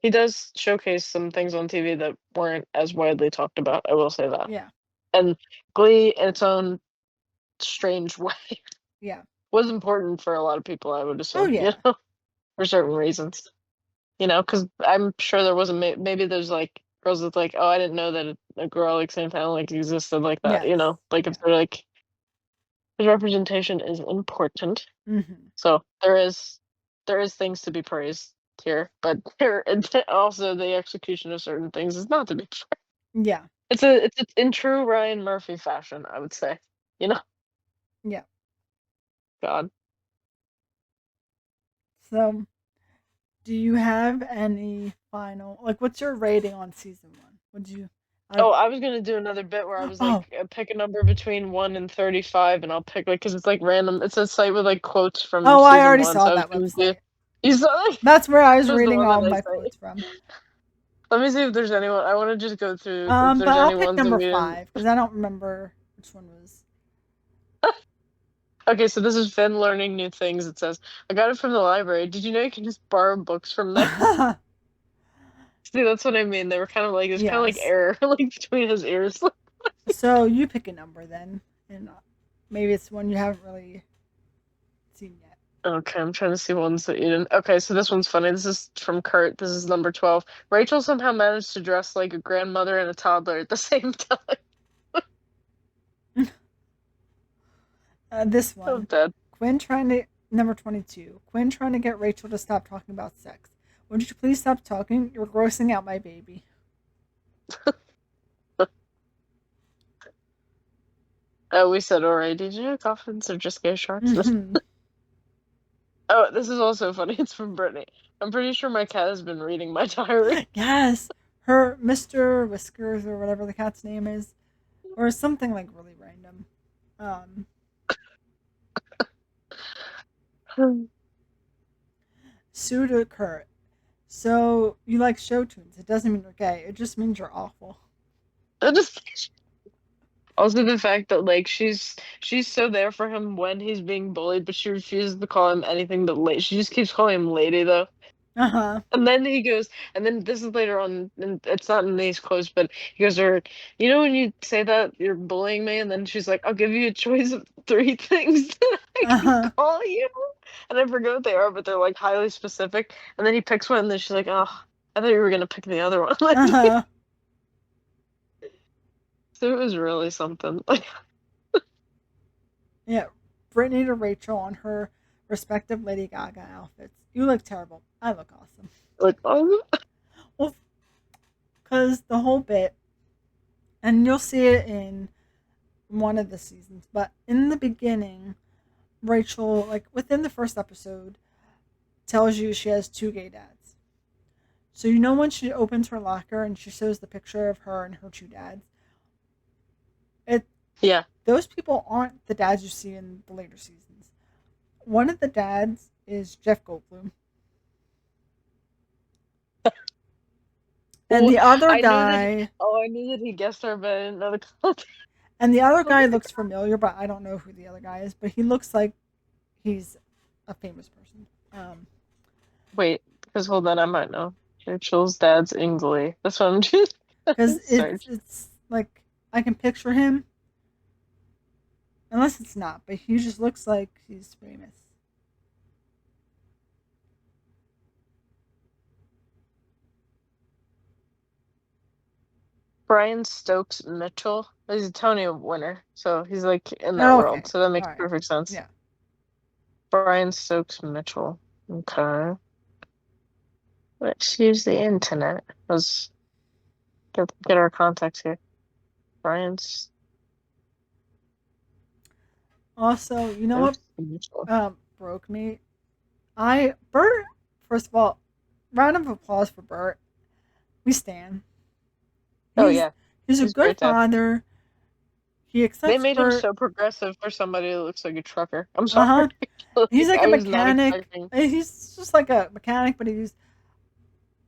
S1: he does showcase some things on TV that weren't as widely talked about. I will say that.
S2: Yeah.
S1: And Glee, in its own strange way,
S2: Yeah.
S1: was important for a lot of people, I would
S2: Oh,
S1: assume,
S2: yeah.
S1: for certain reasons. Because I'm sure there wasn't maybe there's like girls that's like, oh, I didn't know that a girl like Santana like existed like that.
S2: Yes.
S1: Like if
S2: Yeah.
S1: they're like his representation is important.
S2: Mm hmm.
S1: So there is things to be praised here, but there and also the execution of certain things is not to be praised.
S2: Yeah.
S1: It's in true Ryan Murphy fashion, I would say. You know,
S2: Yeah.
S1: God.
S2: So, do you have any final, like, what's your rating on season one? Would you,
S1: Oh,
S2: I,
S1: I was gonna do another bit where I was
S2: oh,
S1: like, pick a number between 1 and 35, and I'll pick like because it's like random. It's a site with like quotes from
S2: oh, I
S1: season
S2: already
S1: one.
S2: saw
S1: So I was
S2: that
S1: gonna do.
S2: website.
S1: You saw like
S2: That's where I was
S1: was the
S2: reading
S1: one
S2: all
S1: that I
S2: my
S1: say.
S2: quotes from.
S1: Let me see if there's anyone. I want to just go through if
S2: But
S1: there's
S2: I'll
S1: any
S2: pick
S1: ones that
S2: number
S1: we didn't.
S2: five because I don't remember which one was.
S1: Okay, so this is Finn learning new things. It says, I got it from the library. Did you know you can just borrow books from there? See, that's what I mean. They were kind of like there's kind of like
S2: Yes.
S1: air like between his ears.
S2: So you pick a number then, and maybe it's one you haven't really seen yet.
S1: Okay, I'm trying to see ones that you didn't. Okay, so this one's funny. This is from Kurt. This is number 12. Rachel somehow managed to dress like a grandmother and a toddler at the same time.
S2: This
S1: I'm
S2: one,
S1: dead.
S2: Quinn trying to Number 22. Quinn trying to get Rachel to stop talking about sex. Would you please stop talking? You're grossing out my baby.
S1: We said already, did you know dolphins are just gay sharks?
S2: Mm-hmm.
S1: Oh, this is also funny. It's from Brittany. I'm pretty sure my cat has been reading my diary.
S2: Yes. Her Mr. Whiskers or whatever the cat's name is. Or something like really random. Um, Sue to Kurt. So you like show tunes. It doesn't mean you're gay. It just means you're awful.
S1: I just also the fact that like she's so there for him when he's being bullied, but she refuses to call him anything but late. She just keeps calling him lady though.
S2: Uh huh.
S1: And then he goes, and then this is later on, and it's not in these quotes, but he goes, or you know when you say that you're bullying me, and then she's like, I'll give you a choice of three things that I
S2: Uh
S1: can
S2: huh.
S1: call you, and I forget what they are, but they're like highly specific. And then he picks one, and then she's like, oh, I thought you were gonna pick the other one. Like,
S2: Uh huh.
S1: so it was really something. Like,
S2: Yeah. Brittany to Rachel on her respective Lady Gaga outfits. You look terrible. I look awesome.
S1: like oh,
S2: Well, because the whole bit, and you'll see it in one of the seasons, but in the beginning, Rachel, like within the first episode, tells you she has two gay dads. So you know when she opens her locker and she shows the picture of her and her two dads, it
S1: yeah.
S2: those people aren't the dads you see in the later seasons. One of the dads is Jeff Goldblum, and
S1: Well,
S2: the other
S1: I knew that.
S2: guy,
S1: Oh, I knew that he guessed her, but I didn't know the context.
S2: looks familiar, but I don't know who the other guy is. But he looks like he's a famous person.
S1: Wait, because hold on, I might know. Rachel's dad's in Glee. That's what I'm just
S2: Because
S1: search.
S2: it's like I can picture him, unless it's not, but he just looks like he's famous.
S1: Brian Stokes Mitchell. He's a Tony winner, so he's like in that
S2: Oh, okay,
S1: world. So that
S2: all
S1: makes
S2: right,
S1: perfect sense.
S2: yeah.
S1: Brian Stokes Mitchell. Okay. Let's use the internet. Let's get our context here. Brian
S2: Also, you know what
S1: Stokes Mitchell.
S2: broke me? Bert. First of all, round of applause for Bert. We stand.
S1: Oh
S2: He's
S1: yeah,
S2: he's a
S1: he's a
S2: good
S1: great dad.
S2: father. He
S1: They
S2: accepts
S1: made him
S2: Kurt.
S1: so progressive for somebody who looks like a trucker. I'm
S2: Uh
S1: sorry.
S2: huh. He's
S1: Like
S2: like a
S1: I was not
S2: mechanic.
S1: expecting.
S2: He's just like a mechanic, but he's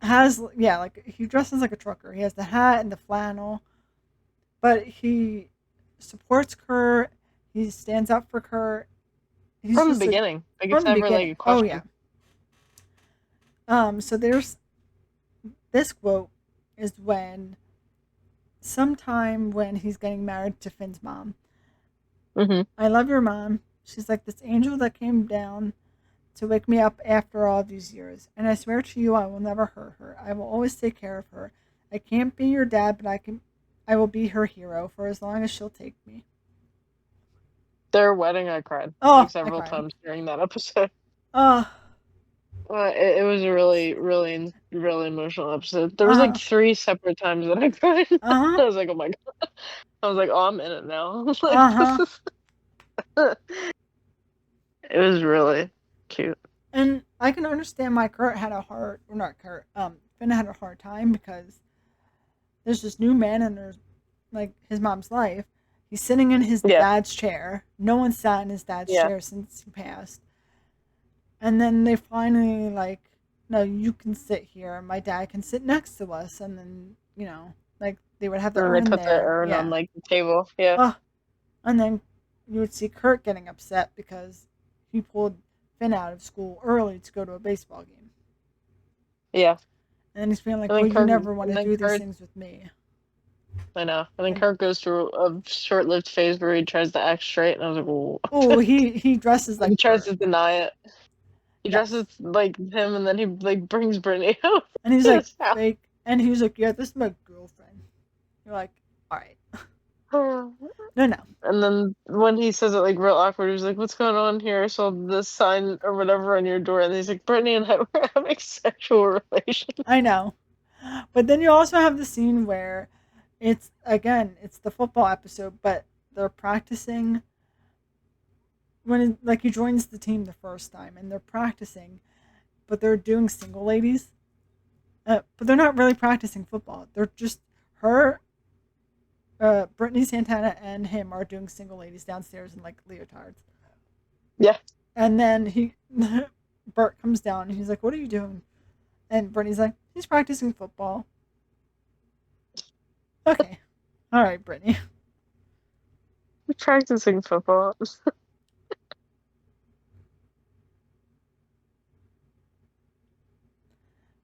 S2: has yeah, like he dresses like a trucker. He has the hat and the flannel, but he supports Kurt. He stands up for Kurt. He's
S1: From the
S2: just a
S1: beginning. Like
S2: from
S1: it's
S2: the
S1: never like a
S2: beginning. Oh yeah.
S1: question.
S2: So there's this quote is when sometime when he's getting married to Finn's mom.
S1: Hmm.
S2: I love your mom. She's like this angel that came down to wake me up after all these years. And I swear to you, I will never hurt her. I will always take care of her. I can't be your dad, but I will be her hero for as long as she'll take me.
S1: Their wedding, I cried like
S2: Oh, I
S1: several
S2: cried.
S1: times during that episode.
S2: Oh,
S1: It was a really emotional episode. There was like
S2: uh-huh.
S1: three separate times that I cried.
S2: Uh-huh.
S1: I was like, oh my God. I was like, oh, I'm in it now. Like this
S2: Uh-huh.
S1: is it was really cute.
S2: And I can understand why Kurt had a hard or not Kurt, Finn had a hard time because there's this new man in there's like his mom's life. He's sitting in his
S1: Yeah.
S2: dad's chair. No one sat in his dad's
S1: Yeah.
S2: chair since he passed. And then they finally like, no, you can sit here. My dad can sit next to us. And then like they would have the
S1: And then they
S2: urn
S1: put the
S2: there.
S1: urn on
S2: Yeah.
S1: like the table. Yeah.
S2: Oh, and then you would see Kurt getting upset because he pulled Finn out of school early to go to a baseball game.
S1: Yeah.
S2: And then he's feeling like,
S1: And then
S2: well, you
S1: Kirk
S2: never want
S1: and
S2: to
S1: then
S2: do these
S1: Kurt
S2: things with me.
S1: I know. And then
S2: And
S1: Kirk goes through a short-lived phase where he tries to act straight, and I was like, "Whoa."
S2: oh, he dresses
S1: He
S2: like
S1: tries
S2: Bert.
S1: to deny it. He dresses
S2: Yes.
S1: like him, and then he like brings Brittany out
S2: And he's
S1: to
S2: like
S1: his house.
S2: fake. And he was like, yeah, this is my girlfriend. You're like, all right. No, no.
S1: And then when he says it like real awkward, he's like, "What's going on here?" I saw this sign or whatever on your door, and he's like, "Brittany and I were having sexual relations."
S2: I know. But then you also have the scene where it's again, it's the football episode, but they're practicing when like he joins the team the first time and they're practicing, but they're doing single ladies. But they're not really practicing football. They're just her, Brittany Santana, and him are doing single ladies downstairs in like leotards.
S1: Yeah,
S2: And then Bert comes down and he's like, "What are you doing?" And Brittany's like, "He's practicing football." Okay, all right, Brittany.
S1: practicing football.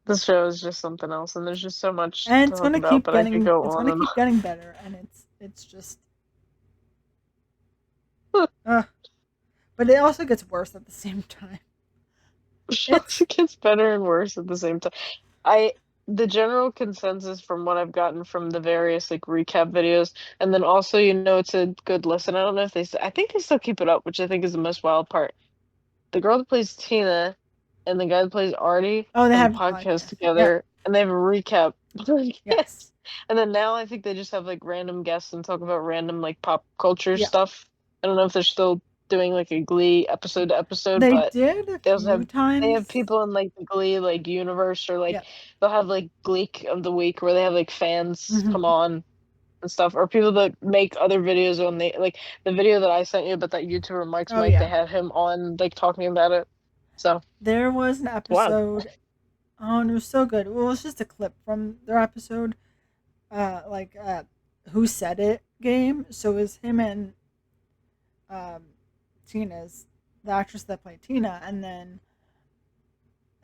S1: This show is just something else, and there's just so much
S2: And
S1: to
S2: it's
S1: talk
S2: gonna
S1: about,
S2: keep
S1: but I could
S2: getting,
S1: go
S2: it's
S1: on
S2: gonna
S1: and
S2: keep getting better, and it's just,
S1: on.
S2: uh, but it also gets worse at the same time. It's
S1: It gets better and worse at the same time. I the general consensus from what I've gotten from the various like recap videos, and then also it's a good listen. I don't know if I think they still keep it up, which I think is the most wild part. The girl that plays Tina and the guy that plays Artie
S2: oh, they
S1: have a
S2: have the
S1: podcast
S2: podcast. Yep.
S1: together, and they have a recap podcast.
S2: Yes.
S1: And then now I think they just have like random guests and talk about random like pop culture
S2: Yeah.
S1: stuff. I don't know if they're still doing like a Glee episode to episode,
S2: They
S1: but
S2: did a
S1: they also
S2: few
S1: they have
S2: times.
S1: people in like the Glee like universe, or like
S2: Yep.
S1: they'll have like Gleek of the week where they have like fans
S2: Hmm.
S1: come on and stuff, or people that make other videos on the video that I sent you about that YouTuber Mike's
S2: Oh
S1: Mike. They
S2: yeah.
S1: had him on like talking about it. So
S2: There was an
S1: wow,
S2: episode. Oh, and it was so good. Well, it was just a clip from their episode. Like Who Said It game. So it was him and um, Tina's, the actress that played Tina, and then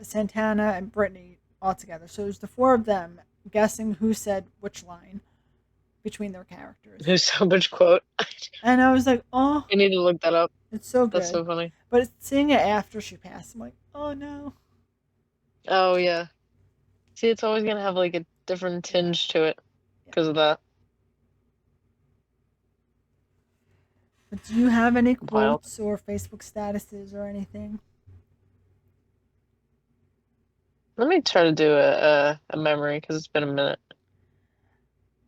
S2: Santana and Brittany all together. So it was the four of them guessing who said which line between their characters.
S1: there's so much quote.
S2: And I was like, oh,
S1: I need to look that up.
S2: it's so
S1: That's
S2: good.
S1: so funny.
S2: But seeing it after she passed, I'm like, oh no.
S1: Oh yeah. See, it's always gonna have like a different
S2: Yeah,
S1: tinge to it
S2: yeah.
S1: because of that.
S2: But do you have any
S1: Wild.
S2: quotes or Facebook statuses or anything?
S1: Let me try to do a memory because it's been a minute.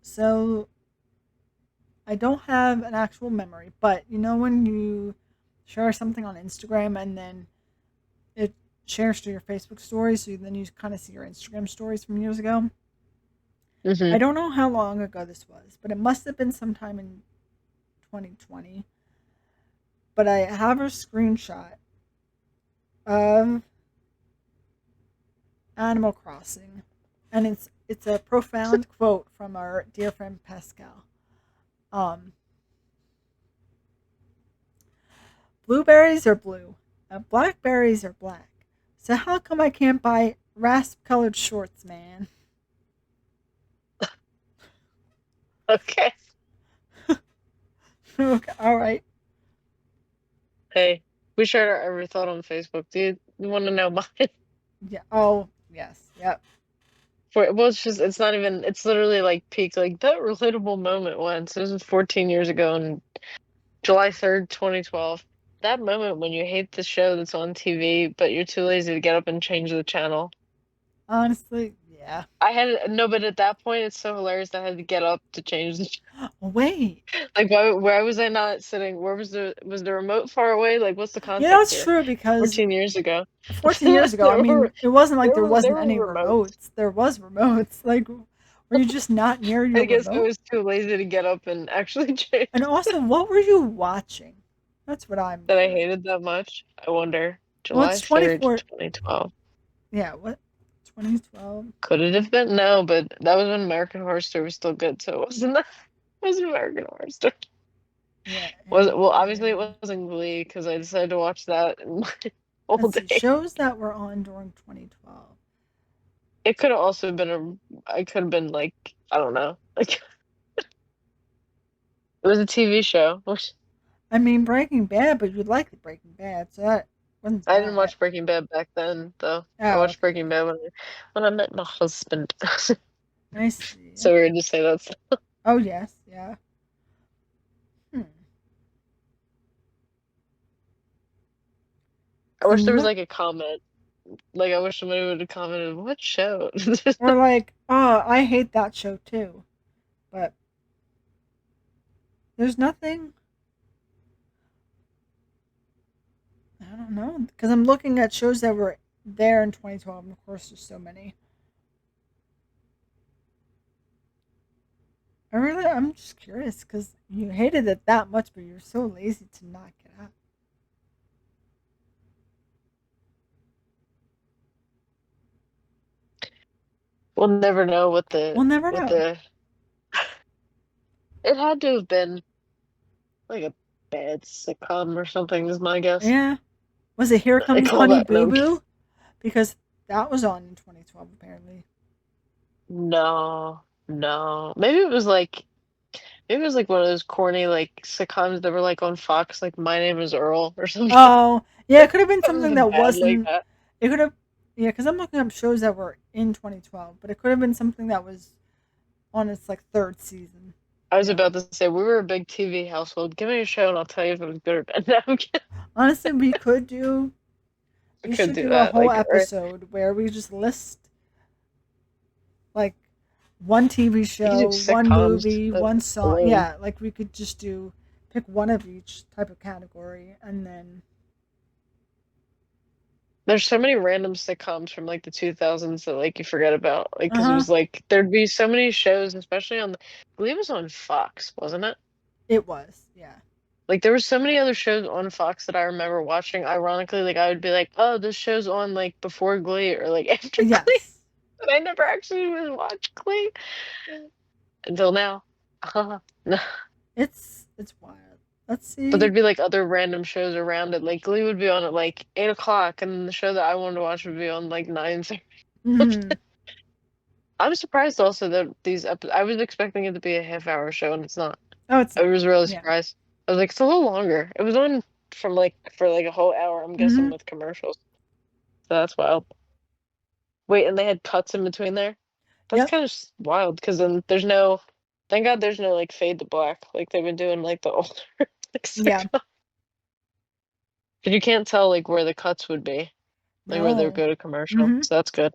S2: So I don't have an actual memory, but you know when you share something on Instagram and then it shares to your Facebook stories, so then you kind of see your Instagram stories from years ago.
S1: Hmm.
S2: I don't know how long ago this was, but it must have been sometime in 2020. But I have a screenshot of Animal Crossing, and it's a profound quote from our dear friend Pascal. Um, Blueberries are blue, blackberries are black. So how come I can't buy rasp-colored shorts, man?
S1: Okay.
S2: Okay, all right.
S1: Hey, we shared our every thought on Facebook. Do you want to know mine?
S2: Yeah. Oh, yes. Yep.
S1: Well, it's not even, it's literally like peak, like that relatable moment once. This was 14 years ago on July 3rd, 2012. That moment when you hate the show that's on TV, but you're too lazy to get up and change the channel.
S2: Honestly, yeah.
S1: I had no, but at that point, it's so hilarious that I had to get up to change the
S2: Wait.
S1: like why was I not sitting? Where was the remote far away? Like what's the
S2: You know
S1: context
S2: it's
S1: here?
S2: true because
S1: 14 years ago.
S2: 14 years ago, I
S1: There
S2: mean, it wasn't like there
S1: there
S2: wasn't any
S1: were remotes.
S2: remotes. There was remotes. Like, were you just not near your
S1: I guess I
S2: remote?
S1: was too lazy to get up and actually change
S2: And also, what were you watching? That's what I'm
S1: that I
S2: curious.
S1: hated that much. I wonder.
S2: Well,
S1: July
S2: it's
S1: 3rd,
S2: 24.
S1: 2012.
S2: Yeah, what? 2012?
S1: Could it have been? No, but that was when American Horror Story was still good, so it wasn't that. It was American Horror Story.
S2: Yeah,
S1: Was it, well, obviously it
S2: and
S1: wasn't Glee because I decided to watch that in my old
S2: let's see,
S1: age.
S2: shows that were on during 2012.
S1: It could have also been I could have been like, I don't know. Like, it was a TV show, which
S2: I mean, Breaking Bad, but you like Breaking Bad, so that wasn't
S1: I didn't
S2: bad.
S1: watch Breaking Bad back then, though. I
S2: Oh,
S1: watched
S2: okay.
S1: Breaking Bad when I met my husband.
S2: I see.
S1: So weird to say that.
S2: Oh, yes, yeah.
S1: I
S2: Because
S1: wish there
S2: I'm
S1: was
S2: look,
S1: like a comment. Like I wish somebody would have commented, "What show?"
S2: or like, oh, I hate that show too. But there's nothing. I don't know. Because I'm looking at shows that were there in 2012, and of course, there's so many. I'm just curious because you hated it that much, but you're so lazy to not get out.
S1: We'll never know what
S2: We'll never
S1: what
S2: know.
S1: the. It had to have been like a bad sitcom or something. Is my guess.
S2: Yeah. Was it Here
S1: I
S2: Comes
S1: call
S2: Honey
S1: that
S2: Boo
S1: no.
S2: Boo? Because that was on in 2012, apparently.
S1: No, no. Maybe it was like one of those corny like sitcoms that were like on Fox, like My Name Is Earl or something.
S2: Oh, yeah, it could have been something
S1: Something
S2: that
S1: bad like
S2: wasn't.
S1: that.
S2: It could have. Yeah, because I'm looking up shows that were in 2012, but it could have been something that was on its like third season.
S1: I
S2: You
S1: was
S2: know,
S1: about to say we were a big TV household. Give me a show and I'll tell you if it was good or bad. No, I'm kidding.
S2: honestly, we could do.
S1: We
S2: We
S1: could
S2: should
S1: do
S2: do a
S1: that.
S2: whole
S1: Like, or
S2: episode where we just list like one TV
S1: we could do
S2: show, one
S1: sitcoms
S2: movie, one song.
S1: alone.
S2: Yeah, like we could just do pick one of each type of category, and then
S1: There's so many random sitcoms from like the 2000s that like you forget about. Like,
S2: uh
S1: because it
S2: huh,
S1: was like there'd be so many shows, especially on I believe it was on Fox, wasn't it?
S2: it was. Yeah.
S1: Like there were so many other shows on Fox that I remember watching. Ironically, like I would be like, "Oh, this show's on like before Glee or like after Glee,"
S2: Yes.
S1: but I never actually even watched Glee until now. No.
S2: It's wild. Let's
S1: But
S2: see.
S1: there'd be like other random shows around it. Like Glee would be on at like 8 o'clock, and the show that I wanted to watch would be on like 9:30.
S2: Hmm.
S1: I'm surprised also that I was expecting it to be a half-hour show, and it's not.
S2: Oh, it's
S1: I
S2: not.
S1: was really
S2: Yeah.
S1: surprised. I was like, it's a little longer. It was on from like for like a whole hour, I'm guessing,
S2: Hmm.
S1: with commercials. So that's wild. Wait, and they had cuts in between there? That's
S2: Yep.
S1: kind of wild because then there's no, thank God there's no like fade to black like they've been doing like the older like
S2: Yeah.
S1: sitcoms. But you can't tell like where the cuts would be, like where they would
S2: No.
S1: go to commercial.
S2: Hmm.
S1: So that's good.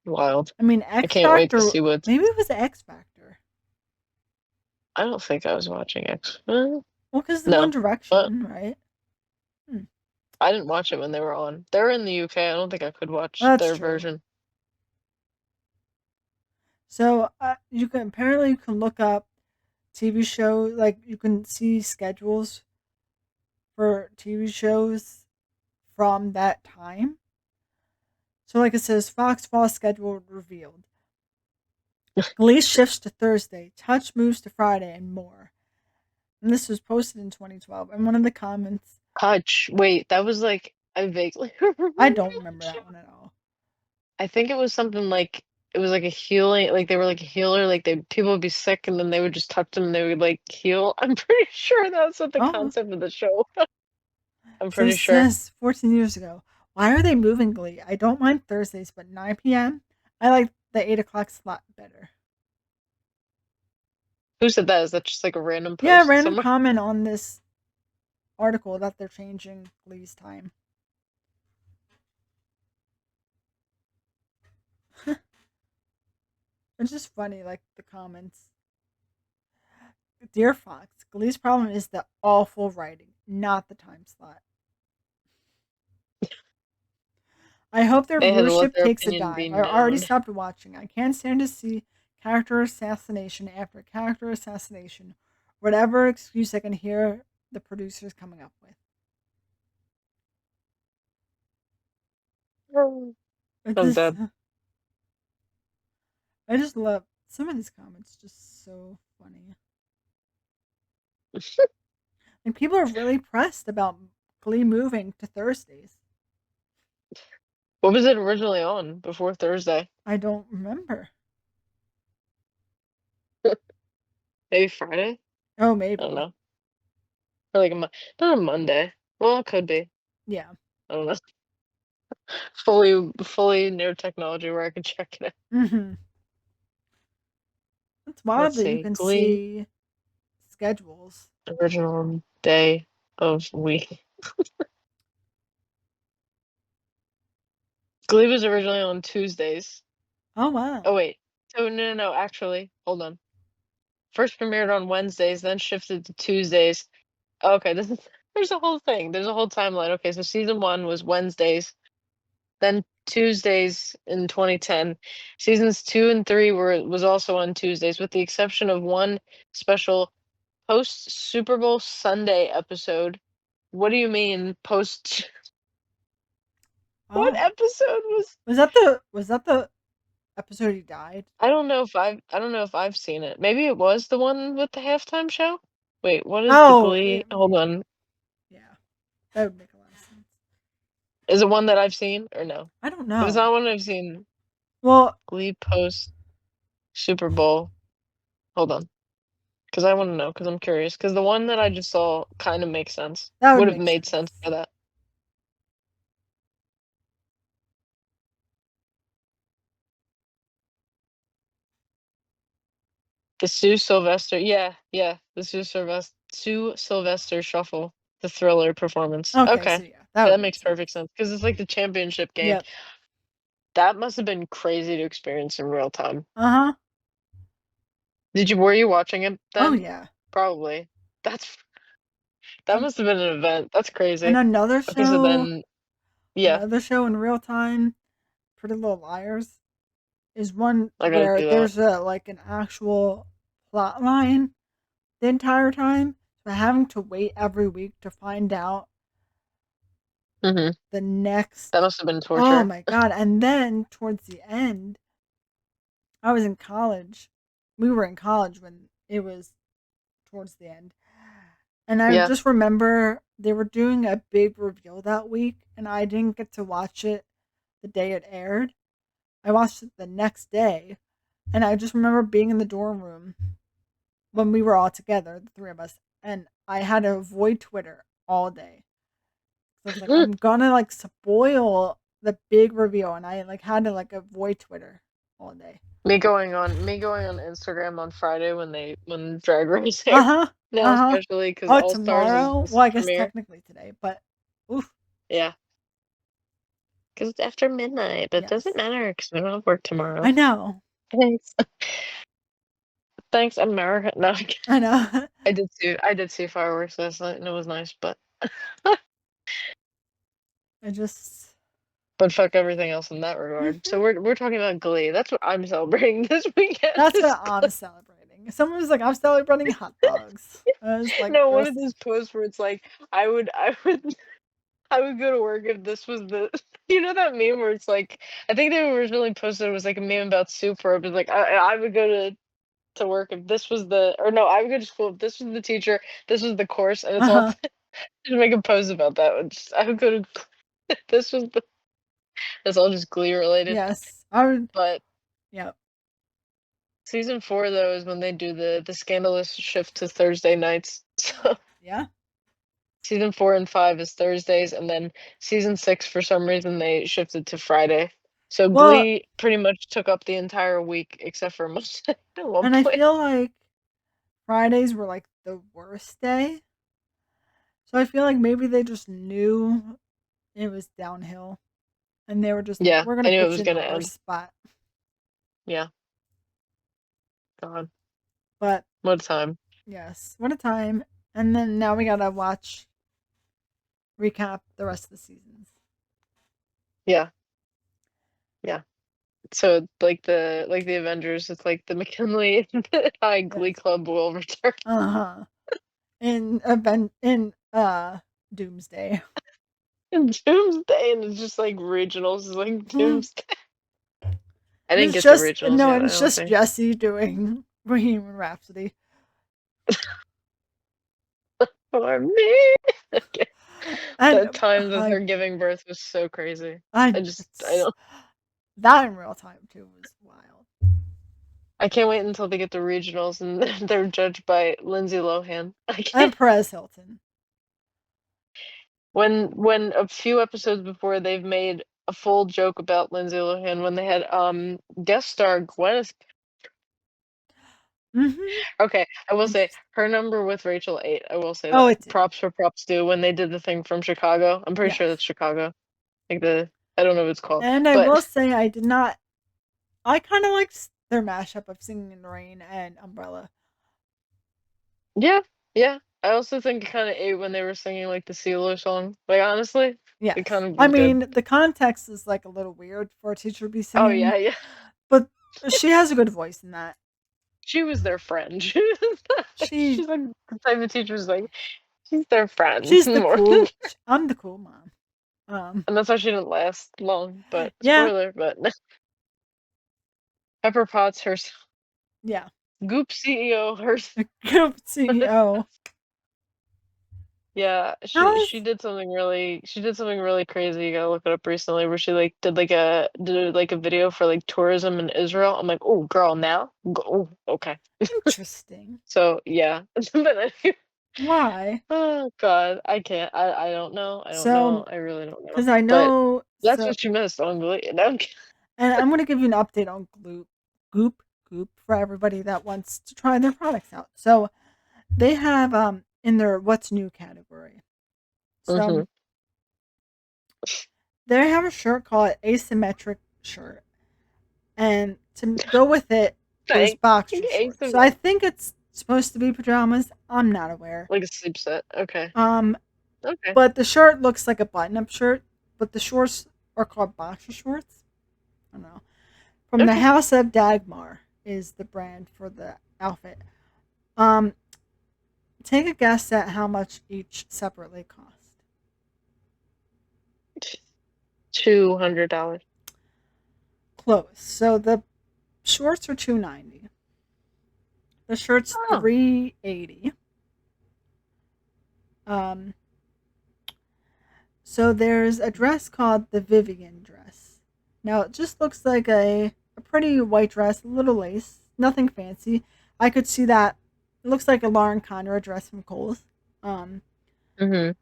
S1: Wild.
S2: I mean,
S1: I
S2: X
S1: can't wait to
S2: Factor.
S1: see what's.
S2: Maybe it was X Factor.
S1: I don't think I was watching X.
S2: Well, because the One
S1: No, but
S2: Direction, right? Hmm.
S1: I didn't watch it when they were on. They're in the UK. I don't think I could
S2: Well,
S1: watch
S2: that's
S1: their
S2: true.
S1: version.
S2: So you can apparently you can look up TV show like you can see schedules for TV shows from that time. So like it says Fox Fall schedule revealed. Glee shifts to Thursday, Touch moves to Friday, and more. And this was posted in 2012. And one of the comments,
S1: Hutch. Wait, that was like I vaguely remember
S2: I
S1: that
S2: don't remember
S1: show.
S2: that one at all.
S1: I think it was something like it was like a healing, like they were like a healer, like they people would be sick and then they would just touch them and they would like heal. I'm pretty sure that's what the
S2: Oh,
S1: concept of the show. I'm
S2: so it
S1: pretty sure.
S2: says 14 years ago. Why are they moving Glee? I don't mind Thursdays, but 9 p.m. I like the 8 o'clock slot better.
S1: Who said that? Is that just like a random
S2: Yeah,
S1: post
S2: random
S1: somewhere?
S2: comment on this article that they're changing Glee's time. It's just funny, like the comments. Dear Fox, Glee's problem is the awful writing, not the time slot. I hope their
S1: They had to let
S2: viewership
S1: their
S2: takes a
S1: opinion
S2: dive.
S1: be
S2: I already
S1: known.
S2: stopped watching. I can't stand to see character assassination after character assassination. Whatever excuse I can hear the producers coming up with. I
S1: I'm
S2: just
S1: dead.
S2: I just love some of these comments just so funny. Like people are really pressed about Glee moving to Thursdays.
S1: What was it originally on before Thursday?
S2: I don't remember.
S1: Maybe Friday?
S2: Oh,
S1: I don't
S2: maybe.
S1: know. Or like not a Monday. Well, it could be.
S2: Yeah.
S1: I don't know. Fully near technology where I can check it out.
S2: Mhm. It's wild
S1: Let's
S2: that you
S1: see.
S2: can
S1: Glee
S2: see schedules.
S1: original day of week. Glee was originally on Tuesdays.
S2: Oh wow.
S1: Oh, wait. Oh, no, no, no, actually, hold on. First premiered on Wednesdays, then shifted to Tuesdays. Okay, this is there's a whole thing. There's a whole timeline. Okay, so season 1 was Wednesdays, then Tuesdays in 2010. Seasons 2 and 3 was also on Tuesdays, with the exception of one special post Super Bowl Sunday episode. What do you mean post? What
S2: Oh,
S1: episode was?
S2: was that the episode he died?
S1: I don't know if I've seen it. Maybe it was the one with the halftime show? Wait, what is the
S2: Oh,
S1: Glee? Hold on.
S2: yeah, that would make a lot of sense.
S1: Is it one that I've seen or no?
S2: I don't
S1: If it's
S2: know.
S1: not one I've seen,
S2: Well,
S1: Glee post Super Bowl. Hold on, because I want to know, because I'm curious. Because the one that I just saw kind of makes sense.
S2: that would
S1: Would have
S2: make
S1: made
S2: sense.
S1: sense for that. The Sue Sylvester, yeah, yeah, the Sue Sylvester Shuffle, the Thriller performance.
S2: Okay, so
S1: Okay,
S2: yeah, that
S1: yeah,
S2: would
S1: that
S2: make
S1: makes
S2: sense.
S1: perfect sense because it's like the championship game.
S2: Yep.
S1: That must have been crazy to experience in real time.
S2: Uh huh.
S1: Were you watching it
S2: Oh
S1: then?
S2: yeah.
S1: Probably. That's that
S2: Um,
S1: must have been an event. That's
S2: and
S1: crazy.
S2: another
S1: Okay, so
S2: show,
S1: then yeah,
S2: another show in real time, Pretty Little Liars, is one
S1: I gotta
S2: where
S1: do that.
S2: there's a like an actual plot line the entire time. So having to wait every week to find out
S1: Mhm.
S2: the
S1: That
S2: next.
S1: must have been
S2: Oh
S1: torture.
S2: my god! And then towards the end, I was in college. We were in college when it was towards the end. And I
S1: Yeah.
S2: just remember they were doing a big reveal that week, and I didn't get to watch it the day it aired. I watched it the next day, and I just remember being in the dorm room when we were all together, the three of us, and I had to avoid Twitter all day. So I was like, I'm gonna like spoil the big reveal, and I like had to like avoid Twitter all day.
S1: Me going on Instagram on Friday when Drag Race
S2: Uh
S1: aired
S2: huh.
S1: now,
S2: Uh huh.
S1: especially because
S2: Oh,
S1: All Stars is
S2: tomorrow?
S1: this
S2: Well, I guess
S1: premiere.
S2: technically today, but oof,
S1: Yeah, because it's after midnight, but it doesn't
S2: yes.
S1: matter because I don't have work
S2: I
S1: tomorrow.
S2: know.
S1: Thanks. Thanks, America. No,
S2: I know.
S1: I did see fireworks last night, and it was nice,
S2: I just.
S1: but fuck everything else in that regard. So we're talking about Glee. That's what I'm celebrating this weekend
S2: That's
S1: is
S2: what I'm
S1: Glee.
S2: celebrating. Someone was like, I'm celebrating hot dogs. I was like,
S1: No, one
S2: gross.
S1: of those posts where it's like, I would I would go to work if this was the you know that meme where it's like I think they originally posted it was like a meme about soup where it was like I would go to work if this was the or no, I would go to school if this was the teacher, this was the course, and
S2: Uh
S1: it's all
S2: huh.
S1: to make a post about that. I would go to if this was the it's all just Glee related.
S2: Yes. I would.
S1: But
S2: Yep.
S1: season 4 though is when they do the scandalous shift to Thursday nights. So
S2: Yeah.
S1: season 4 and 5 is Thursdays, and then season 6 for some reason they shifted to Friday. So
S2: Well,
S1: Glee pretty much took up the entire week except for Monday at one
S2: and I
S1: point.
S2: feel like Fridays were like the worst day. So I feel like maybe they just knew it was downhill. And they were just like,
S1: Yeah,
S2: we're going
S1: I
S2: to
S1: knew it
S2: put
S1: was
S2: you in the
S1: gonna end.
S2: worst spot.
S1: Yeah, God,
S2: But
S1: what a time.
S2: yes, what a time. And then now we got to recap the rest of the seasons.
S1: Yeah, yeah. So like the Avengers, it's like the McKinley and the High Glee
S2: Yes.
S1: Club will return
S2: Uh huh. In Doomsday.
S1: in Doomsday, and it's just like regionals, is like
S2: And
S1: Doomsday. I didn't
S2: it's
S1: get to
S2: just
S1: regionals
S2: no,
S1: yet.
S2: and
S1: I
S2: it's
S1: don't
S2: just
S1: think.
S2: Jesse doing Bohemian Rhapsody.
S1: For me. Okay.
S2: And
S1: The times of
S2: I
S1: her giving birth was so crazy.
S2: I
S1: I
S2: it's
S1: don't
S2: that in real time too was wild.
S1: I can't wait until they get the regionals and they're judged by Lindsay Lohan. I
S2: And
S1: can't
S2: Perez Hilton.
S1: when a few episodes before they've made a full joke about Lindsay Lohan when they had guest star Gwyneth
S2: Mm-hmm.
S1: Okay, I will say
S2: Interesting.
S1: her number with Rachel ate. I will say
S2: Oh,
S1: that.
S2: it did.
S1: Props for props due when they did the thing from Chicago. I'm pretty sure
S2: Yes.
S1: that's Chicago. Like the I don't know what it's called,
S2: And I
S1: but
S2: will say I did not. I kind of liked their mashup of Singing in the Rain and Umbrella.
S1: yeah, yeah. I also think it kind of ate when they were singing like the Sealer song. Like honestly, it
S2: Yes.
S1: kind of
S2: I
S1: was good.
S2: mean, the context is like a little weird for a teacher to be
S1: Oh
S2: singing,
S1: yeah, yeah.
S2: but she has a good voice in that.
S1: She was their friend.
S2: She
S1: She's like the type of teacher who's like she's their friend
S2: she's the
S1: more,
S2: cool. I'm the cool mom.
S1: and that's why she didn't last long. But
S2: Yeah,
S1: spoiler, but Pepper Potts, her
S2: yeah.
S1: Goop CEO, her
S2: The group CEO.
S1: yeah,
S2: How
S1: she
S2: is
S1: did something really crazy. You gotta look it up recently, where she like did like a video for like tourism in Israel. I'm like, oh girl, now go, oh, okay.
S2: interesting?
S1: So yeah, but anyway,
S2: Why?
S1: oh god, I can't. I don't know. I don't know.
S2: So,
S1: I really don't know.
S2: because I
S1: But
S2: know,
S1: that's
S2: so,
S1: what she missed on Glee. No, I'm kidding.
S2: and I'm gonna give you an update on Goop for everybody that wants to try their products out. So they have in their what's new category. So
S1: Mhm.
S2: they have a shirt called asymmetric shirt, and to go with it is
S1: Thank
S2: boxer shorts. So I
S1: asymmetric,
S2: think it's supposed to be pajamas. I'm not aware.
S1: like a sleep set. Okay.
S2: Um,
S1: Okay.
S2: but the shirt looks like a button-up shirt, but the shorts are called boxer shorts. I don't know. From the
S1: Okay.
S2: House of Dagmar is the brand for the outfit. Um, take a guess at how much each separately cost.
S1: $200.
S2: Close. So the shorts are $290. The shirt's
S1: Oh.
S2: $380. Um, so there's a dress called the Vivian dress. Now it just looks like a pretty white dress, a little lace, nothing fancy. I could see that. It looks like a Lauren Conrad dress from Kohl's. Um,
S1: Mhm.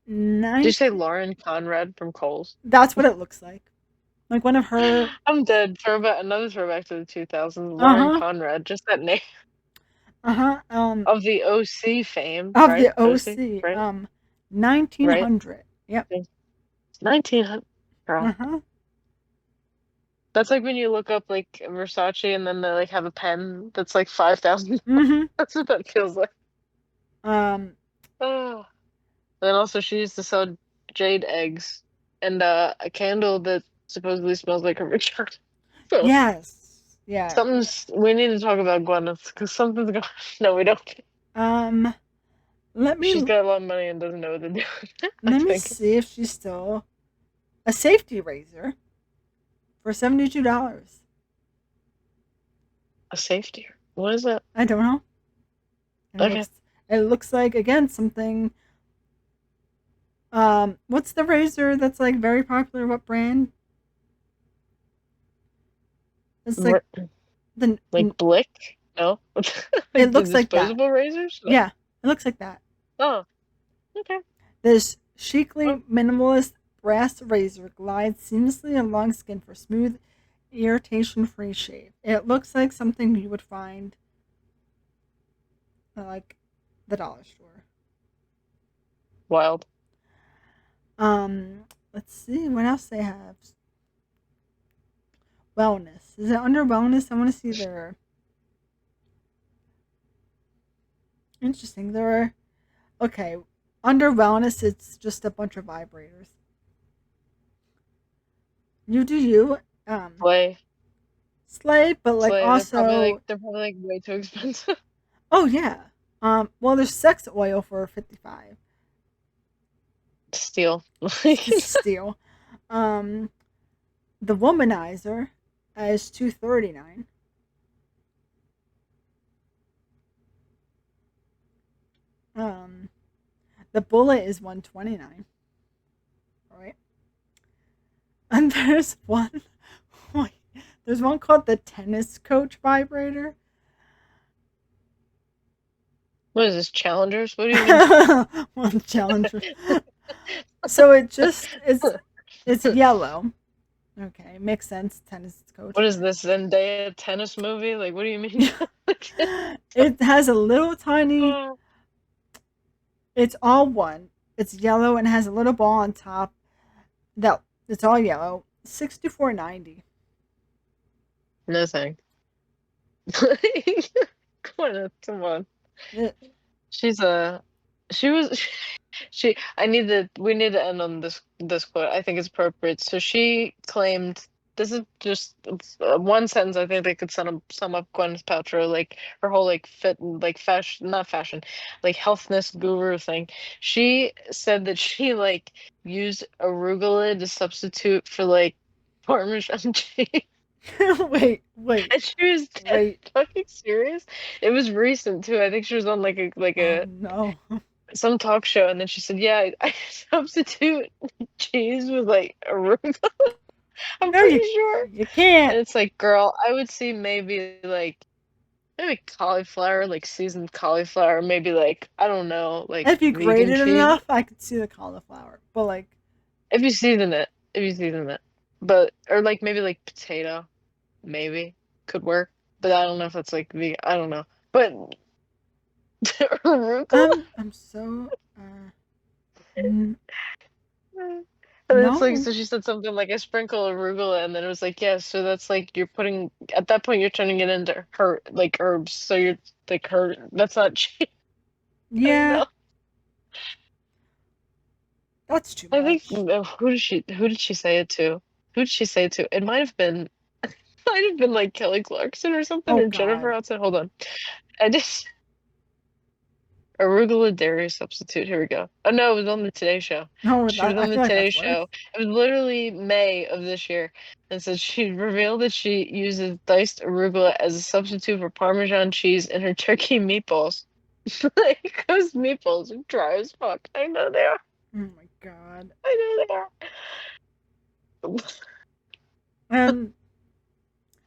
S1: Did you say
S2: 19.
S1: Lauren Conrad from Kohl's?
S2: That's what it looks like one of her.
S1: I'm dead. Throwback, another throwback to the 2000s.
S2: Uh
S1: Lauren
S2: huh.
S1: Conrad, just that name
S2: Uh huh.
S1: of the OC fame,
S2: Of
S1: right?
S2: the
S1: OC,
S2: OC.
S1: right?
S2: Nineteen
S1: Right?
S2: hundred. Yep.
S1: 1900.
S2: Uh
S1: Girl.
S2: huh.
S1: That's like when you look up like Versace and then they like have a pen that's like 5,000.
S2: Mm-hmm.
S1: That's what that feels like.
S2: Um.
S1: Oh. Then also she used to sell jade eggs and a candle that supposedly smells like a Richard. So
S2: Yes. Yeah.
S1: something's we need to talk about Gwyneth because something's going. No, we don't.
S2: Um. Let me
S1: She's got a lot of money and doesn't know what to do. I
S2: let me
S1: think
S2: see if she's still a safety razor for $72.
S1: a safety. What is that?
S2: I don't know. And it
S1: Okay,
S2: looks. It looks like again something. What's the razor that's like very popular? What brand? It's like
S1: R-
S2: the.
S1: like Blick? No,
S2: It
S1: like the
S2: looks like that.
S1: disposable razors? No.
S2: Yeah. It looks like that.
S1: Oh, okay.
S2: This
S1: Well,
S2: chicly minimalist brass razor glides seamlessly along skin for smooth, irritation-free shave. It looks like something you would find at like the dollar store.
S1: wild.
S2: Let's see what else they have. Wellness. Is it under wellness? I want to see their interesting. There okay. Under wellness, it's just a bunch of vibrators. You do you. Um,
S1: Slay,
S2: slay, but like
S1: slay.
S2: also.
S1: They're probably like way too expensive.
S2: Oh yeah. Well, there's sex oil for 55.
S1: Steal.
S2: Steel. Um, the womanizer is 239. Um, the bullet is 129. All right. And there's one. Wait, there's one called the tennis coach vibrator.
S1: What is this? Challengers? What even?
S2: One challenger. So it's yellow Okay, makes sense. Tennis coach.
S1: What is this Zendaya tennis movie? Like, what do you mean?
S2: It has a little tiny.
S1: Oh,
S2: It's all one. It's yellow and has a little ball on top. That it's all yellow. 64.90.
S1: no thanks. Come on.
S2: It,
S1: She's a she was she I need to we need to end on this quote. I think it's appropriate. So she claimed this is just one sentence. I think they could sum up Gwyneth Paltrow, like her whole like fit like fashion, not fashion, like healthness guru thing. She said that she like used arugula to substitute for like Parmesan cheese.
S2: wait,
S1: And she was dead
S2: wait.
S1: fucking serious. It was recent too. I think she was on like
S2: Oh
S1: a
S2: no.
S1: some talk show, and then she said, "Yeah, I substitute cheese with like arugula." I'm
S2: No,
S1: pretty sure.
S2: you can't.
S1: And it's like, girl, I would see maybe cauliflower, like seasoned cauliflower, maybe like I don't know, like
S2: If you grate
S1: vegan
S2: it
S1: cheese.
S2: enough, I could see the cauliflower. But like,
S1: If you season it, but or like maybe like potato, maybe could work. But I don't know if that's like vegan. I don't know. But arugula.
S2: I'm so n-
S1: And it's like,
S2: no.
S1: so she said something like, I sprinkle arugula, and then it was like, yeah, so that's like, you're putting, at that point, you're turning it into her, like herbs. So you're like, her, that's not cheap. I don't
S2: Yeah,
S1: know.
S2: that's too
S1: I think,
S2: much.
S1: who did she say it to? Who did she say it to? It might have been like Kelly Clarkson or something,
S2: Oh
S1: or Jennifer
S2: God.
S1: Hudson. Hold on. I just, arugula dairy substitute. Here we go. Oh no, it was on the Today Show.
S2: No,
S1: She was
S2: I
S1: on the
S2: feel like
S1: Today
S2: that's worse.
S1: Show. It was literally May of this year. And so she revealed that she uses diced arugula as a substitute for Parmesan cheese in her turkey meatballs. Like, those meatballs are dry as fuck. I know they are.
S2: Oh my God.
S1: I know they are.
S2: And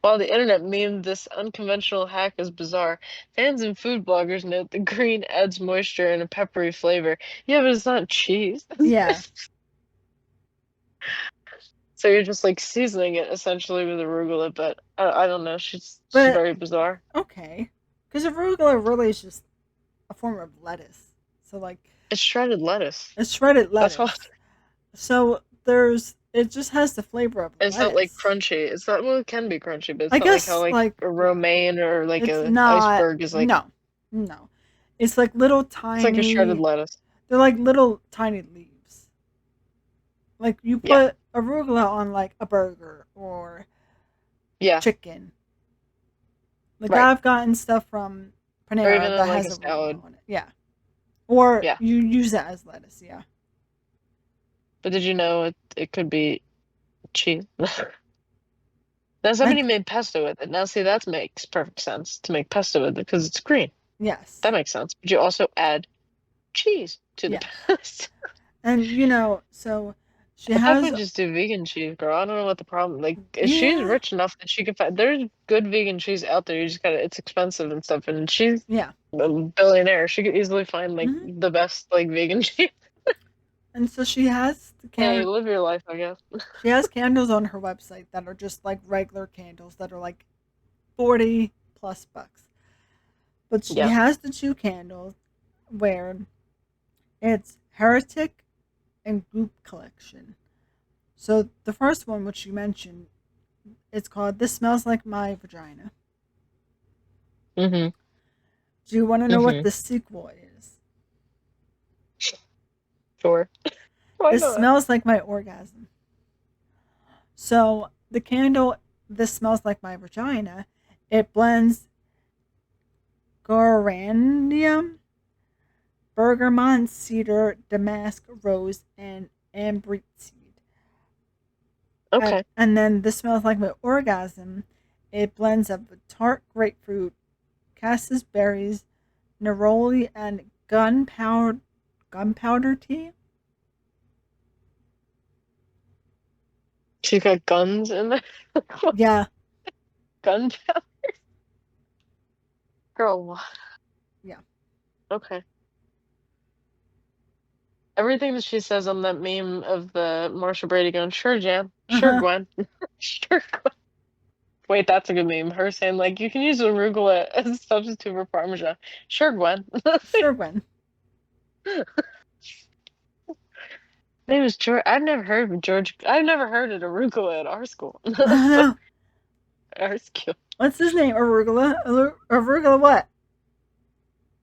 S1: While the internet memed this unconventional hack as bizarre, fans and food bloggers note the green adds moisture and a peppery flavor. Yeah, but it's not cheese.
S2: yeah,
S1: So you're just like seasoning it essentially with arugula, but I don't know. She's
S2: but
S1: very bizarre.
S2: okay, because arugula really is just a form of lettuce. So like,
S1: It's shredded lettuce.
S2: it's shredded
S1: That's why
S2: lettuce. So there's it just has the flavor of
S1: it's not like
S2: lettuce.
S1: crunchy. It's not well, it can be crunchy, but
S2: I
S1: it's not like how
S2: guess
S1: like
S2: like
S1: a
S2: yeah,
S1: romaine or like
S2: it's
S1: a
S2: not.
S1: iceberg is like
S2: No, no, it's like little
S1: it's like a shredded
S2: tiny.
S1: lettuce.
S2: They're like little tiny leaves. Like you
S1: Yeah.
S2: put arugula on like a burger or
S1: Yeah.
S2: chicken. Like
S1: Right.
S2: I've gotten stuff from
S1: Or even
S2: Panera
S1: in
S2: that
S1: like
S2: has
S1: a
S2: arugula
S1: salad.
S2: on it. Yeah. Or
S1: Yeah.
S2: you use it as lettuce. Yeah.
S1: But did you know it could be cheese? Now
S2: I
S1: somebody made pesto with it. Now see that makes perfect sense to make pesto with it because it's green.
S2: yes.
S1: That makes sense. But you also add cheese to the
S2: Yes.
S1: pesto.
S2: And so she
S1: At that
S2: has
S1: point, just do vegan cheese, girl. I don't know what the problem. Like, she's
S2: yeah.
S1: rich enough that she can find. There's good vegan cheese out there. You just gotta. It's expensive and stuff. And she's
S2: Yeah.
S1: a billionaire. She could easily find like
S2: Hmm.
S1: the best like vegan cheese.
S2: And so she has
S1: Hey, live your life, I guess.
S2: she has candles on her website that are just like regular candles that are like 40 plus bucks. But she
S1: Yeah.
S2: has the two candles where it's Heretic and Goop Collection. So the first one, which you mentioned, it's called "This Smells Like My Vagina."
S1: Mhm.
S2: Do you want to know what
S1: Mhm.
S2: the sequel is?
S1: Sure. Why
S2: It
S1: not?
S2: smells like my orgasm. So the candle "This Smells Like My Vagina," it blends geranium, bergamot, cedar, damask, rose, and ambrette seed.
S1: Okay.
S2: And then "This Smells Like My Orgasm," it blends of tart grapefruit, cassis berries, neroli, and gunpowder tea.
S1: She's got guns in there.
S2: Yeah,
S1: Gunpowder. Girl.
S2: yeah.
S1: Okay. Everything that she says on that meme of the Marsha Brady going, sure, Jan.
S2: Uh
S1: Sure,
S2: huh.
S1: Gwen. Sure, Gwen. Wait, that's a good meme. Her saying like, you can use arugula as a substitute for Parmesan. Sure, Gwen.
S2: Sure, Gwen.
S1: Name is George. I've never heard of George. I've never heard of arugula at our school.
S2: I
S1: So,
S2: know.
S1: our school.
S2: What's his name? Arugula. Arugula what?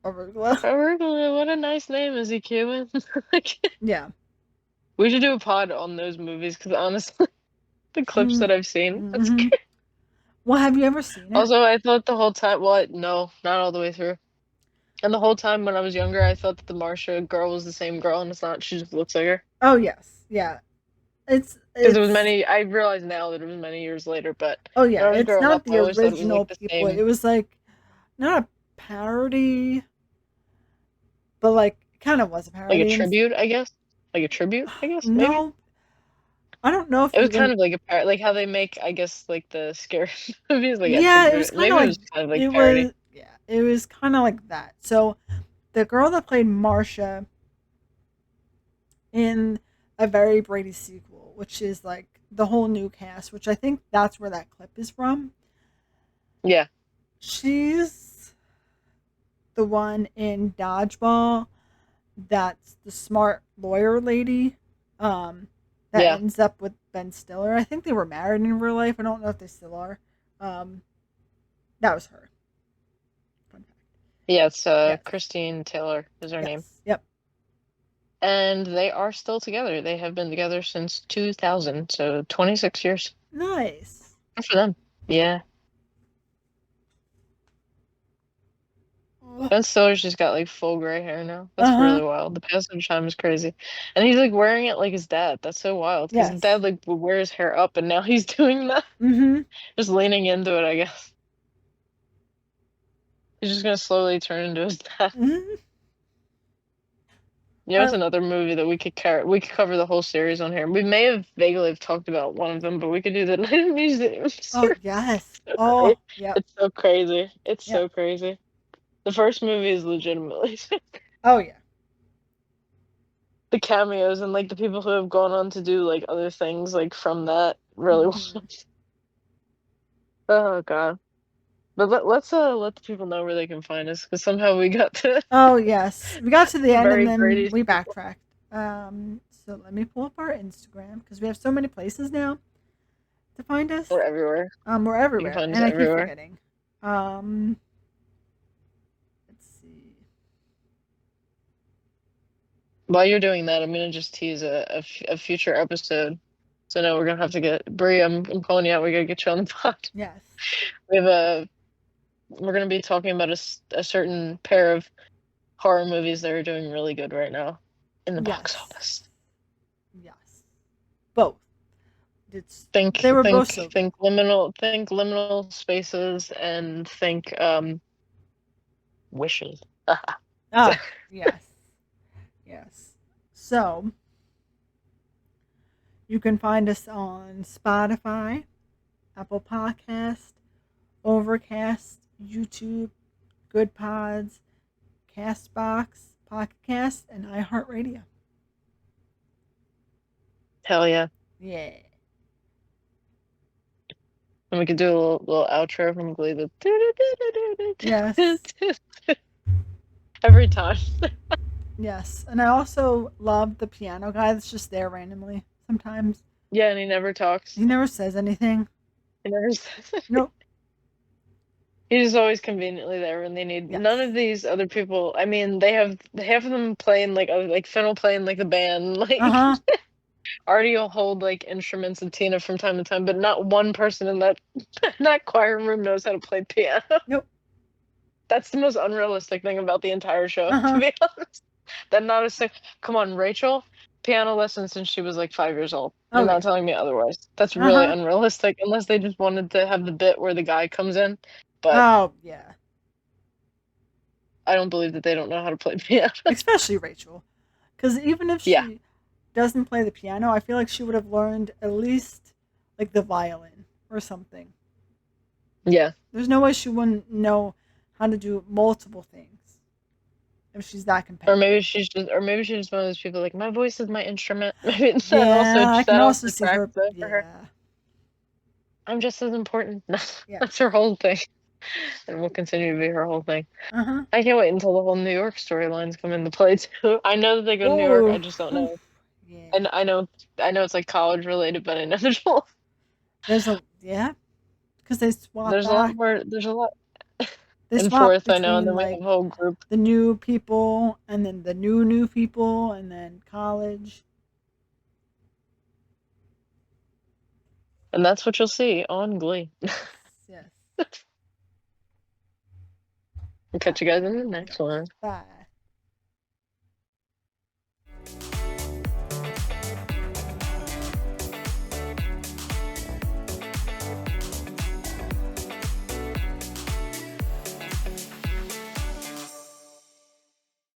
S2: Arugula.
S1: Arugula, what a nice name. Is he Cuban? Like,
S2: Yeah.
S1: we should do a pod on those movies because honestly, the clips that
S2: Mm.
S1: I've seen, that's
S2: Hmm.
S1: good.
S2: Well, have you ever seen it?
S1: Also, I thought the whole time, well, no, not all the way through. And the whole time when I was younger, I thought that the Marsha girl was the same girl, and it's not. She just looks like her.
S2: Oh yes. Yeah. It's
S1: Because it was
S2: it's
S1: many, I realize now that it was many years later, but
S2: oh
S1: when
S2: yeah,
S1: I was
S2: it's
S1: growing up,
S2: not
S1: I
S2: the
S1: always thought it was
S2: original
S1: like the
S2: people.
S1: same,
S2: It was like not a parody, but like it kind of was a
S1: like a
S2: parody. And
S1: tribute, I guess. Like a tribute, I guess, maybe.
S2: no, I don't know if
S1: It
S2: you
S1: was kind
S2: even.
S1: of like a like how they make, I guess, like the scary movies, like
S2: Yeah, it was
S1: attributed.
S2: kind of
S1: Maybe it
S2: like
S1: was kind of like
S2: it
S1: parody.
S2: was. Yeah, it was kind of like that. So the girl that played Marsha in a Very Brady sequel, which is like the whole new cast, which I think that's where that clip is from.
S1: Yeah,
S2: She's the one in Dodgeball that's the smart lawyer lady that
S1: yeah,
S2: ends up with Ben Stiller. I think they were married in real life. I don't know if they still are. Um, that was her. Fun fact.
S1: yeah. It's
S2: Yes.
S1: Christine Taylor is her name,
S2: Yes. Yep.
S1: and they are still together. They have been together since 2000, so 26 years.
S2: Nice.
S1: Good for them. Yeah.
S2: Uh
S1: Ben Stiller's just got like full gray hair now. That's
S2: huh.
S1: really wild. The passage time is crazy. And he's like wearing it like his dad. That's so wild because his
S2: Yes.
S1: dad like would wear his hair up and now he's doing that.
S2: Mm
S1: Just leaning into it, I guess. He's just gonna slowly turn into his dad.
S2: hmm. Mm
S1: You know, it's
S2: hmm.
S1: another movie that we could cover the whole series on here. We may have vaguely have talked about one of them, but we could do the Night of Museum
S2: Oh,
S1: series.
S2: yes. Oh, yep.
S1: It's so crazy. It's
S2: Yep.
S1: so crazy. The first movie is legitimately
S2: Oh, yeah.
S1: the cameos and like the people who have gone on to do like other things like from that really well.
S2: Hmm.
S1: Oh God. But let's let the people know where they can find us because somehow we got to
S2: Oh, yes. We got to the end and
S1: very
S2: then
S1: Brady
S2: we
S1: people
S2: backtracked. So let me pull up our Instagram because we have so many places now to find us.
S1: we're everywhere.
S2: We're
S1: You can
S2: everywhere,
S1: find us
S2: and I keep
S1: everywhere.
S2: forgetting. Um, let's see.
S1: While you're doing that, I'm gonna just tease a future episode. So no, we're gonna have to get Bree. I'm calling you out. We gotta get you on the pod.
S2: Yes.
S1: We have a we're gonna be talking about a certain pair of horror movies that are doing really good right now in the box
S2: Yes.
S1: office.
S2: Yes. Both. It's
S1: Think
S2: they were both
S1: think
S2: so good.
S1: think liminal spaces and think wishes. So,
S2: Oh, yes. Yes. So you can find us on Spotify, Apple Podcast, Overcast, YouTube, Good Pods, Castbox, Pocket Cast, and iHeartRadio.
S1: hell yeah.
S2: Yeah.
S1: And we could do a little outro from Glee.
S2: Yes.
S1: Every time.
S2: Yes. And I also love the piano guy that's just there randomly sometimes.
S1: Yeah, and he never talks.
S2: He never says anything.
S1: He never says
S2: Nope.
S1: He's always conveniently there when they need. None
S2: Yes.
S1: of these other people. I mean, they have half of them playing like other, like Finn will play in like the band.
S2: Uh
S1: Like
S2: huh.
S1: Artie will hold like instruments and Tina from time to time, but not one person in that that choir room knows how to play piano.
S2: Nope.
S1: That's the most unrealistic thing about the entire show,
S2: Uh
S1: to
S2: huh.
S1: be honest. That not a sing. Come on, Rachel, piano lessons since she was like 5 years old. You're
S2: Oh
S1: not
S2: yeah.
S1: telling me otherwise. That's
S2: Uh
S1: really
S2: huh.
S1: unrealistic, unless they just wanted to have the bit where the guy comes in. But
S2: Oh yeah.
S1: I don't believe that they don't know how to play piano.
S2: Especially Rachel, because even if
S1: Yeah,
S2: she doesn't play the piano, I feel like she would have learned at least like the violin or something.
S1: yeah,
S2: There's no way she wouldn't know how to do multiple things if she's that
S1: Or
S2: competitive.
S1: maybe she's just one of those people like, "My voice is my instrument." Maybe
S2: Yeah, I can
S1: that
S2: also
S1: also
S2: see
S1: tracks
S2: her.
S1: it for her.
S2: Yeah,
S1: I'm just as important.
S2: yeah.
S1: That's her whole thing, and will continue to be her whole thing.
S2: Uh huh.
S1: I can't wait until the whole New York storylines come into play too. I know that they go to New York, I
S2: Oh,
S1: just don't
S2: oof.
S1: know.
S2: Yeah.
S1: And I know it's like college related, but I know
S2: There's a yeah, because they swap
S1: there's a lot
S2: back.
S1: more. There's a lot
S2: They
S1: in
S2: swap
S1: fourth, I know, and
S2: between
S1: then we have
S2: like
S1: a whole group,
S2: the new people and then the new people and then college.
S1: and that's what you'll see on Glee.
S2: Yes, yes.
S1: We'll
S2: All
S1: catch you guys in the next
S2: right.
S1: one.
S2: Bye.